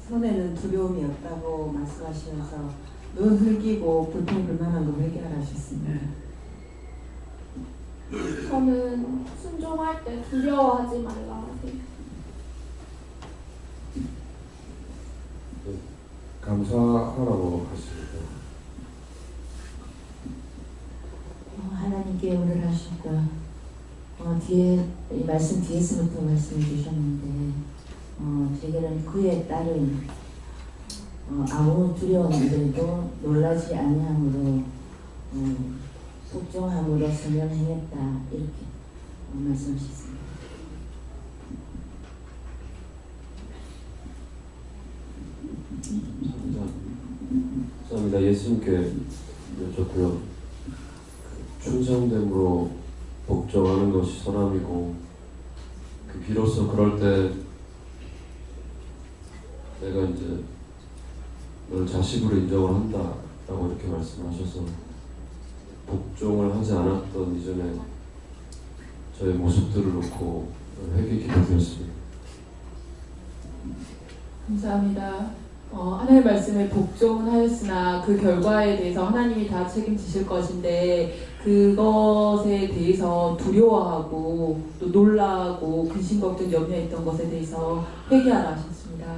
선에는 두려움이 없다고 말씀하시면서 눈 흘기고 불평불만한 거 회개하라 하셨습니다. 저는 순종할 때 두려워하지 말라 하세요. 감사하라고 하십니다. 하나님께 오늘 하실까 뒤에 이 말씀 뒤에서부터 말씀해 주셨는데 제게는 그의 딸은 아무 두려움 일에도 놀라지 아니함으로 복종함으로 선을 행했다 이렇게 말씀하셨습니다. 감사합니다. 예수님께 여쭙고요. 충성됨으로 복종하는 것이 선함이고 비로소 그럴 때 내가 이제 널 자식으로 인정을 한다라고 이렇게 말씀하셔서 복종을 하지 않았던 이전에 저의 모습들을 놓고 회개 기도드렸습니다. 감사합니다. 하나님의 말씀에 복종은 하였으나 그 결과에 대해서 하나님이 다 책임지실 것인데 그것에 대해서 두려워하고 또 놀라고 근심 걱정 염려했던 것에 대해서 회개하라 하셨습니다.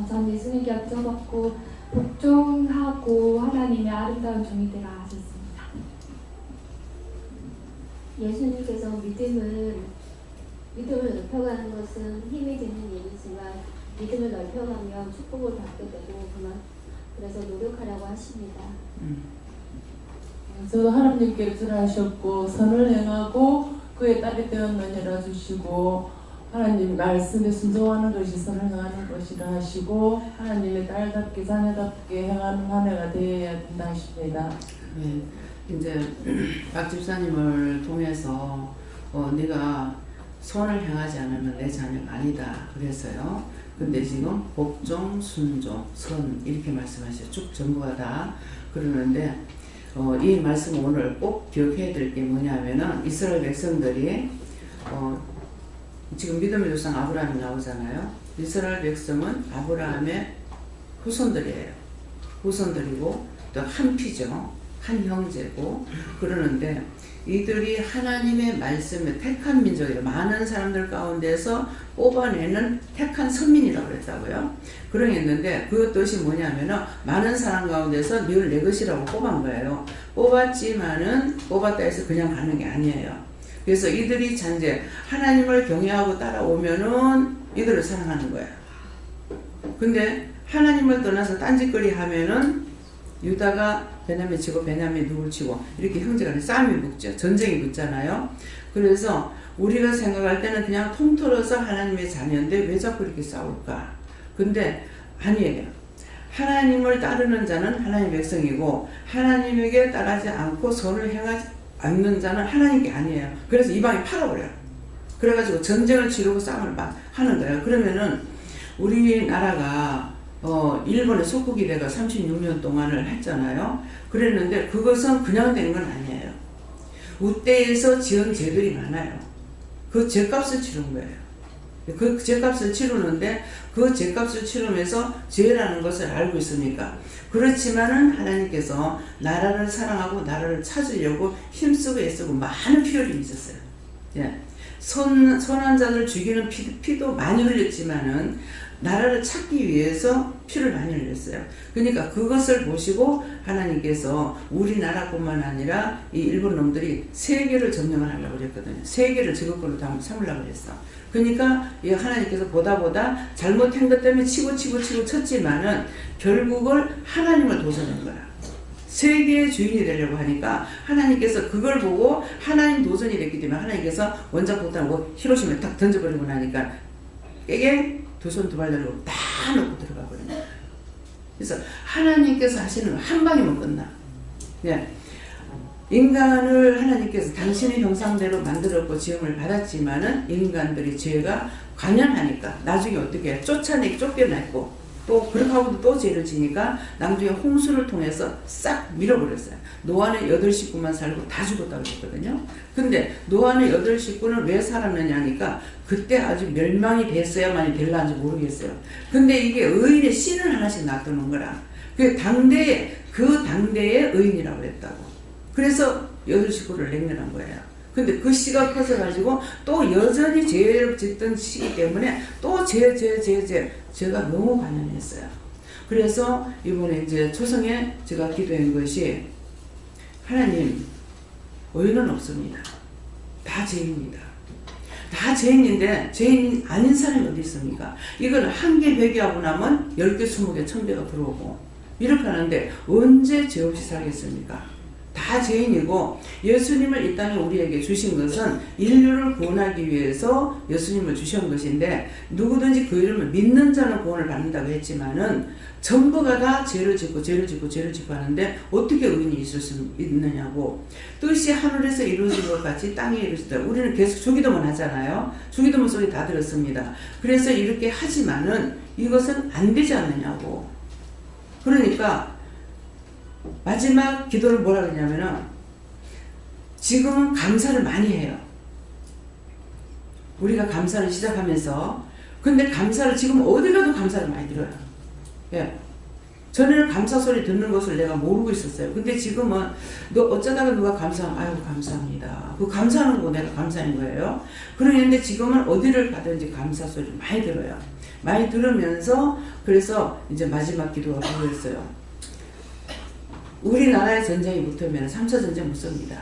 전 예수님께 여쭤봤고 복종하고 하나님의 아름다운 종이 되라 하셨습니다. 예수님께서 믿음을 넓혀가는 것은 힘이 드는 일이지만 믿음을 넓혀가면 축복을 받게 되고 그래서 노력하라고 하십니다. 저도 하나님께 하셨고 선을 행하고 그의 딸이 되었느니라 주시고 하나님 말씀에 순종하는 것이 선을 행하는 것이라 하시고 하나님의 딸답게 자녀답게 행하는 한 해가 되어야 된다 하십니다. 네, 이제 박 집사님을 통해서 네가 선을 행하지 않으면 내 자녀가 아니다 그래서요. 근데 지금 복종, 순종, 선 이렇게 말씀하셔요. 쭉 전부가 다 그러는데 이 말씀 오늘 꼭 기억해야 될 게 뭐냐면은 이스라엘 백성들이 지금 믿음의 조상 아브라함이 나오잖아요. 이스라엘 백성은 아브라함의 후손들이에요. 후손들이고 또 한 피죠. 한 형제고 그러는데 이들이 하나님의 말씀에 택한 민족이에요. 많은 사람들 가운데서 뽑아내는 택한 선민이라고 그랬다고요. 그러했는데 그 뜻이 뭐냐면은 많은 사람 가운데서 늘 내 것이라고 뽑은 거예요. 뽑았지만은 뽑았다 해서 그냥 가는 게 아니에요. 그래서 이들이 이제 하나님을 경외하고 따라오면은 이들을 사랑하는 거예요. 근데 하나님을 떠나서 딴짓거리 하면은 유다가 베냐민 치고 베냐민 누굴 치고 이렇게 형제간에 싸움이 붙죠. 전쟁이 붙잖아요. 그래서 우리가 생각할 때는 그냥 통틀어서 하나님의 자녀인데 왜 자꾸 이렇게 싸울까? 근데 아니에요. 하나님을 따르는 자는 하나님의 백성이고 하나님에게 따르지 않고 선을 행하지 않는 자는 하나님께 아니에요. 그래서 이방이 팔아버려요. 그래가지고 전쟁을 치르고 싸움을 막 하는 거예요. 그러면은 우리나라가 일본의 속국이 돼가 36년 동안을 했잖아요. 그랬는데 그것은 그냥 된 건 아니에요. 우때에서 지은 죄들이 많아요. 그 죄값을 치른 거예요. 그 죄값을 치르는데 그 죄값을 치르면서 죄라는 것을 알고 있으니까. 그렇지만은 하나님께서 나라를 사랑하고 나라를 찾으려고 힘쓰고 애쓰고 많은 피 흘림이 있었어요. 예. 선한 자들 죽이는 피도 많이 흘렸지만은 나라를 찾기 위해서 피를 많이 흘렸어요. 그러니까 그것을 보시고 하나님께서 우리나라뿐만 아니라 이 일본 놈들이 세계를 점령을 하려고 그랬거든요. 세계를 저것으로 삼으려고 그랬어. 그러니까 하나님께서 보다 잘못한 것 때문에 치고 쳤지만은 결국은 하나님을 도전한 거야. 세계의 주인이 되려고 하니까 하나님께서 그걸 보고 하나님 도전이 됐기 때문에 하나님께서 원자 폭탄하고 히로시마에 딱 던져버리고 나니까 이게 두 손 두 발 들고 다 놓고 들어가 버리는 거야. 그래서 하나님께서 하시는 한 방이면 끝나. 예. 인간을 하나님께서 당신의 형상대로 만들었고 지음을 받았지만은 인간들이 죄가 관연하니까 나중에 어떻게 쫓겨냈고 또 그렇게 하고도 또 죄를 지니까 나중에 홍수를 통해서 싹 밀어버렸어요. 노아는 8식구만 살고 다 죽었다고 그랬거든요. 근데 노아는 8식구는 왜 살았느냐니까 그때 아주 멸망이 됐어야만이 될란지 모르겠어요. 근데 이게 의인의 씨를 하나씩 놔두는 거라. 그 당대의 의인이라고 했다고. 그래서 8식구를 냉면한 거예요. 근데 그 씨가 커져가지고 또 여전히 죄를 짓던 시기 때문에 또 죄가 너무 관연했어요. 그래서 이번에 이제 초성에 제가 기도한 것이 하나님, 의인은 없습니다. 다 죄인입니다. 다 죄인인데 죄인 아닌 사람이 어디 있습니까? 이걸 한 개 배기하고 나면 10개, 20개, 1000개가 들어오고 이렇게 하는데 언제 죄 없이 살겠습니까? 다 죄인이고 예수님을 이 땅에 우리에게 주신 것은 인류를 구원하기 위해서 예수님을 주신 것인데 누구든지 그 이름을 믿는 자는 구원을 받는다고 했지만은 전부가 다 죄를 짓고 하는데 어떻게 의인이 있을 수 있느냐고. 뜻이 하늘에서 이루어진 것 같이 땅에 이루어졌다. 우리는 계속 주기도문 하잖아요. 주기도문 소리 다 들었습니다. 그래서 이렇게 하지만은 이것은 안 되지 않느냐고. 그러니까 마지막 기도를 뭐라 그러냐면은 지금은 감사를 많이 해요. 우리가 감사를 시작하면서 근데 감사를 지금 어디 가도 감사를 많이 들어요. 예. 전에는 감사 소리 듣는 것을 내가 모르고 있었어요. 근데 지금은 어쩌다가 누가 아유 감사합니다. 그 감사하는 거 내가 감사한 거예요. 그러는데 지금은 어디를 가든지 감사 소리를 많이 들어요. 많이 들으면서 그래서 이제 마지막 기도가 그거였어요. 우리나라에 전쟁이 붙으면 3차 전쟁 못 씁니다.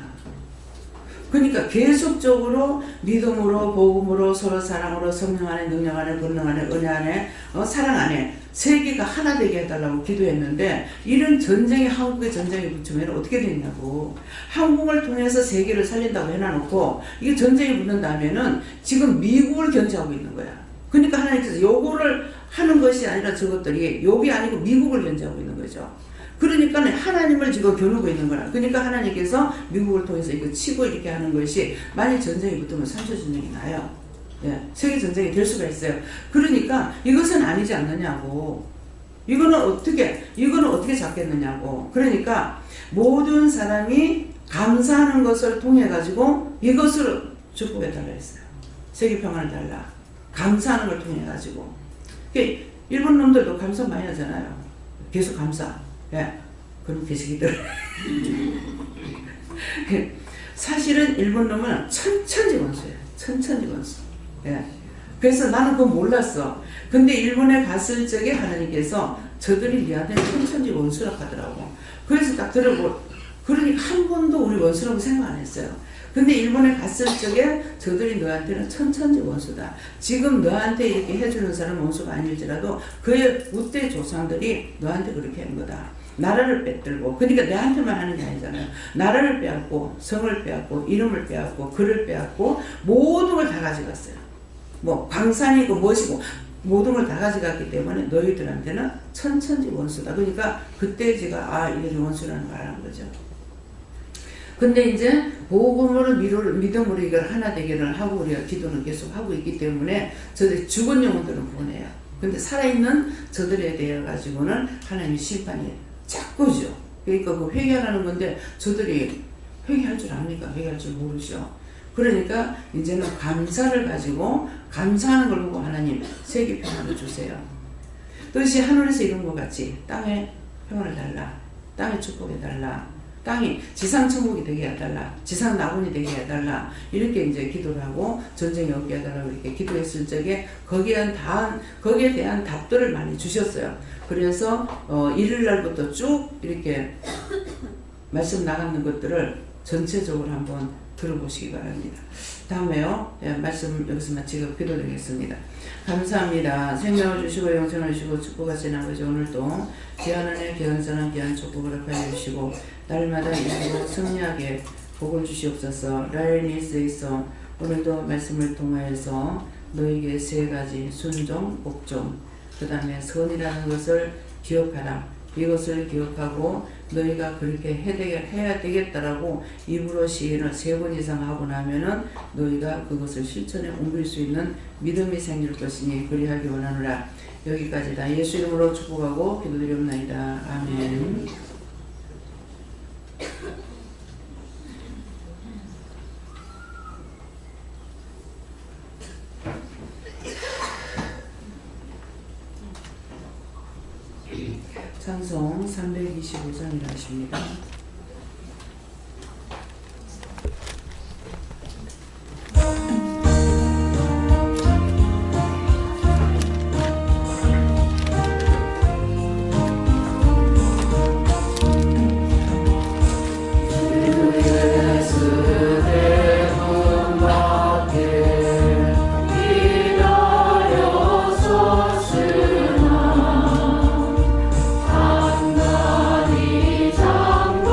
그러니까 계속적으로 믿음으로 복음으로 서로 사랑으로 성령 안에 능력 안에 권능 안에 은혜 안에 사랑 안에 세계가 하나 되게 해달라고 기도했는데 이런 전쟁이 한국의 전쟁이 붙으면 어떻게 되냐고. 한국을 통해서 세계를 살린다고 해놔놓고 이게 전쟁이 붙는다면은 지금 미국을 견제하고 있는 거야. 그러니까 하나님께서 요거를 하는 것이 아니라 저것들이 욕이 아니고 미국을 견제하고 있는 거죠. 그러니까 하나님을 지금 겨누고 있는 거라. 그러니까 하나님께서 미국을 통해서 이거 치고 이렇게 하는 것이 만일 전쟁이 붙으면 3차 전쟁이 나요. 예, 세계 전쟁이 될 수가 있어요. 그러니까 이것은 아니지 않느냐고. 이거는 어떻게 잡겠느냐고. 그러니까 모든 사람이 감사하는 것을 통해 가지고 이것을 축복해 달라 했어요. 세계 평안을 달라. 감사하는 걸 통해 가지고. 일본 놈들도 감사 많이 하잖아요. 계속 감사. 예. 그런 계시기들. 사실은 일본 놈은 천천지원수예요. 천천지원수. 예. 그래서 나는 그거 몰랐어. 근데 일본에 갔을 적에 하나님께서 저들이 니한테는 천천지원수라고 하더라고. 그래서 딱 들어보, 그러니까 한 번도 우리 원수라고 생각 안 했어요. 근데 일본에 갔을 적에 저들이 너한테는 천천지원수다. 지금 너한테 이렇게 해주는 사람은 원수가 아닐지라도 그의 우대 조상들이 너한테 그렇게 한 거다. 나라를 빼들고, 그러니까 내한테만 하는 게 아니잖아요. 나라를 빼앗고, 성을 빼앗고, 이름을 빼앗고, 글을 빼앗고, 모든 걸 다 가져갔어요. 뭐 광산이고 무엇이고 모든 걸 다 가져갔기 때문에 너희들한테는 천천지 원수다. 그러니까 그때 제가 이게 원수라는 걸 알은 거죠. 근데 이제 복음으로 믿음으로 이걸 하나 되기를 하고 우리가 기도는 계속 하고 있기 때문에 저들이 죽은 영혼들은 구원해요. 근데 살아있는 저들에 대해 가지고는 하나님의 심판이 자꾸죠. 그러니까 그 회개하라는 건데 저들이 회개할 줄 압니까? 회개할 줄 모르죠. 그러니까 이제는 감사를 가지고 감사하는 걸 보고 하나님 세계 평안을 주세요. 뜻이 하늘에서 이룬 것 같이 땅에 평안을 달라. 땅에 축복해 달라. 땅이 지상 천국이 되게 해달라. 지상 낙원이 되게 해달라. 이렇게 이제 기도를 하고 전쟁이 없게 해달라고 이렇게 기도했을 적에 거기에 대한 답들을 많이 주셨어요. 그래서 일요일날부터 쭉 이렇게 말씀 나가는 것들을 전체적으로 한번 들어보시기 바랍니다. 다음에요. 말씀 여기서 마치고 기도드리겠습니다. 감사합니다. 생명을 주시고 영생을 주시고 축복하신 아버지, 오늘도 귀한 은혜, 귀한 사랑, 귀한 축복을 허락하여 주시고 날마다 이기고 승리하게 복을 주시옵소서. 라이니스에 있어 오늘도 말씀을 통하여서 너에게 세 가지 순종, 복종, 그 다음에 선이라는 것을 기억하라. 이것을 기억하고 너희가 그렇게 해야 되겠다라고 입으로 시인을 3번 이상 하고 나면은 너희가 그것을 실천에 옮길 수 있는 믿음이 생길 것이니 그리하기 원하노라. 여기까지다. 예수 이름으로 축복하고 기도드리옵나이다. 아멘. 찬송 325장이라 하십니다. 장관이 장관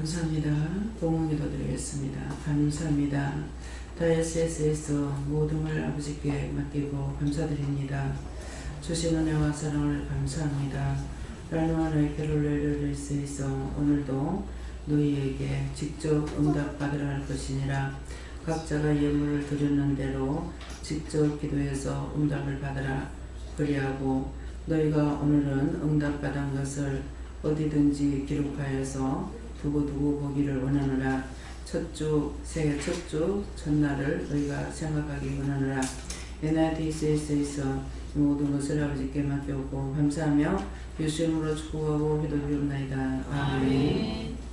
감사합니다. 공헌기도 드리겠습니다. 감사합니다. 다이어세스에서 모든 걸 아버지께 맡기고 감사드립니다. 주신 은혜와 사랑을 감사합니다. 라누아 너희 캐롤레르리스에서 오늘도 너희에게 직접 응답받으라 할 것이니라. 각자가 예물을 드렸는 대로 직접 기도해서 응답을 받으라. 그리하고 너희가 오늘은 응답받은 것을 어디든지 기록하여서 두고두고 보기를 원하노라. 새해 첫 주 첫날을 너희가 생각하기 원하노라. NIDCS에서 모든 것을 아버지께 맡겨오고 감사하며 예수 이름으로 축복하고 기도드리옵나이다. 아멘.